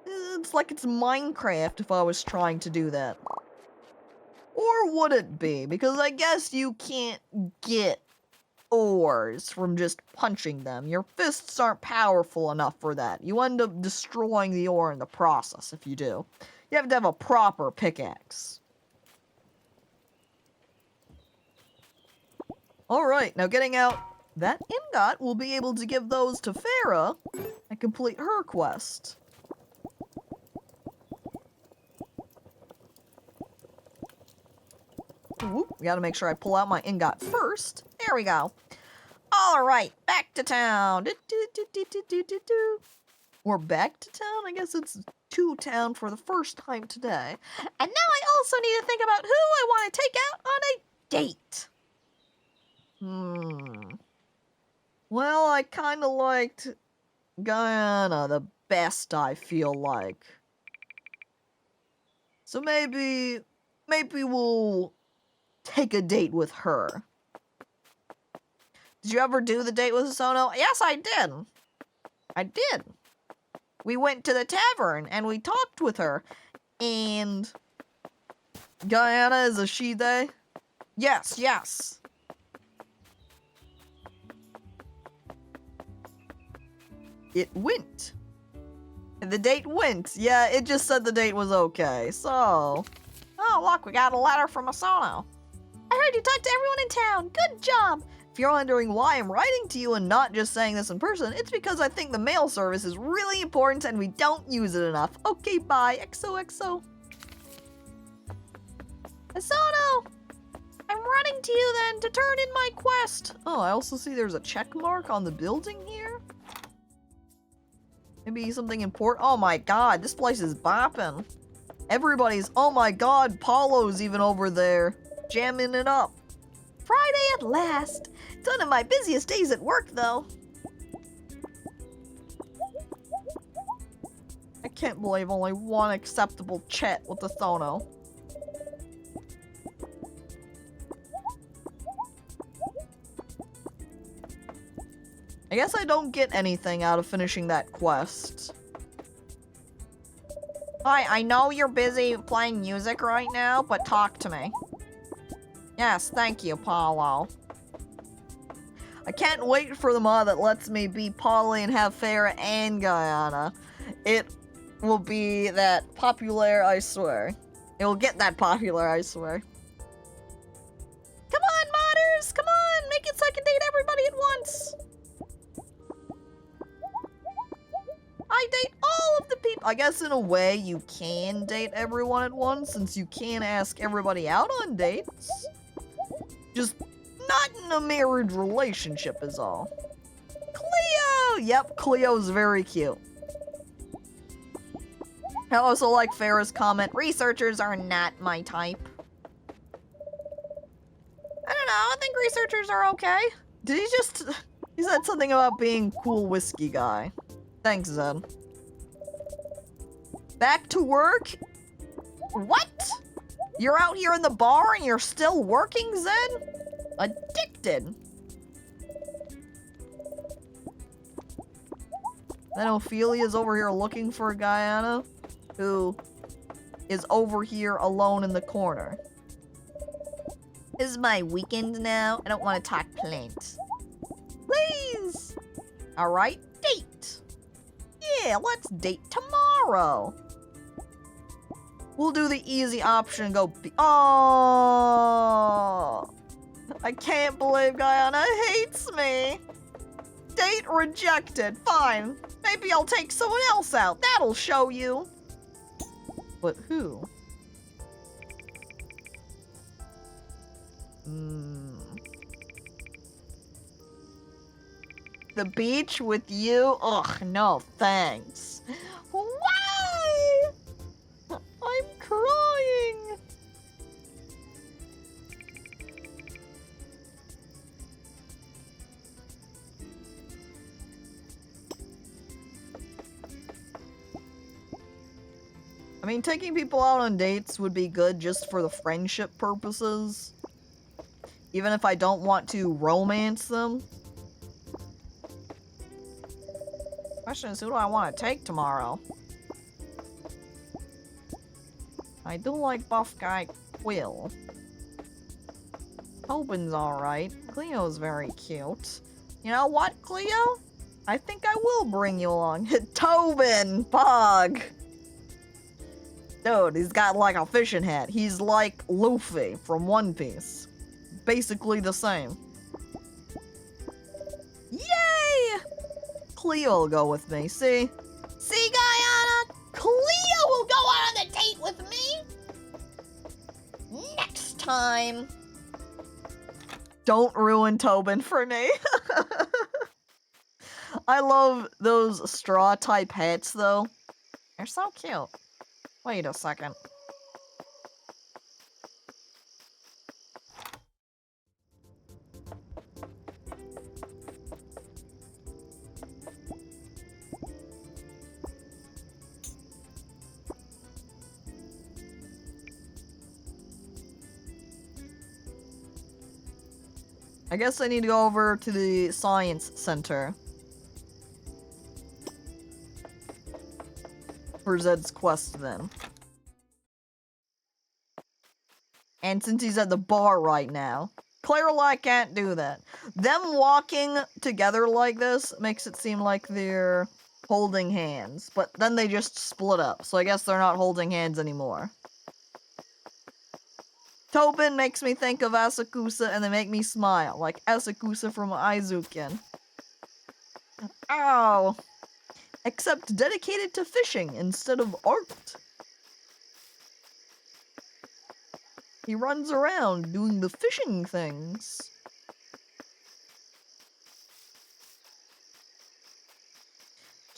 It's like it's Minecraft if I was trying to do that. Or would it be? Because I guess you can't get ores from just punching them. Your fists aren't powerful enough for that. You end up destroying the ore in the process if you do. You have to have a proper pickaxe. Alright, now getting out that ingot, we'll be able to give those to Farah and complete her quest. Whoop, we gotta make sure I pull out my ingot first. There we go. Alright, back to town. We're back to town? I guess it's to town for the first time today. And now I also need to think about who I want to take out on a date. Well, I kind of liked Guyana the best, I feel like. So maybe we'll take a date with her. Did you ever do the date with Sono? Yes, I did. I did. We went to the tavern and we talked with her. And Guyana is a she, they? Yes, yes. It went. The date went. Yeah, it just said the date was okay. So, Oh, look, we got a letter from Masono. I heard you talked to everyone in town. Good job. if you're wondering why I'm writing to you and not just saying this in person, it's because I think the mail service is really important and we don't use it enough. Okay, bye. XOXO. Asono! I'm running to you then to turn in my quest. Oh, I also see there's a check mark on the building here. Maybe something important. Oh my god, this place is bopping. Everybody's, oh my god, Paulo's even over there, jamming it up. Friday at last. It's one of my busiest days at work, though. I can't believe only one acceptable chat with the Thono. I guess I don't get anything out of finishing that quest. Hi, I know you're busy playing music right now, but talk to me. Yes, thank you, Paulo. I can't wait for the mod that lets me be Polly and have Farah and Guyana. It will be that popular, I swear. It will get that popular, I swear. Come on, modders! Come on! Make it so I can date everybody at once! I date all of the people. I guess in a way you can date everyone at once since you can ask everybody out on dates. Just not in a marriage relationship is all. Cleo! Yep, Cleo's very cute. I also like Farah's comment, researchers are not my type. I don't know, I think researchers are okay. Did he said something about being cool whiskey guy. Thanks, Zed. Back to work? What? You're out here in the bar and you're still working, Zed? Addicted. Then Ophelia's over here looking for Guyana, who is over here alone in the corner. This is my weekend now. I don't want to talk plant. Please! Alright, date. Yeah, let's date tomorrow. We'll do the easy option and go Oh! I can't believe Guyana hates me. Date rejected. Fine. Maybe I'll take someone else out. That'll show you. But who? The beach with you? Ugh, no thanks. Why? I'm crying. I mean, taking people out on dates would be good just for the friendship purposes. Even if I don't want to romance them. Question is, who do I want to take tomorrow? I do like buff guy Quill. Tobin's alright. Cleo's very cute. You know what, Cleo? I think I will bring you along. Tobin! Pog! Dude, he's got like a fishing hat. He's like Luffy from One Piece. Basically the same. Yay! Cleo will go with me, see? See, Guyana? Cleo will go on the date with me! Next time. Don't ruin Tobin for me. I love those straw type hats though. They're so cute. Wait a second. I guess I need to go over to the science center. for Zed's quest then. And since he's at the bar right now, clearly I can't do that. Them walking together like this makes it seem like they're holding hands, but then they just split up, so I guess they're not holding hands anymore. Tobin makes me think of Asakusa and they make me smile, like Asakusa from Aizuken. Oh. Except dedicated to fishing instead of art. He runs around doing the fishing things.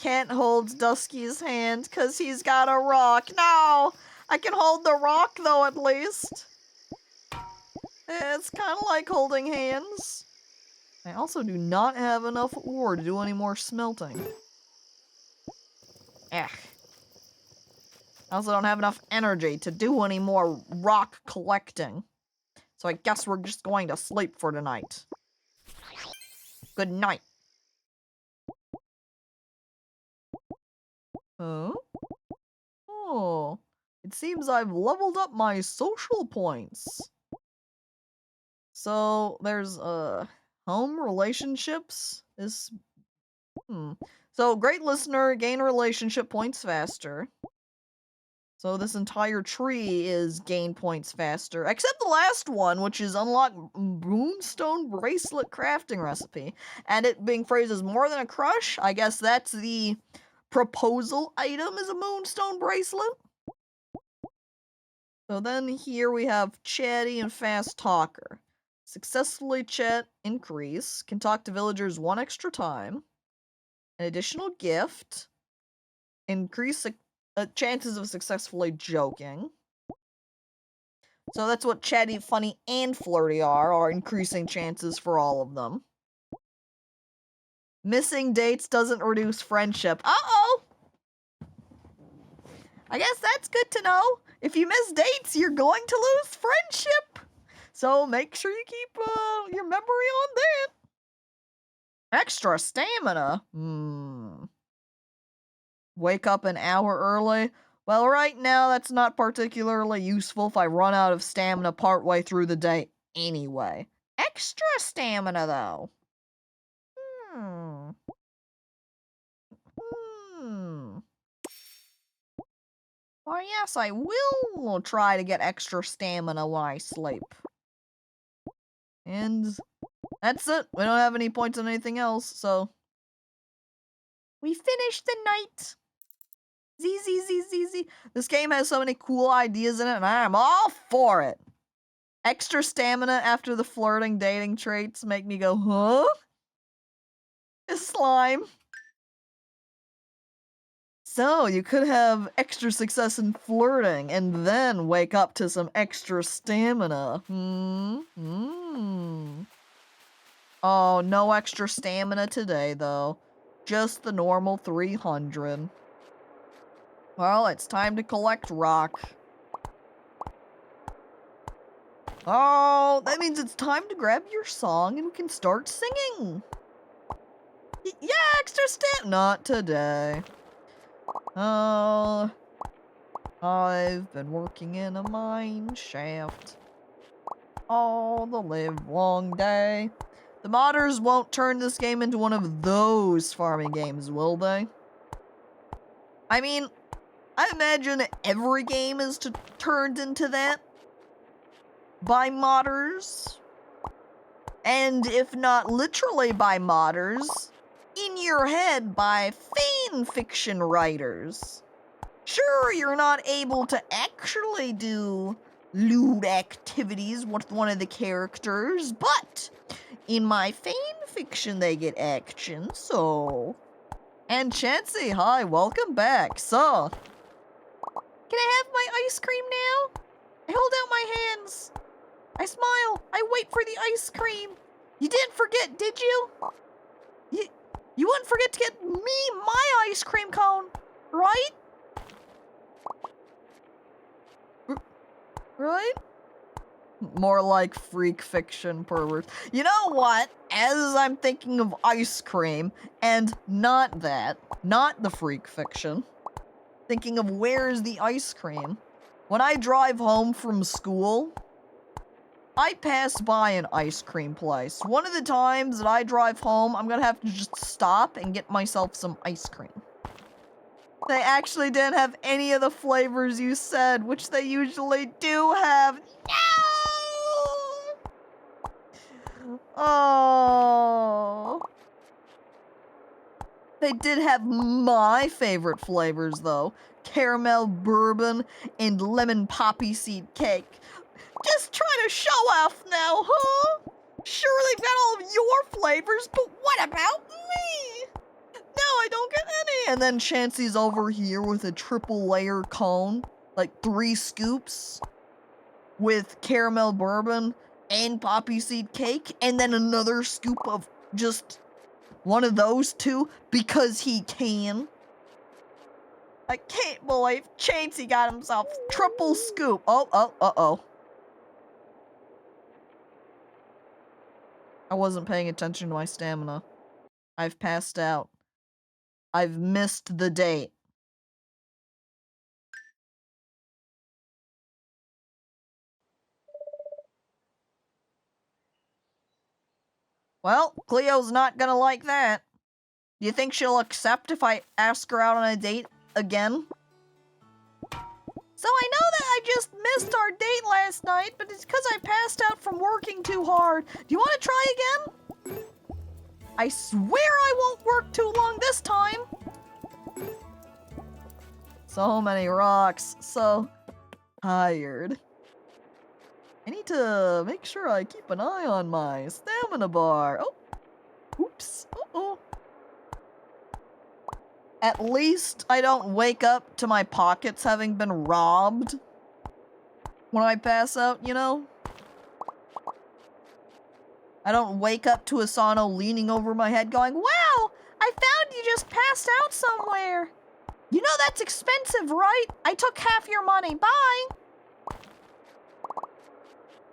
Can't hold Dusky's hand because he's got a rock. No! I can hold the rock though at least. It's kind of like holding hands. I also do not have enough ore to do any more smelting. Ugh. I also don't have enough energy to do any more rock collecting. So I guess we're just going to sleep for tonight. Good night. Huh? Oh, it seems I've leveled up my social points. So there's home relationships is So great listener, gain relationship points faster. So this entire tree is gain points faster, except the last one, which is unlock Moonstone bracelet crafting recipe. And it being phrased as more than a crush, I guess that's the proposal item is a Moonstone bracelet. So then here we have Chatty and Fast Talker. Successfully chat increase, can talk to villagers 1 extra time. An additional gift, increase chances of successfully joking. So that's what Chatty, Funny, and Flirty are increasing chances for all of them. Missing dates doesn't reduce friendship. Uh-oh! I guess that's good to know. If you miss dates, you're going to lose friendship. So make sure you keep your memory on that. Extra stamina. Wake up an hour early. Well, right now that's not particularly useful if I run out of stamina partway through the day anyway. Extra stamina though. Well, yes, I will try to get extra stamina when I sleep. And that's it. We don't have any points on anything else, so. We finished the night. Z. This game has so many cool ideas in it, and I'm all for it. Extra stamina after the flirting, dating traits make me go, huh? It's slime. So, you could have extra success in flirting, and then wake up to some extra stamina. Oh, no extra stamina today, though. Just the normal 300. Well, it's time to collect rock. Oh, that means it's time to grab your song and we can start singing. Yeah, extra stamina. Not today. Oh, I've been working in a mine shaft all the live long day. The modders won't turn this game into one of those farming games, will they? I mean, I imagine every game is turned into that by modders. And if not literally by modders, in your head by fan fiction writers. Sure, you're not able to actually do lewd activities with one of the characters, but in my fan fiction they get action, so. And Chansey, hi, welcome back. So, can I have my ice cream now? I hold out my hands. I smile. I wait for the ice cream. You didn't forget, did you? You wouldn't forget to get me my ice cream cone, right? Right? More like freak fiction pervert. You know what? As I'm thinking of ice cream, and not that, not the freak fiction, thinking of where's the ice cream. When I drive home from school, I pass by an ice cream place. One of the times that I drive home, I'm gonna have to just stop and get myself some ice cream. They actually didn't have any of the flavors you said, which they usually do have. No! Oh. They did have my favorite flavors, though. Caramel bourbon and lemon poppy seed cake. Just trying to show off now, huh? Sure, they've got all of your flavors, but what about me? No, I don't get any. And then Chansey's over here with a triple layer cone, like 3 scoops with caramel bourbon and poppy seed cake, and then another scoop of just one of those 2 because he can. I can't believe Chansey got himself triple scoop. Uh-oh. I wasn't paying attention to my stamina. I've passed out. I've missed the date. Well, Cleo's not gonna like that. Do you think she'll accept if I ask her out on a date again? So I know that I just missed our date last night, but it's because I passed out from working too hard. Do you want to try again? I swear I won't work too long this time. So many rocks. So tired. I need to make sure I keep an eye on my stamina bar. Oh, oops. Uh-oh. At least I don't wake up to my pockets having been robbed when I pass out, you know? I don't wake up to Asano leaning over my head going, "Wow, I found you just passed out somewhere. You know that's expensive, right? I took half your money. Bye."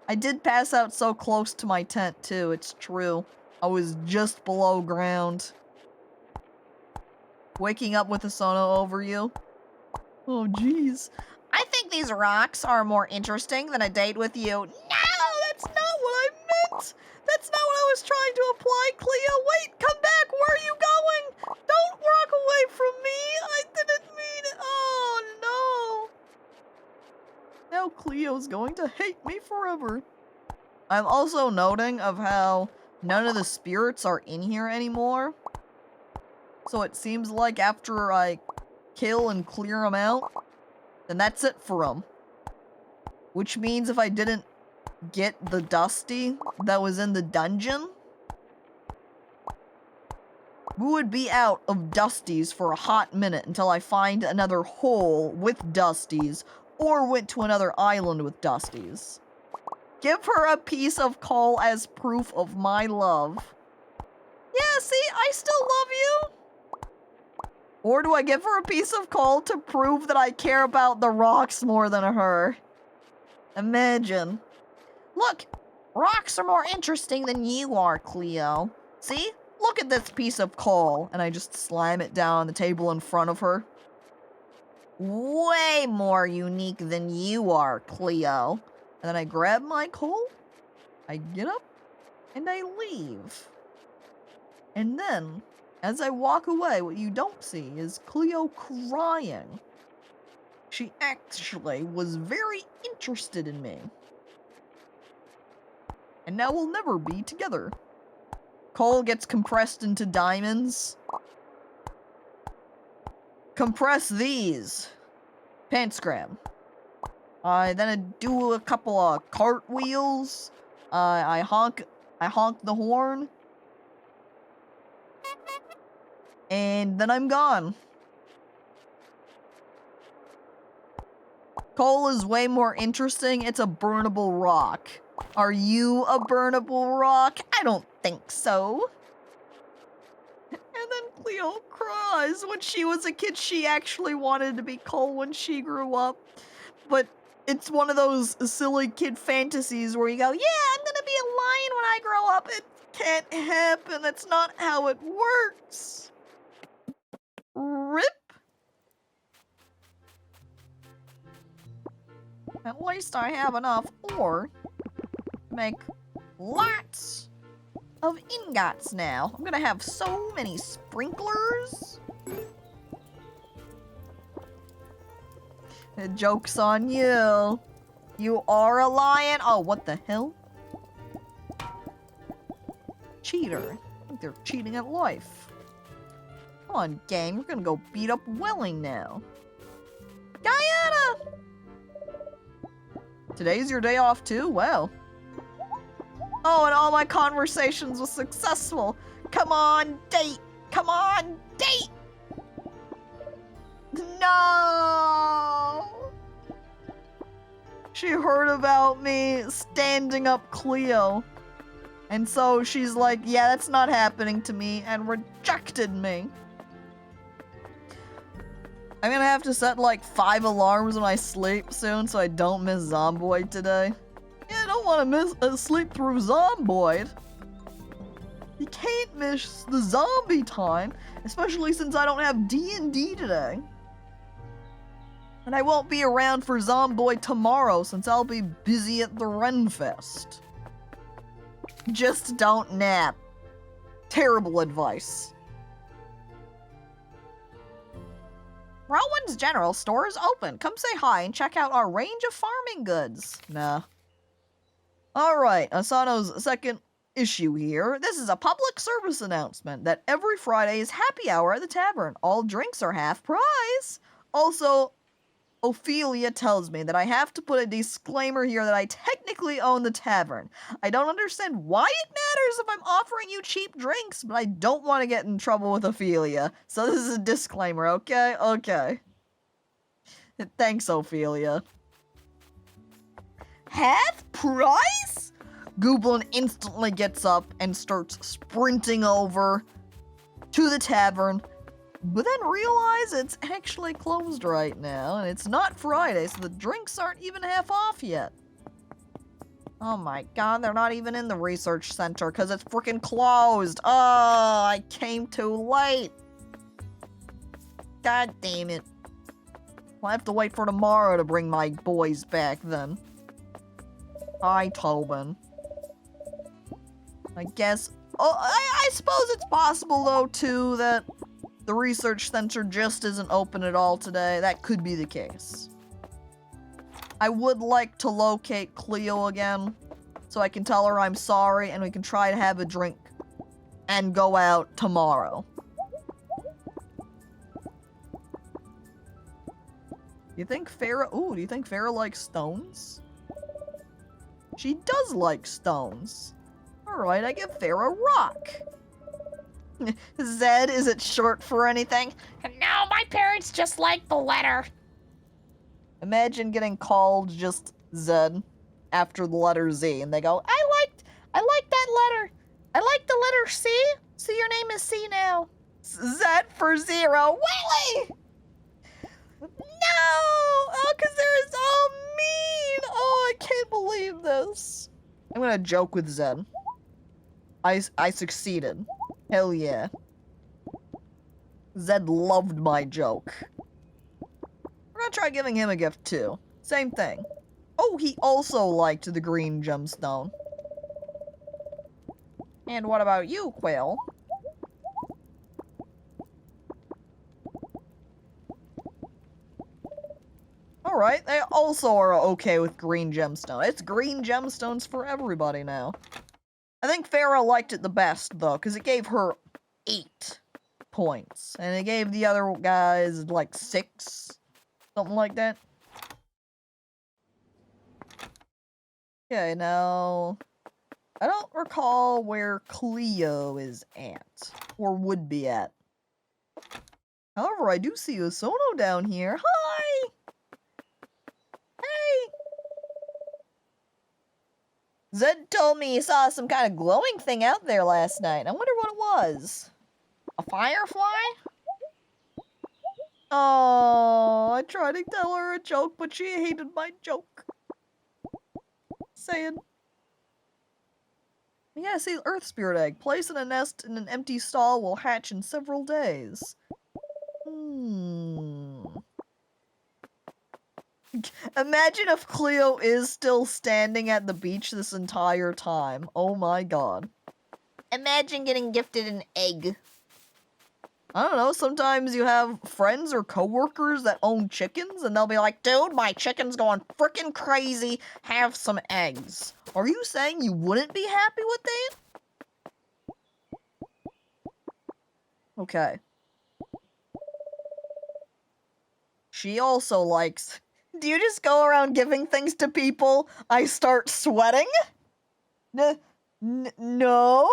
I did pass out so close to my tent, too. It's true. I was just below ground. Waking up with Asano over you? Oh, jeez. I think these rocks are more interesting than a date with you. No, that's not what I meant! That's not what I was trying to imply, Cleo! Wait, come back! Where are you going? Don't walk away from me! I didn't mean it! Oh, no! Now Cleo's going to hate me forever. I'm also noting of how none of the spirits are in here anymore. So it seems like after I kill and clear them out, then that's it for them. Which means if I didn't get the Dusty that was in the dungeon, we would be out of Dusties for a hot minute until I find another hole with Dusties or went to another island with Dusties. Give her a piece of coal as proof of my love. Yeah, see, I still love you. Or do I give her a piece of coal to prove that I care about the rocks more than her? Imagine. Look, rocks are more interesting than you are, Cleo. See? Look at this piece of coal. And I just slam it down on the table in front of her. Way more unique than you are, Cleo. And then I grab my coal, I get up, and I leave. And then, as I walk away, what you don't see is Cleo crying. She actually was very interested in me. And now we'll never be together. Coal gets compressed into diamonds. Compress these. Pants grab. Then I do a couple of cartwheels. I honk the horn. And then I'm gone. Coal is way more interesting. It's a burnable rock. Are you a burnable rock? I don't think so. And then Cleo cries. When she was a kid, she actually wanted to be Coal when she grew up. But it's one of those silly kid fantasies where you go, yeah, I'm gonna be a lion when I grow up. It can't happen. That's not how it works. RIP. least I have enough ore to make lots of ingots now. I'm gonna have so many sprinklers. The joke's on you. You are a lion. Oh, what the hell? Cheater. I think they're cheating at life. Come on, gang. We're gonna go beat up Welling now. Guyana! Today's your day off too? Well. Oh, and all my conversations was successful. Come on, date. Come on, date. No. She heard about me standing up Cleo. And so she's like, yeah, that's not happening to me, and rejected me. I'm gonna have to set like 5 alarms when I sleep soon so I don't miss Zomboid today. Yeah, I don't want to miss sleep through Zomboid. You can't miss the zombie time, especially since I don't have D&D today. And I won't be around for Zomboid tomorrow since I'll be busy at the Renfest. Just don't nap. Terrible advice. Rowan's General Store is open. Come say hi and check out our range of farming goods. Nah. Alright, Asano's second issue here. This is a public service announcement that every Friday is happy hour at the tavern. All drinks are half price. Also, Ophelia tells me that I have to put a disclaimer here that I technically own the tavern. I don't understand why it matters if I'm offering you cheap drinks, but I don't want to get in trouble with Ophelia. So this is a disclaimer, okay? Okay. Thanks, Ophelia. Half price? Goblin instantly gets up and starts sprinting over to the tavern, but then realize it's actually closed right now, and it's not Friday, so the drinks aren't even half off yet. Oh my god, they're not even in the research center because it's freaking closed. Oh, I came too late. God damn it. I'll have to wait for tomorrow to bring my boys back then. Hi, Tobin. I guess... Oh, I suppose it's possible, though, too, that the research center just isn't open at all today. That could be the case. I would like to locate Cleo again, so I can tell her I'm sorry, and we can try to have a drink and go out tomorrow. You think Farrah... Ooh, do you think Farrah likes stones? She does like stones. Alright, I give Farrah a rock. Zed, is it short for anything? No, my parents just like the letter. Imagine getting called just Zed after the letter Z, and they go, I like that letter. I like the letter C, so your name is C now. Z for zero. Willie! No! Oh, because they're so mean! Oh, I can't believe this. I'm gonna joke with Zed. I succeeded. Hell yeah. Zed loved my joke. We're gonna try giving him a gift too. Same thing. Oh, he also liked the green gemstone. And what about you, Quill? Alright, they also are okay with green gemstone. It's green gemstones for everybody now. I think Farrah liked it the best, though, because it gave her 8 points. And it gave the other guys, like, 6. Something like that. Okay, now... I don't recall where Cleo is at. Or would be at. However, I do see a Sono down here. Hi! Hey! Zed told me he saw some kind of glowing thing out there last night. I wonder what it was. A firefly? Oh, I tried to tell her a joke, but she hated my joke. Saying. Yeah, see, Earth Spirit Egg. Place in a nest in an empty stall will hatch in several days. Imagine if Cleo is still standing at the beach this entire time. Oh my god. Imagine getting gifted an egg. I don't know, sometimes you have friends or coworkers that own chickens and they'll be like, dude, my chicken's going frickin' crazy, have some eggs. Are you saying you wouldn't be happy with that? Okay. She also likes... Do you just go around giving things to people? I start sweating? No?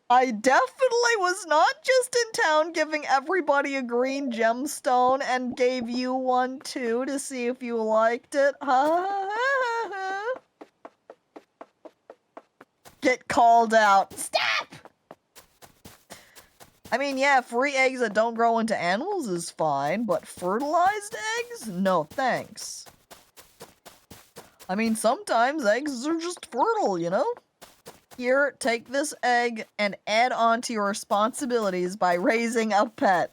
I definitely was not just in town giving everybody a green gemstone and gave you one too to see if you liked it. Get called out. Stop! I mean, yeah, free eggs that don't grow into animals is fine, but fertilized eggs? No thanks. I mean, sometimes eggs are just fertile, you know? Here, take this egg and add on to your responsibilities by raising a pet.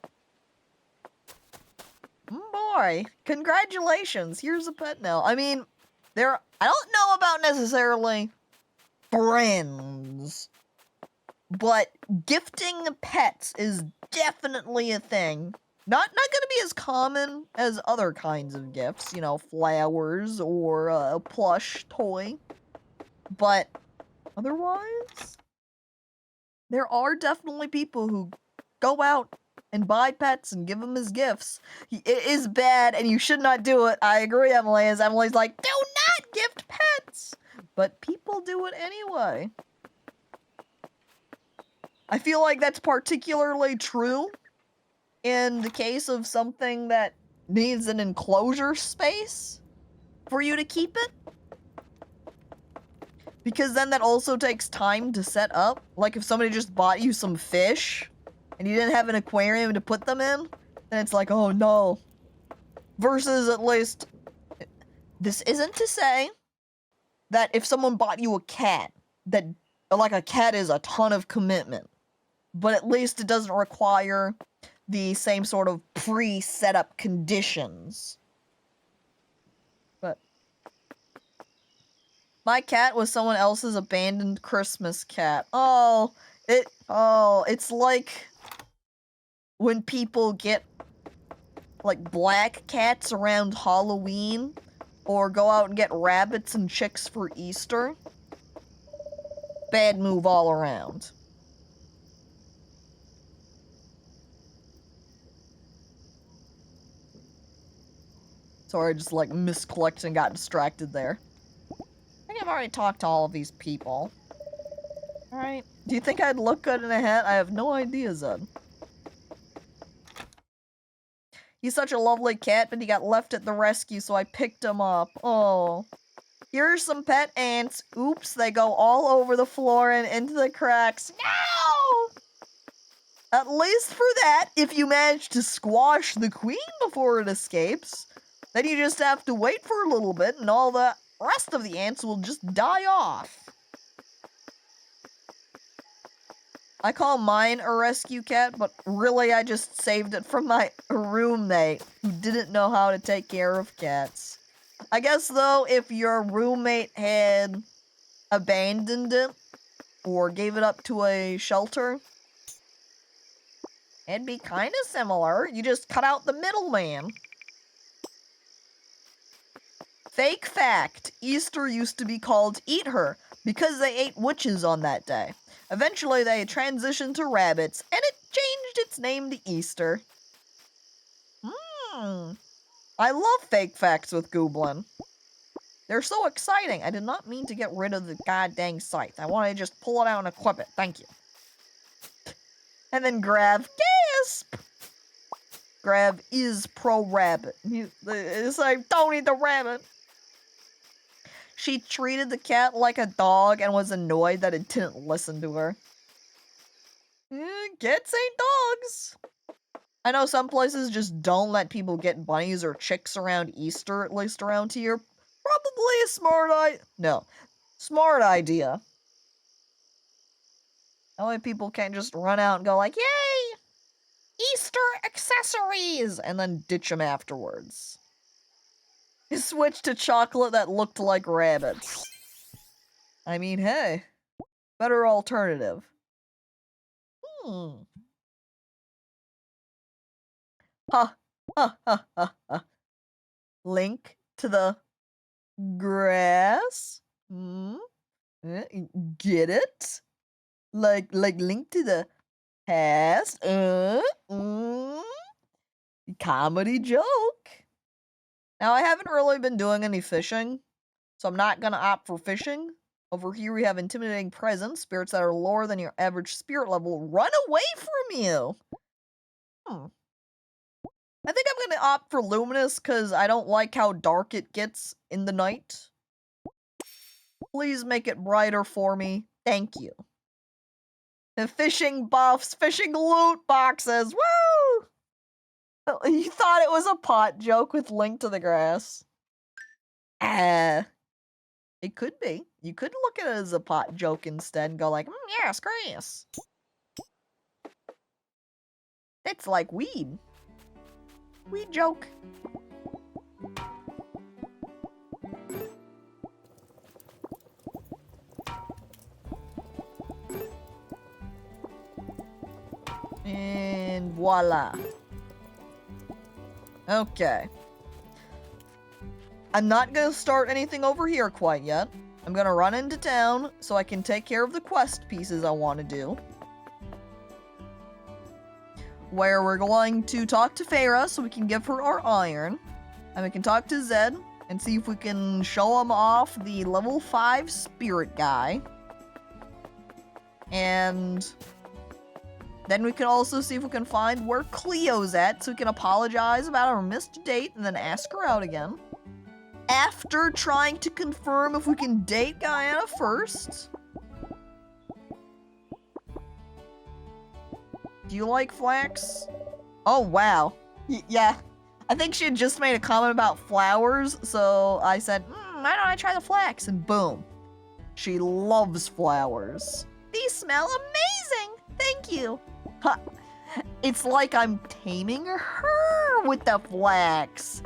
Boy, congratulations, here's a pet now. I mean, I don't know about necessarily friends, but gifting pets is definitely a thing. Not gonna be as common as other kinds of gifts, you know, flowers or a plush toy, but otherwise, there are definitely people who go out and buy pets and give them as gifts. It is bad and you should not do it. I agree, Emily, as Emily's like, do not gift pets! But people do it anyway. I feel like that's particularly true in the case of something that needs an enclosure space for you to keep it. Because then that also takes time to set up. Like if somebody just bought you some fish and you didn't have an aquarium to put them in, then it's like, oh no. Versus at least, this isn't to say that if someone bought you a cat, that like a cat is a ton of commitment. But at least it doesn't require the same sort of pre-set up conditions. But my cat was someone else's abandoned Christmas cat. It's like when people get like black cats around Halloween or go out and get rabbits and chicks for Easter. Bad move all around. Sorry, I just like misclicked and got distracted there. I think I've already talked to all of these people. Alright. Do you think I'd look good in a hat? I have no idea, Zed. He's such a lovely cat, but he got left at the rescue, so I picked him up. Oh. Here's some pet ants. Oops, they go all over the floor and into the cracks. No! At least for that, if you manage to squash the queen before it escapes, then you just have to wait for a little bit and all the rest of the ants will just die off. I call mine a rescue cat, but really I just saved it from my roommate who didn't know how to take care of cats. I guess though, if your roommate had abandoned it or gave it up to a shelter, it'd be kind of similar. You just cut out the middleman. Fake fact, Easter used to be called Eat Her because they ate witches on that day. Eventually they transitioned to rabbits and it changed its name to Easter. I love fake facts with Gooblin. They're so exciting. I did not mean to get rid of the goddamn scythe. I wanted to just pull it out and equip it. Thank you. And then Grav, gasp! Grav is pro-rabbit. It's like, don't eat the rabbit. She treated the cat like a dog and was annoyed that it didn't listen to her. Cats ain't dogs. I know some places just don't let people get bunnies or chicks around Easter, at least around here. Probably a smart idea. That way people can't just run out and go like, yay! Easter accessories! And then ditch them afterwards. Switch to chocolate that looked like rabbits. I mean, hey. Better alternative. Ha, ha, ha, ha, ha. Link to the grass? Get it? Like link to the past? Comedy joke. Now, I haven't really been doing any fishing, so I'm not gonna opt for fishing. Over here, we have intimidating presence. Spirits that are lower than your average spirit level run away from you. I think I'm gonna opt for luminous because I don't like how dark it gets in the night. Please make it brighter for me. Thank you. The fishing buffs, fishing loot boxes. Woo! You thought it was a pot joke with Link to the Grass. It could be. You could look at it as a pot joke instead and go like, yes, grass. It's like weed. Weed joke. And voila. Okay. I'm not gonna start anything over here quite yet. I'm gonna run into town so I can take care of the quest pieces I want to do. Where we're going to talk to Farah so we can give her our iron. And we can talk to Zed and see if we can show him off the level 5 spirit guy. And then we can also see if we can find where Cleo's at so we can apologize about our missed date and then ask her out again. After trying to confirm if we can date Guyana first. Do you like flax? Oh, wow. Yeah. I think she had just made a comment about flowers, so I said, why don't I try the flax? And boom. She loves flowers. These smell amazing! Thank you. Huh. It's like I'm taming her with the flax.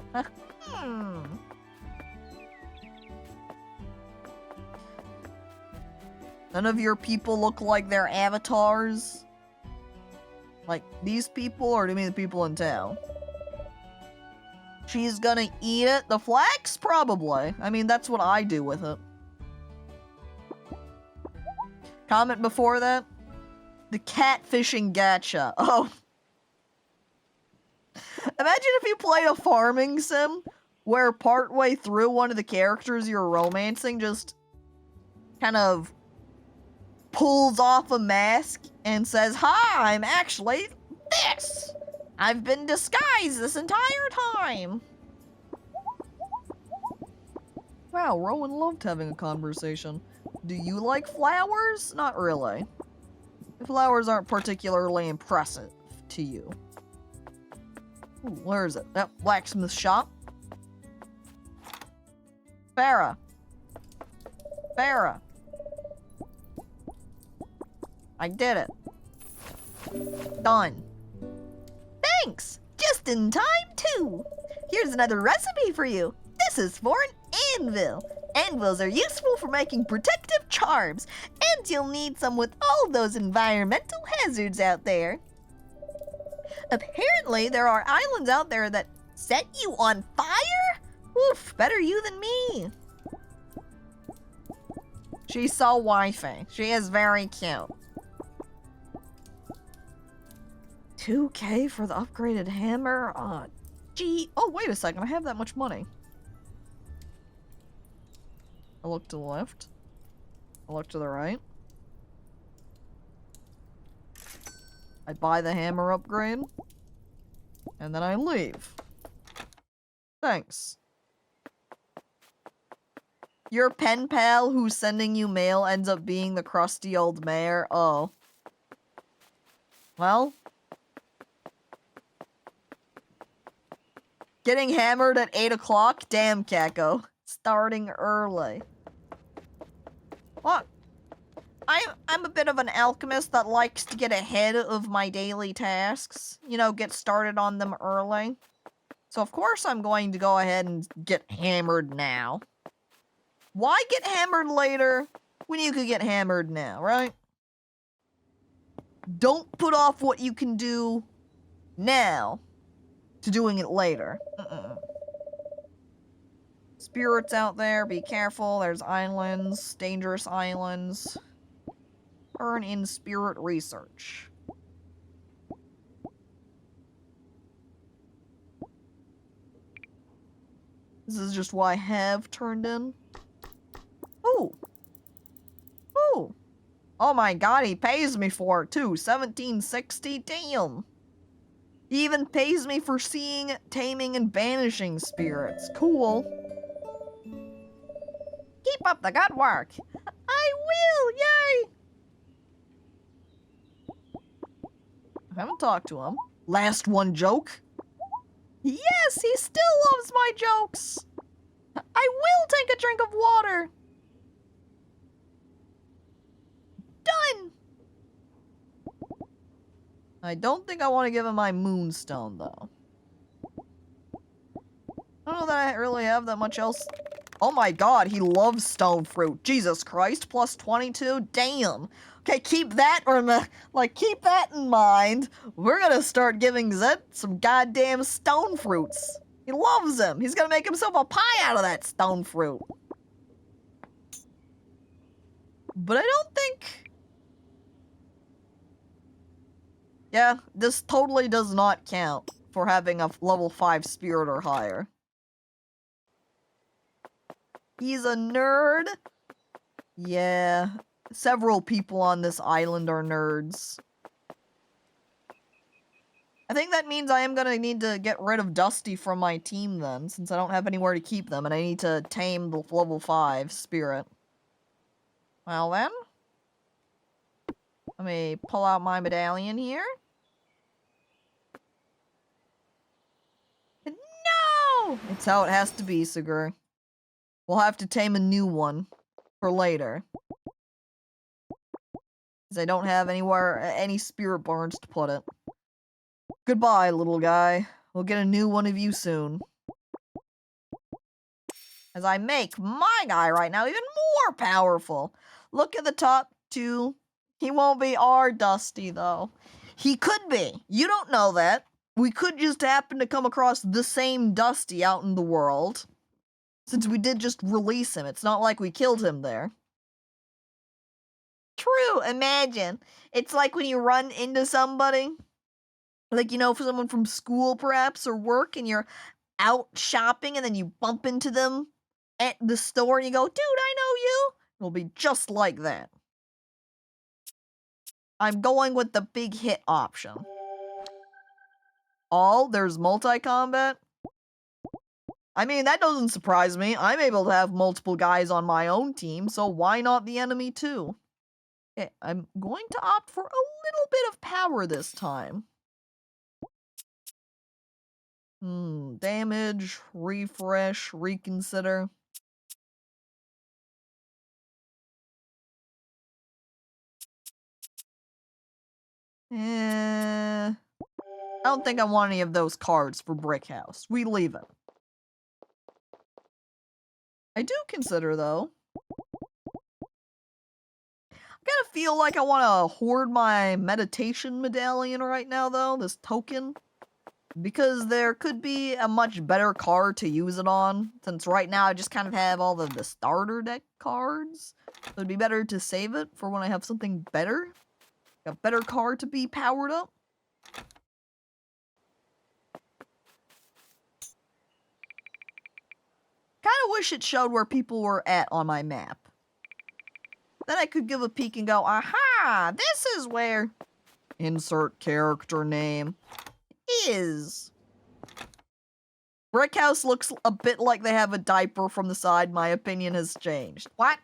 None of your people look like their avatars. Like, these people, or do you mean the people in town? She's gonna eat it? The flax? Probably. I mean, that's what I do with it. Comment before that? The catfishing gacha. Oh. Imagine if you played a farming sim where partway through one of the characters you're romancing just kind of pulls off a mask and says, hi, I'm actually this. I've been disguised this entire time. Wow, Rowan loved having a conversation. Do you like flowers? Not really. Flowers aren't particularly impressive to you. Ooh, where is it? That blacksmith shop. Farah. Farah. I did it. Done. Thanks! Just in time, too! Here's another recipe for you. This is for an anvil. Anvils are useful for making protective charms, and you'll need some with all those environmental hazards out there. Apparently, there are islands out there that set you on fire? Oof, better you than me. She's so wifey. She is very cute. 2K for the upgraded hammer? Gee. Oh, wait a second. I have that much money. I look to the left. I look to the right. I buy the hammer upgrade. And then I leave. Thanks. Your pen pal who's sending you mail ends up being the crusty old mayor? Oh. Well. Getting hammered at 8 o'clock? Damn, Caco. Starting early. What? I'm a bit of an alchemist that likes to get ahead of my daily tasks. You know, get started on them early. So of course I'm going to go ahead and get hammered now. Why get hammered later when you could get hammered now, right? Don't put off what you can do now to doing it later. Spirits out there, be careful. There's islands, dangerous islands. Turn in spirit research. This is just what I have turned in. Ooh. Ooh. Oh my god, he pays me for it too. 1760, damn. He even pays me for seeing, taming, and banishing spirits. Cool. Keep up the good work. I will, yay! I haven't talked to him. Last one joke. Yes, he still loves my jokes. I will take a drink of water. Done. I don't think I want to give him my Moonstone, though. I don't know that I really have that much else. Oh my god, he loves stone fruit. Jesus Christ, plus 22? Damn. Okay, keep that, keep that in mind. We're gonna start giving Zet some goddamn stone fruits. He loves them. He's gonna make himself a pie out of that stone fruit. But I don't think... Yeah, this totally does not count for having a level 5 spirit or higher. He's a nerd. Yeah, several people on this island are nerds. I think that means I am gonna need to get rid of Dusty from my team then, since I don't have anywhere to keep them, and I need to tame the level 5 spirit. Well then, let me pull out my medallion here. No! It's how it has to be, Sigur. We'll have to tame a new one for later. Because I don't have any spirit barns to put it. Goodbye, little guy. We'll get a new one of you soon. As I make my guy right now even more powerful. Look at the top two. He won't be our Dusty, though. He could be. You don't know that. We could just happen to come across the same Dusty out in the world. Since we did just release him. It's not like we killed him there. True, imagine. It's like when you run into somebody. Like, you know, for someone from school, perhaps, or work, and you're out shopping, and then you bump into them at the store, and you go, dude, I know you. It'll be just like that. I'm going with the big hit option. There's multi-combat? I mean, that doesn't surprise me. I'm able to have multiple guys on my own team, so why not the enemy too? Okay, I'm going to opt for a little bit of power this time. Damage, refresh, reconsider. I don't think I want any of those cards for Brick House. We leave it. I do consider, though. I kind of feel like I want to hoard my meditation medallion right now, though, this token. Because there could be a much better card to use it on. Since right now I just kind of have all the starter deck cards. So it'd be better to save it for when I have something better. A better card to be powered up. Kind of wish it showed where people were at on my map. Then I could give a peek and go, aha, this is where insert character name is. Brick House looks a bit like they have a diaper from the side. My opinion has changed. What?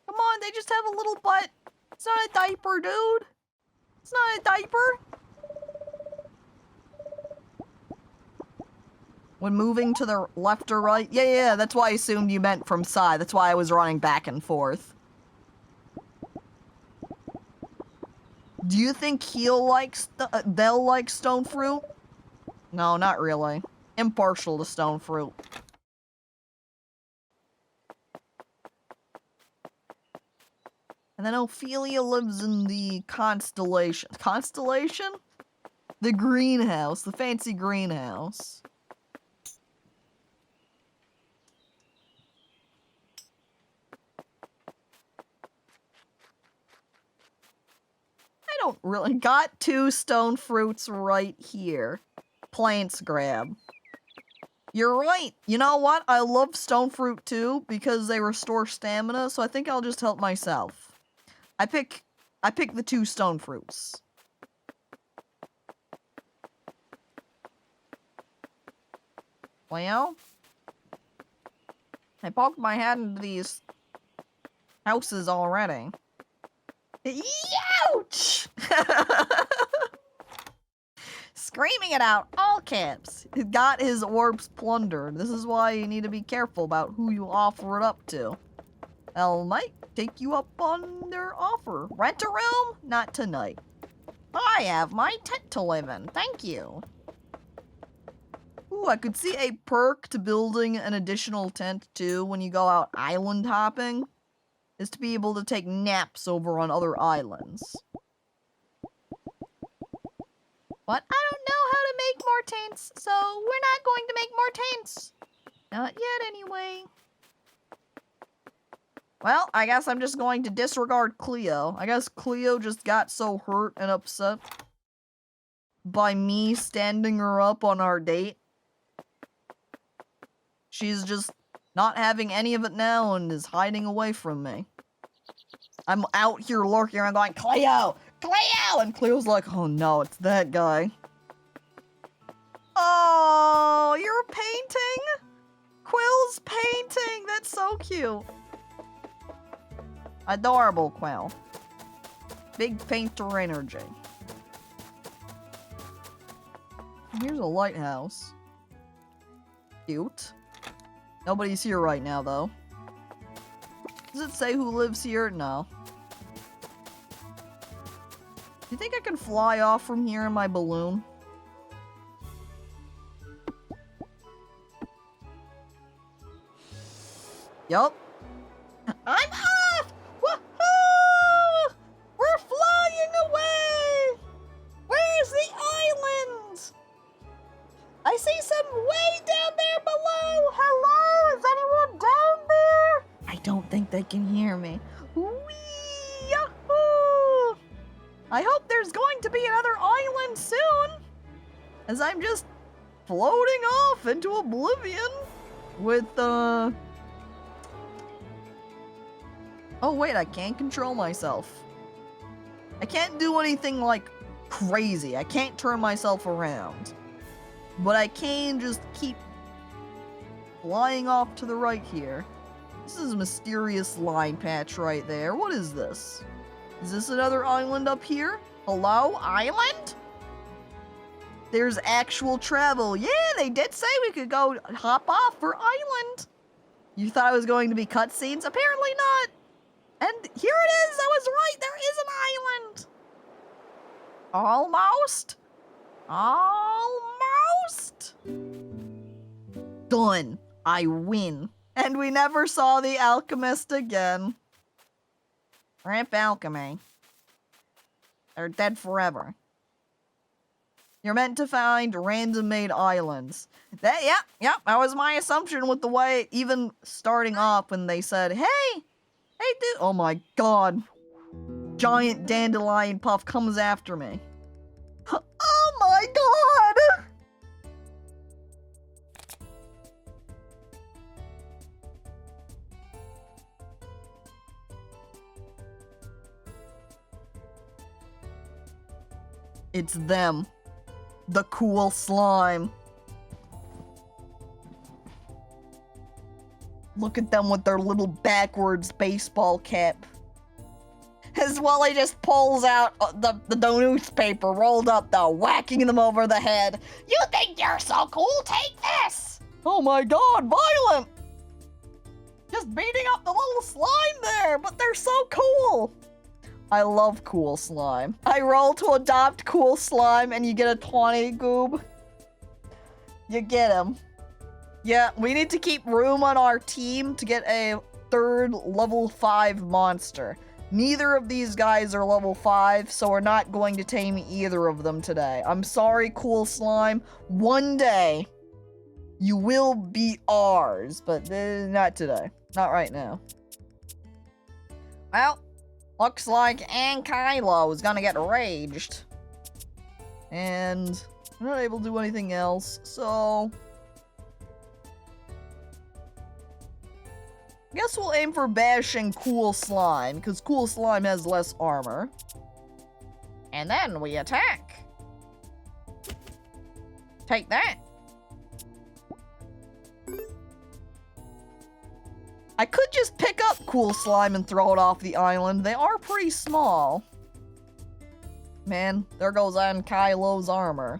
Come on, they just have a little butt. It's not a diaper, dude. It's not a diaper. When moving to the left or right? Yeah, that's why I assumed you meant from side. That's why I was running back and forth. Do you think they'll like stone fruit? No, not really. Impartial to stone fruit. And then Ophelia lives in the constellation. Constellation? The greenhouse. The fancy greenhouse. I don't really... Got 2 stone fruits right here. Plants grab. You're right. You know what? I love stone fruit too because they restore stamina, so I think I'll just help myself. I pick the 2 stone fruits. Well, I poked my head into these houses already. Ouch! Screaming it out, all caps. He got his orbs plundered. This is why you need to be careful about who you offer it up to. They'll might take you up on their offer. Rent a room? Not tonight. I have my tent to live in, thank you. Ooh, I could see a perk to building an additional tent too when you go out island hopping, is to be able to take naps over on other islands. But I don't know how to make more tents, so we're not going to make more tents. Not yet, anyway. Well, I guess I'm just going to disregard Cleo. I guess Cleo just got so hurt and upset by me standing her up on our date. She's just not having any of it now and is hiding away from me. I'm out here lurking and going, Cleo! Cleo! And Cleo's like, oh no, it's that guy. Oh, you're painting? Quill's painting! That's so cute. Adorable, Quill. Big painter energy. Here's a lighthouse. Cute. Nobody's here right now, though. Does it say who lives here? No. Do you think I can fly off from here in my balloon? Yup. I'm off! Woohoo! We're flying away! Where's the island? I see some way down there below! Hello? Is anyone down there? I don't think they can hear me. Whee! Yahoo! I hope there's going to be another island soon! As I'm just floating off into oblivion with, Oh wait, I can't control myself. I can't do anything, like, crazy. I can't turn myself around. But I can just keep flying off to the right here. This is a mysterious line patch right there. What is this? Is this another island up here? Hello, island? There's actual travel. Yeah, they did say we could go hop off for island. You thought it was going to be cutscenes? Apparently not. And here it is! I was right! There is an island! Almost? Almost? Done. I win. And we never saw the alchemist again. Rip alchemy. They're dead forever. You're meant to find random-made islands. Yep, that was my assumption with the way, even starting off when they said, hey, dude. Oh my god. Giant dandelion puff comes after me. Oh my god! It's them. The cool slime. Look at them with their little backwards baseball cap. As Wally just pulls out the newspaper rolled up though, whacking them over the head. You think you're so cool? Take this! Oh my god, violent! Just beating up the little slime there, but they're so cool! I love Cool Slime. I roll to adopt Cool Slime and you get a 20, Goob. You get him. Yeah, we need to keep room on our team to get a third level 5 monster. Neither of these guys are level 5, so we're not going to tame either of them today. I'm sorry, Cool Slime. One day, you will be ours, but not today. Not right now. Well, looks like Kylo is gonna get raged. And we're not able to do anything else, so I guess we'll aim for bashing Cool Slime, because Cool Slime has less armor. And then we attack. Take that. I could just pick up Cool Slime and throw it off the island. They are pretty small. Man, there goes Kylo's armor.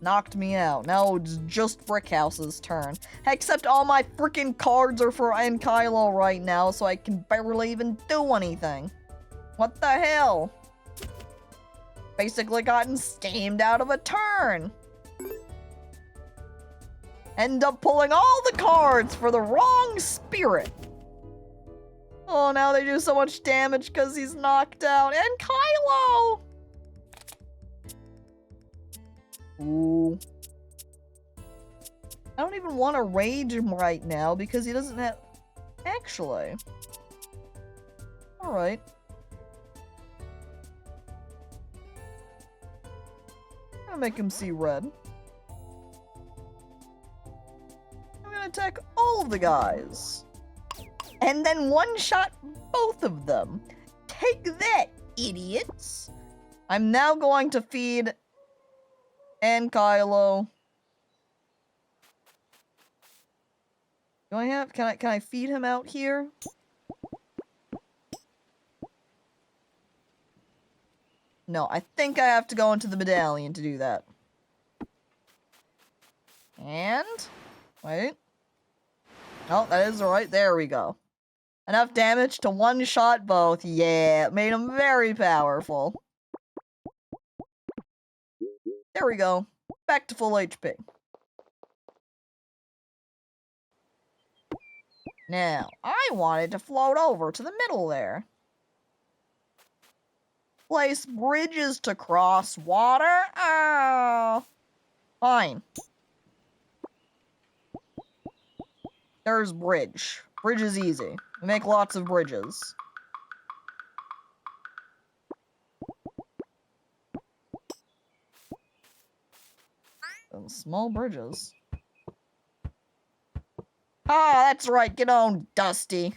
Knocked me out. Now it's just Brickhouse's turn. Except all my freaking cards are for Kylo right now, so I can barely even do anything. What the hell? Basically gotten scammed out of a turn. End up pulling all the cards for the wrong spirit. Oh, now they do so much damage because he's knocked out. And Kylo! Ooh. I don't even want to rage him right now because he doesn't have... Actually. Alright. I'm gonna make him see red. I'm gonna attack all of the guys. And then one-shot both of them. Take that, idiots! I'm now going to feed Kylo. Do I have... Can I feed him out here? No, I think I have to go into the medallion to do that. And... Wait. Oh, that is right. There we go. Enough damage to one-shot both. Yeah, it made them very powerful. There we go. Back to full HP. Now, I wanted to float over to the middle there. Place bridges to cross water? Oh. Fine. There's bridge. Bridge is easy. We make lots of bridges. And small bridges. Ah, that's right. Get on, Dusty.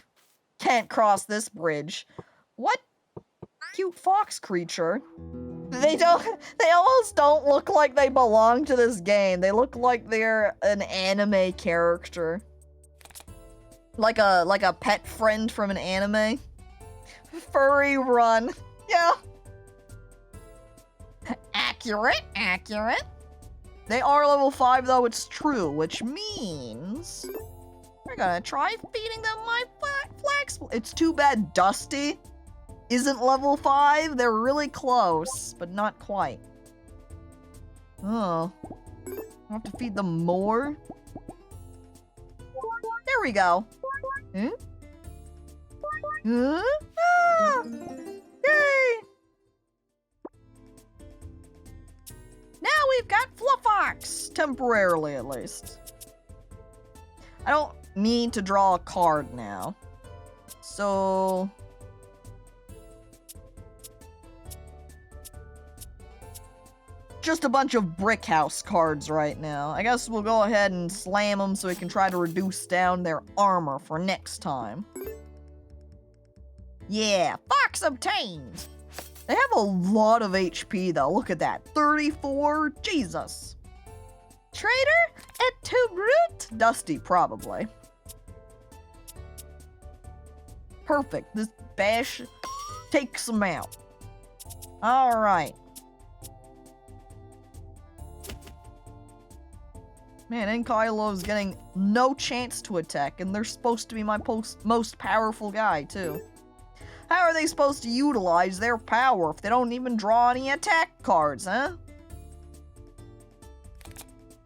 Can't cross this bridge. What cute fox creature? They almost don't look like they belong to this game. They look like they're an anime character. Like a pet friend from an anime. Furry run. Yeah. Accurate, accurate. They are level 5 though, it's true, which means we're gonna try feeding them my flax. It's too bad Dusty isn't level 5. They're really close, but not quite. Oh. I have to feed them more. There we go. Huh? Huh? Ah! Yay! Now we've got Fluffox, temporarily at least. I don't need to draw a card now. So... just a bunch of brick house cards right now. I guess we'll go ahead and slam them so we can try to reduce down their armor for next time. Yeah, Fox obtained! They have a lot of HP though, look at that. 34? Jesus. Traitor? Et tu brute? Dusty, probably. Perfect, this bash takes them out. Alright. Man, Kylo's getting no chance to attack, and they're supposed to be my most powerful guy, too. How are they supposed to utilize their power if they don't even draw any attack cards, huh?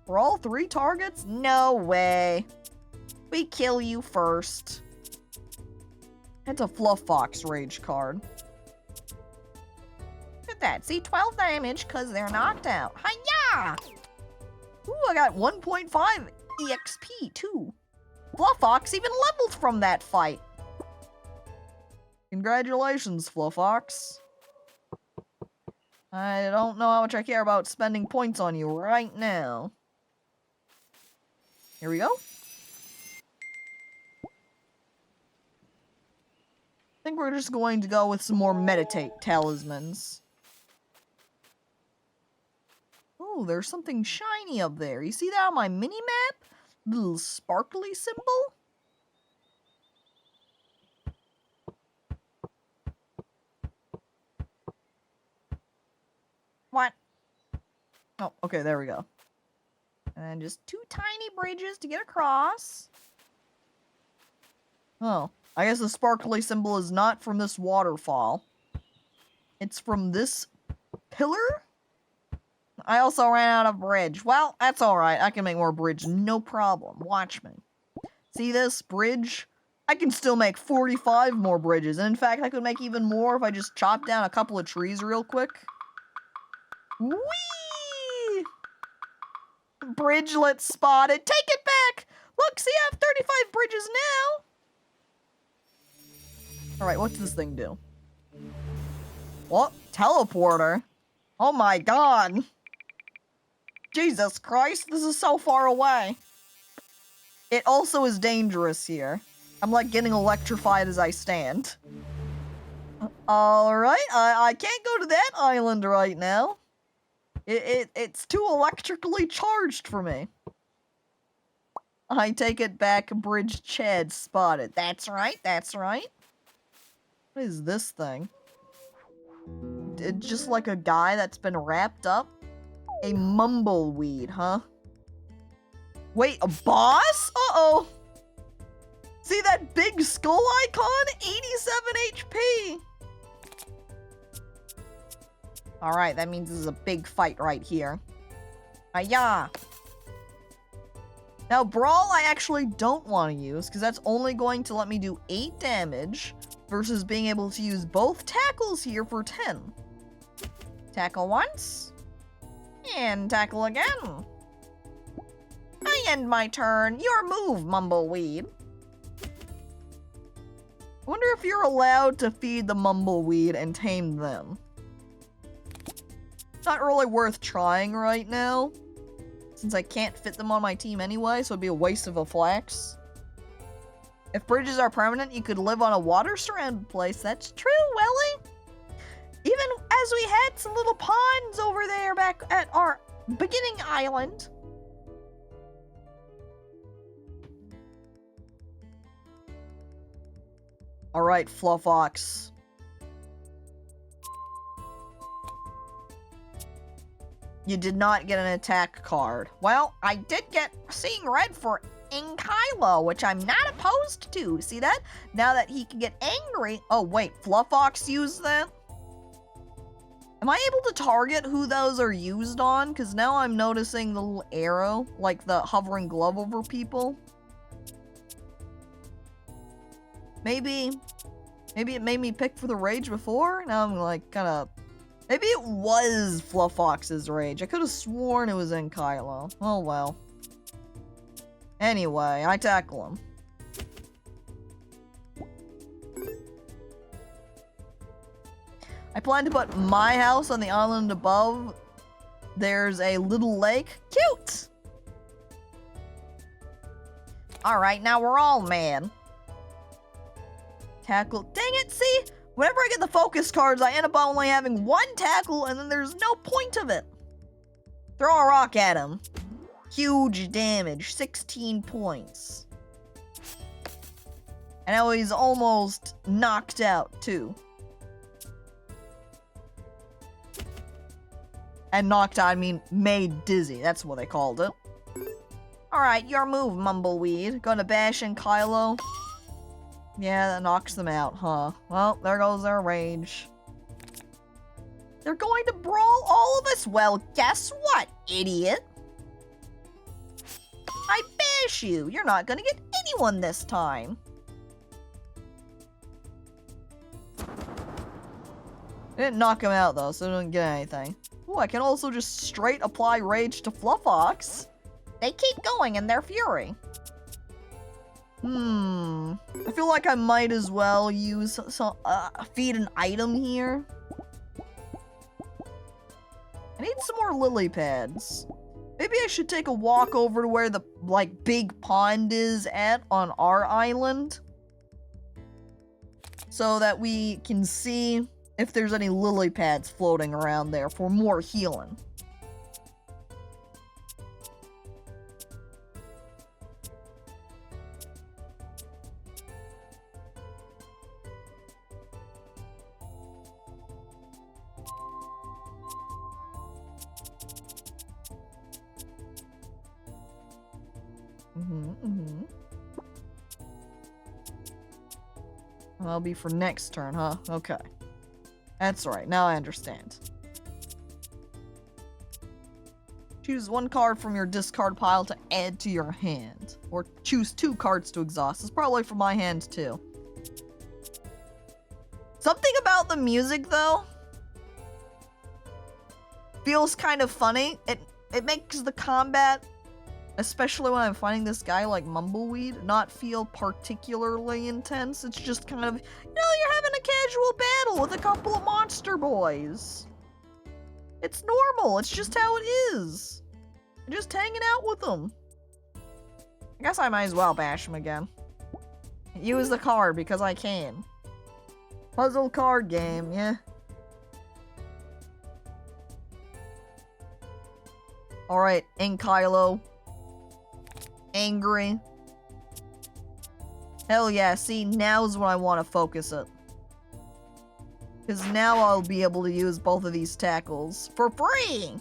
For all 3 targets? No way. We kill you first. It's a Fluff Fox Rage card. Look at that. See, 12 damage because they're knocked out. Hiya! Ooh, I got 1.5 EXP too. Fluff Fox even leveled from that fight. Congratulations, Fluff Fox. I don't know how much I care about spending points on you right now. Here we go. I think we're just going to go with some more meditate talismans. Oh, there's something shiny up there. You see that on my mini-map? Little sparkly symbol? What? Oh, okay, there we go. And just 2 tiny bridges to get across. Oh, I guess the sparkly symbol is not from this waterfall. It's from this pillar? I also ran out of bridge. Well, that's alright. I can make more bridge, no problem. Watch me. See this bridge? I can still make 45 more bridges. And in fact, I could make even more if I just chop down a couple of trees real quick. Whee! Bridgelet spotted. Take it back! Look, see, I have 35 bridges now! Alright, what's this thing do? What? Teleporter? Oh my god! Jesus Christ, this is so far away. It also is dangerous here. I'm like getting electrified as I stand. Alright, I can't go to that island right now. It's too electrically charged for me. I take it back, Bridge Chad spotted. That's right, that's right. What is this thing? Just like a guy that's been wrapped up? A mumbleweed, huh? Wait, a boss? Uh-oh. See that big skull icon? 87 HP. Alright, that means this is a big fight right here. Hiya! Now, Brawl I actually don't want to use, because that's only going to let me do 8 damage, versus being able to use both tackles here for 10. Tackle once, and tackle again. I end my turn. Your move, Mumbleweed. I wonder if you're allowed to feed the Mumbleweed and tame them. Not really worth trying right now, since I can't fit them on my team anyway, so it'd be a waste of a flax. If bridges are permanent, you could live on a water-surrounded place. That's true, Welly. Even as we had some little ponds over there back at our beginning island. Alright, Fluffox. You did not get an attack card. Well, I did get Seeing Red for Kylo, which I'm not opposed to. See that? Now that he can get angry. Oh, wait. Fluffox used that? Am I able to target who those are used on? Because now I'm noticing the little arrow, like the hovering glove over people. Maybe it made me pick for the rage before. Now I'm like kind of... Maybe it was Fluffox's rage. I could have sworn it was in Kylo. Oh well. Anyway, I tackle him. I plan to put my house on the island above. There's a little lake. Cute! Alright, now we're all mad. Tackle. Dang it, see? Whenever I get the focus cards, I end up only having 1 tackle, and then there's no point of it. Throw a rock at him. Huge damage. 16 points. And now he's almost knocked out, too. And knocked out, I mean, made dizzy. That's what they called it. Alright, your move, Mumbleweed. Gonna bash in Kylo. Yeah, that knocks them out, huh? Well, there goes their rage. They're going to brawl all of us? Well, guess what, idiot? I bash you. You're not gonna get anyone this time. Didn't knock him out though, so I didn't get anything. Ooh, I can also just straight apply rage to Fluffox. They keep going in their fury. I feel like I might as well use some feed an item here. I need some more lily pads. Maybe I should take a walk over to where the big pond is on our island, so that we can see if there's any lily pads floating around there for more healing. That'll be for next turn, huh? Okay. That's right, now I understand. Choose one card from your discard pile to add to your hand. Or choose 2 cards to exhaust. It's probably for my hand, too. Something about the music, though, feels kind of funny. It makes the combat, especially when I'm fighting this guy like Mumbleweed, not feel particularly intense. It's just kind of, you're having a casual battle with a couple of monster boys. It's normal. It's just how it is. You're just hanging out with them. I guess I might as well bash him again. Use the card because I can. Puzzle card game, yeah. Alright, Kylo. Angry. Hell yeah, see, now's when I want to focus it. Because now I'll be able to use both of these tackles for free!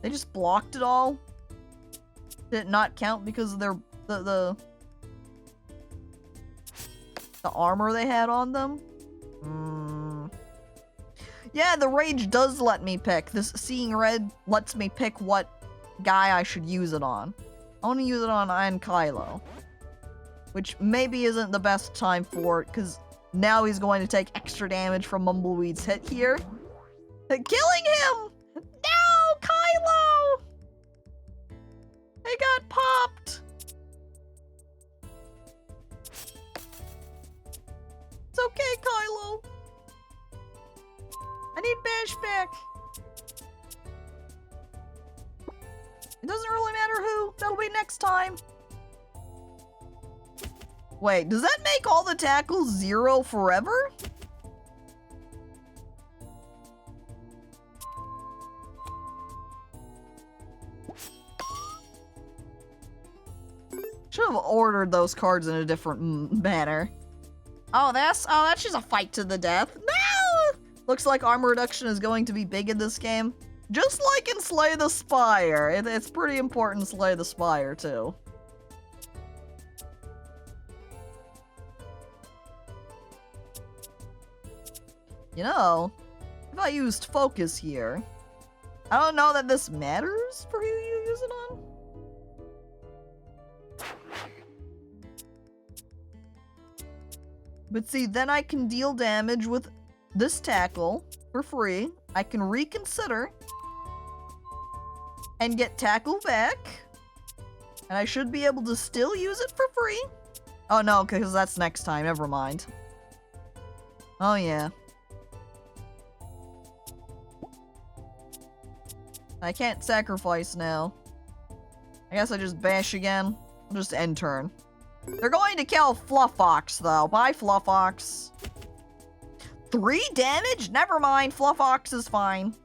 They just blocked it all? Did it not count because of their the armor they had on them? Yeah, the rage does let me pick. This seeing red lets me pick what guy I should use it on. I want to use it on Kylo. Which maybe isn't the best time for it, because now he's going to take extra damage from Mumbleweed's hit here. Killing him! No, Kylo! They got popped! It's okay, Kylo. I need Bash back. It doesn't really matter who. That'll be next time. Wait, does that make all the tackles 0 forever? Should have ordered those cards in a different manner. Oh, that's just a fight to the death. No! Looks like armor reduction is going to be big in this game. Just like in Slay the Spire. It's pretty important in Slay the Spire, too. You know, if I used focus here, I don't know that this matters for who you use it on. But see, then I can deal damage with this tackle for free. I can reconsider and get tackle back. And I should be able to still use it for free. Oh no, because that's next time. Never mind. Oh yeah. I can't sacrifice now. I guess I just bash again. I'll just end turn. They're going to kill Fluffox, though. Bye, Fluffox. 3 damage? Never mind. Fluffox is fine.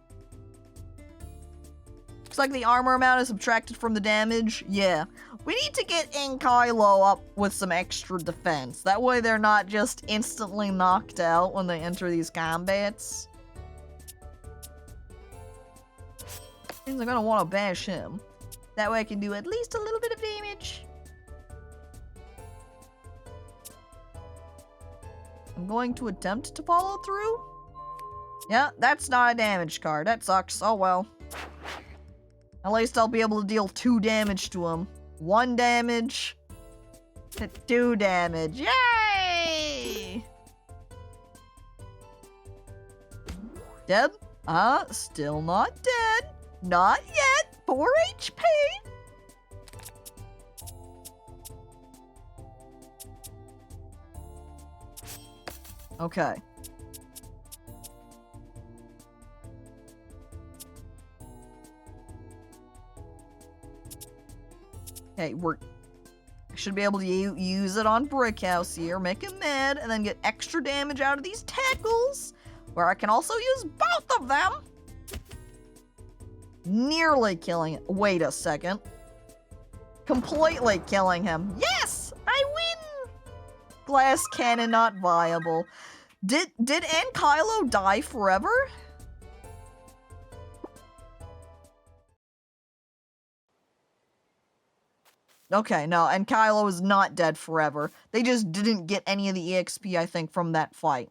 Looks like the armor amount is subtracted from the damage. Yeah. We need to get Kylo up with some extra defense. That way they're not just instantly knocked out when they enter these combats. Means I'm gonna want to bash him. That way I can do at least a little bit of damage. I'm going to attempt to follow through. Yeah, that's not a damage card. That sucks. Oh well. At least I'll be able to deal 2 damage to him. 1 damage to 2 damage. Yay! Dead? Still not dead. Not yet. 4 HP. Okay. Okay, I should be able to use it on Brickhouse here, make him mad, and then get extra damage out of these tackles, where I can also use both of them. Nearly killing it. Wait a second. Completely killing him. Yes! I win! Glass cannon not viable. Did Kylo die forever? Okay, no, and Kylo is not dead forever. They just didn't get any of the EXP, I think, from that fight.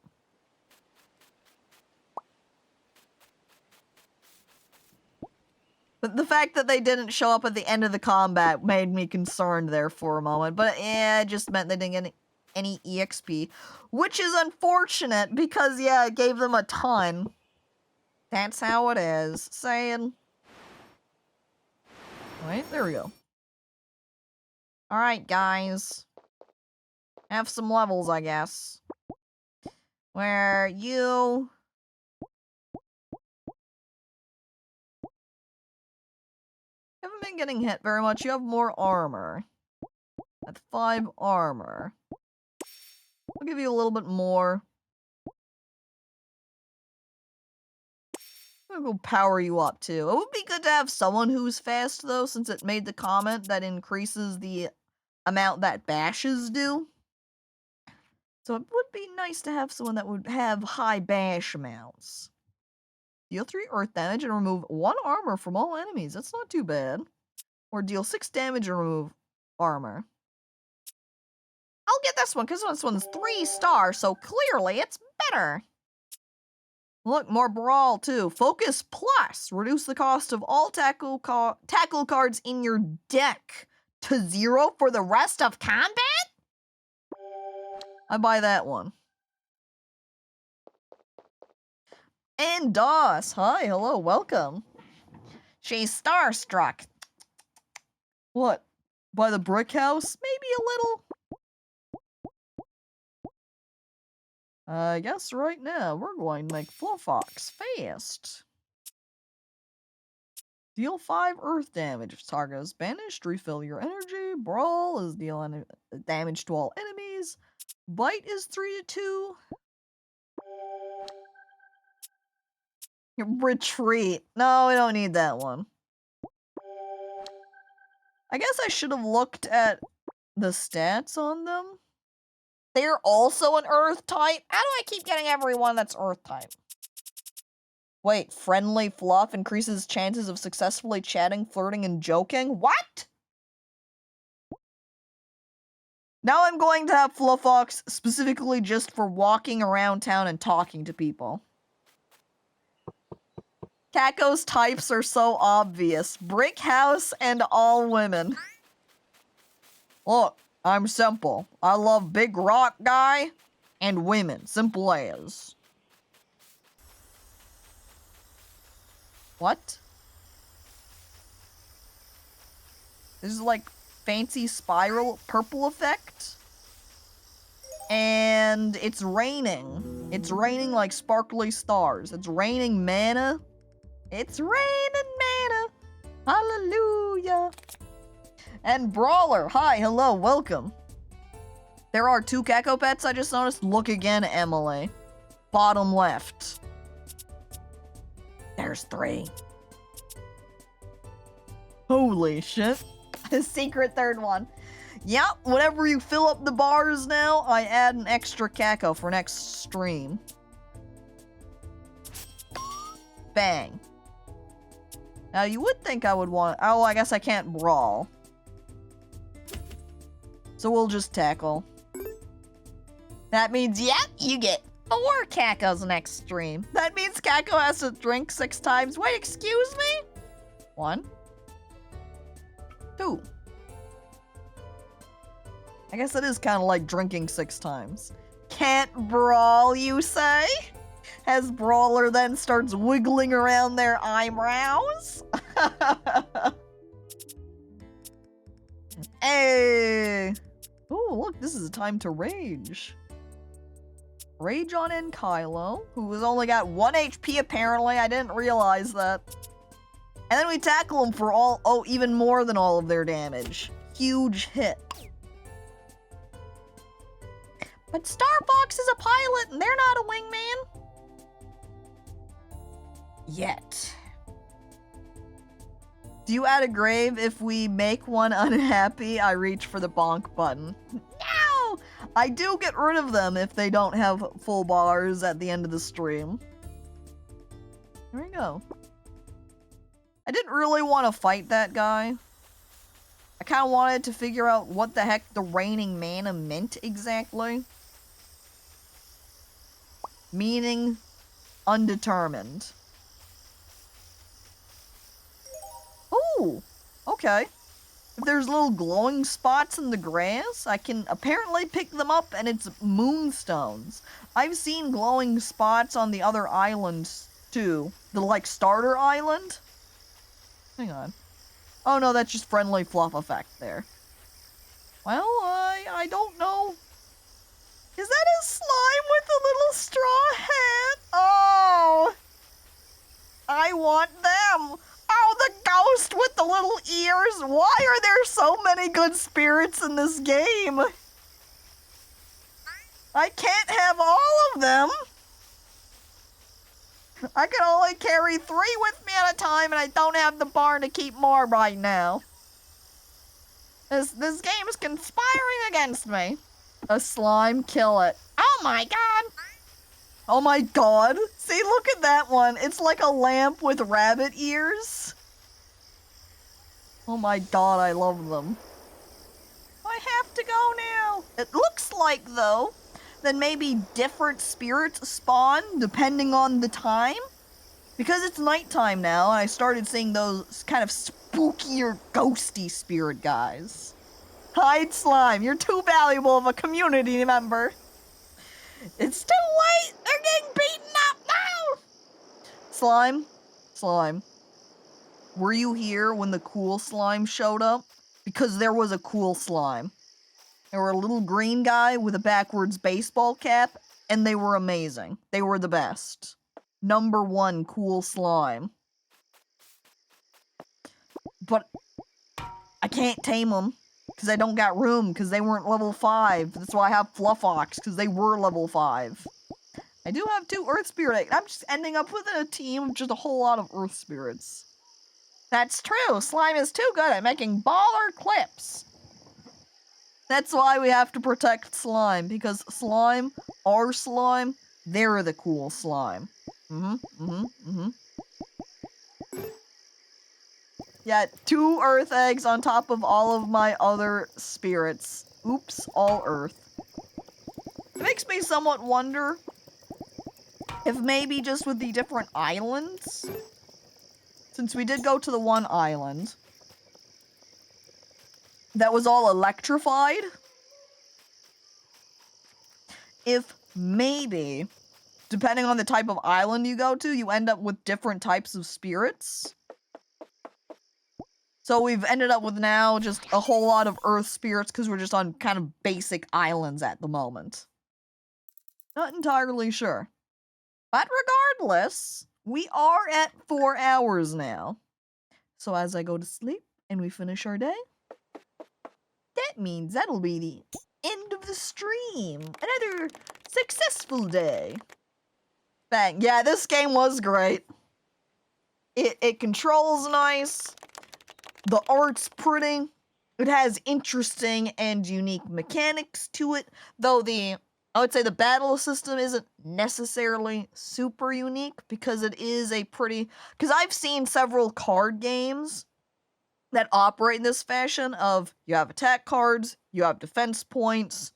But the fact that they didn't show up at the end of the combat made me concerned there for a moment. But yeah, it just meant they didn't get any EXP. Which is unfortunate because, yeah, it gave them a ton. That's how it is. Saying. Wait, there we go. Alright, guys. Have some levels, I guess. Where you... haven't been getting hit very much. You have more armor. At 5 armor. I'll give you a little bit more. I'm gonna go power you up, too. It would be good to have someone who's fast, though, since it made the comment that increases the amount that bashes do. So it would be nice to have someone that would have high bash amounts. Deal 3 earth damage and remove 1 armor from all enemies. That's not too bad. Or deal 6 damage and remove armor. I'll get this one, because this one's 3 stars, so clearly it's better. Look, more brawl, too. Focus plus. Reduce the cost of all tackle cards in your deck to 0 for the rest of combat? I buy that one. And DOS. Hi, hello, welcome. She's starstruck. What? By the brick house? Maybe a little. I guess right now we're going to make Fluffox fast. Deal 5 earth damage if target is banished. Refill your energy. Brawl is dealing damage to all enemies. Bite is 3-2. Retreat. No, we don't need that one. I guess I should have looked at the stats on them. They're also an earth type? How do I keep getting everyone that's earth type? Wait, friendly fluff increases chances of successfully chatting, flirting, and joking? What? Now I'm going to have Fluffox specifically just for walking around town and talking to people. Caco's types are so obvious. Brick house and all women. Look, I'm simple. I love big rock guy and women. Simple as. What? This is like fancy spiral purple effect. And it's raining. It's raining like sparkly stars. It's raining mana. It's raining mana. Hallelujah. And Brawler. Hi, hello, welcome. There are 2 Caco pets I just noticed. Look again, Emily. Bottom left. There's 3. Holy shit. A secret 3rd one. Yep, whenever you fill up the bars now, I add an extra Caco for next stream. Bang. Now, you would think I would want... Oh, I guess I can't brawl. So we'll just tackle. That means, yep, you get 4 cacos next stream. That means Caco has to drink 6 times. Wait, excuse me? 1, 2. I guess it is kind of like drinking 6 times. Can't brawl, you say? As Brawler then starts wiggling around their eyebrows. Hey! Oh, look, this is a time to rage. Rage on in Kylo, who has only got 1 HP apparently. I didn't realize that. And then we tackle them for even more than all of their damage. Huge hit. But Star Fox is a pilot and they're not a wingman. Yet. Do you add a grave if we make one unhappy? I reach for the bonk button. No! I do get rid of them if they don't have full bars at the end of the stream. There we go. I didn't really want to fight that guy. I kind of wanted to figure out what the heck the raining mana meant exactly. Meaning undetermined. Ooh, okay. If there's little glowing spots in the grass, I can apparently pick them up and it's moonstones. I've seen glowing spots on the other islands too. The like starter island. Hang on. Oh no, that's just friendly fluff effect there. Well, I don't know. Is that a slime with a little straw hat? Oh! I want them! Oh, the ghost with the little ears! Why are there so many good spirits in this game? I can't have all of them! I can only carry 3 with me at a time, and I don't have the barn to keep more right now. This game is conspiring against me. A slime, kill it. Oh my god! Oh my god. See, look at that one. It's like a lamp with rabbit ears. Oh my god, I love them. I have to go now. It looks like, though, that maybe different spirits spawn depending on the time. Because it's nighttime now, and I started seeing those kind of spookier, ghosty spirit guys. Hide slime, you're too valuable of a community member. It's too late, they're getting beaten up now! Slime, slime. Were you here when the cool slime showed up? Because there was a cool slime. There were a little green guy with a backwards baseball cap, and they were amazing. They were the best. Number 1 cool slime. But I can't tame them. Because I don't got room, because they weren't level 5. That's why I have Fluffox, because they were level 5. I do have 2 Earth Spirit. I'm just ending up with a team of just a whole lot of Earth Spirits. That's true. Slime is too good at making baller clips. That's why we have to protect slime, because slime, our slime, they're the cool slime. Yeah, 2 earth eggs on top of all of my other spirits. Oops, all earth. It makes me somewhat wonder if maybe just with the different islands, since we did go to the one island that was all electrified, if maybe, depending on the type of island you go to, you end up with different types of spirits. So we've ended up with now just a whole lot of earth spirits because we're just on kind of basic islands at the moment. Not entirely sure. But regardless, we are at 4 hours now. So as I go to sleep and we finish our day, that means that'll be the end of the stream. Another successful day. Bang. Yeah, this game was great. It controls nice. The art's pretty. It has interesting and unique mechanics to it, though the I would say the battle system isn't necessarily super unique because it is a pretty... Because I've seen several card games that operate in this fashion of you have attack cards, you have defense points,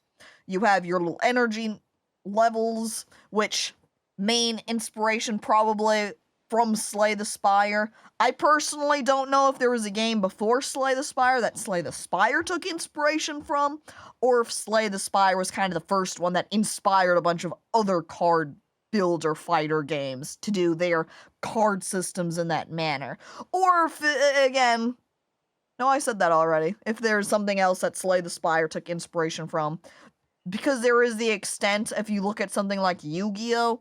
you have your little energy levels, which main inspiration probably from Slay the Spire. I personally don't know if there was a game before Slay the Spire that Slay the Spire took inspiration from, or if Slay the Spire was kind of the first one that inspired a bunch of other card builder fighter games to do their card systems in that manner. Or if, again, no, I said that already. If there's something else that Slay the Spire took inspiration from. Because there is the extent, if you look at something like Yu-Gi-Oh!,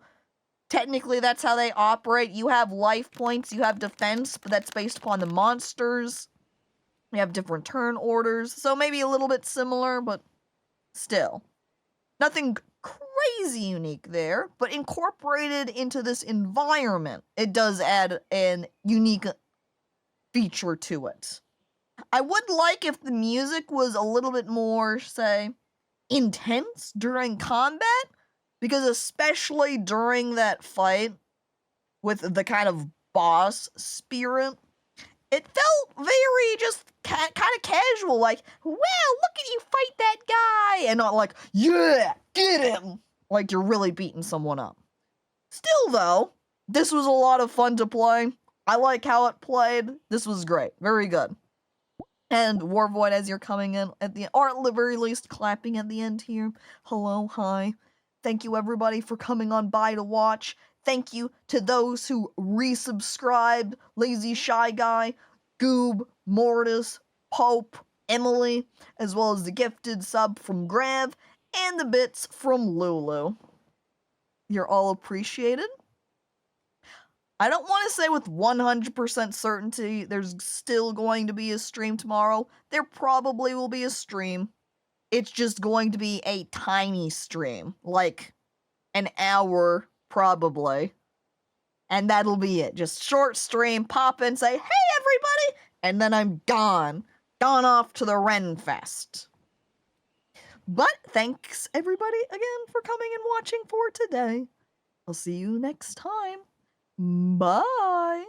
technically that's how they operate. You have life points, you have defense, but that's based upon the monsters. You have different turn orders, so maybe a little bit similar, but still. Nothing crazy unique there, but incorporated into this environment, it does add an unique feature to it. I would like if the music was a little bit more, say, intense during combat, because especially during that fight with the kind of boss spirit, it felt very just kind of casual, like, wow, look at you fight that guy, and not like, yeah, get him, like you're really beating someone up. Still though, this was a lot of fun to play. I like how it played. This was great. Very good. And Warvoid, as you're coming in at the, or at the very least clapping at the end here. Hello, hi. Thank you everybody for coming on by to watch. Thank you to those who resubscribed. Lazy Shy Guy, Goob, Mortis, Pope, Emily, as well as the gifted sub from Grav, and the bits from Lulu. You're all appreciated. I don't want to say with 100% certainty there's still going to be a stream tomorrow. There probably will be a stream. It's just going to be a tiny stream, like an hour probably. And that'll be it. Just short stream, pop in, say, hey everybody, and then I'm gone. Gone off to the Ren Fest. But thanks everybody again for coming and watching for today. I'll see you next time. Bye.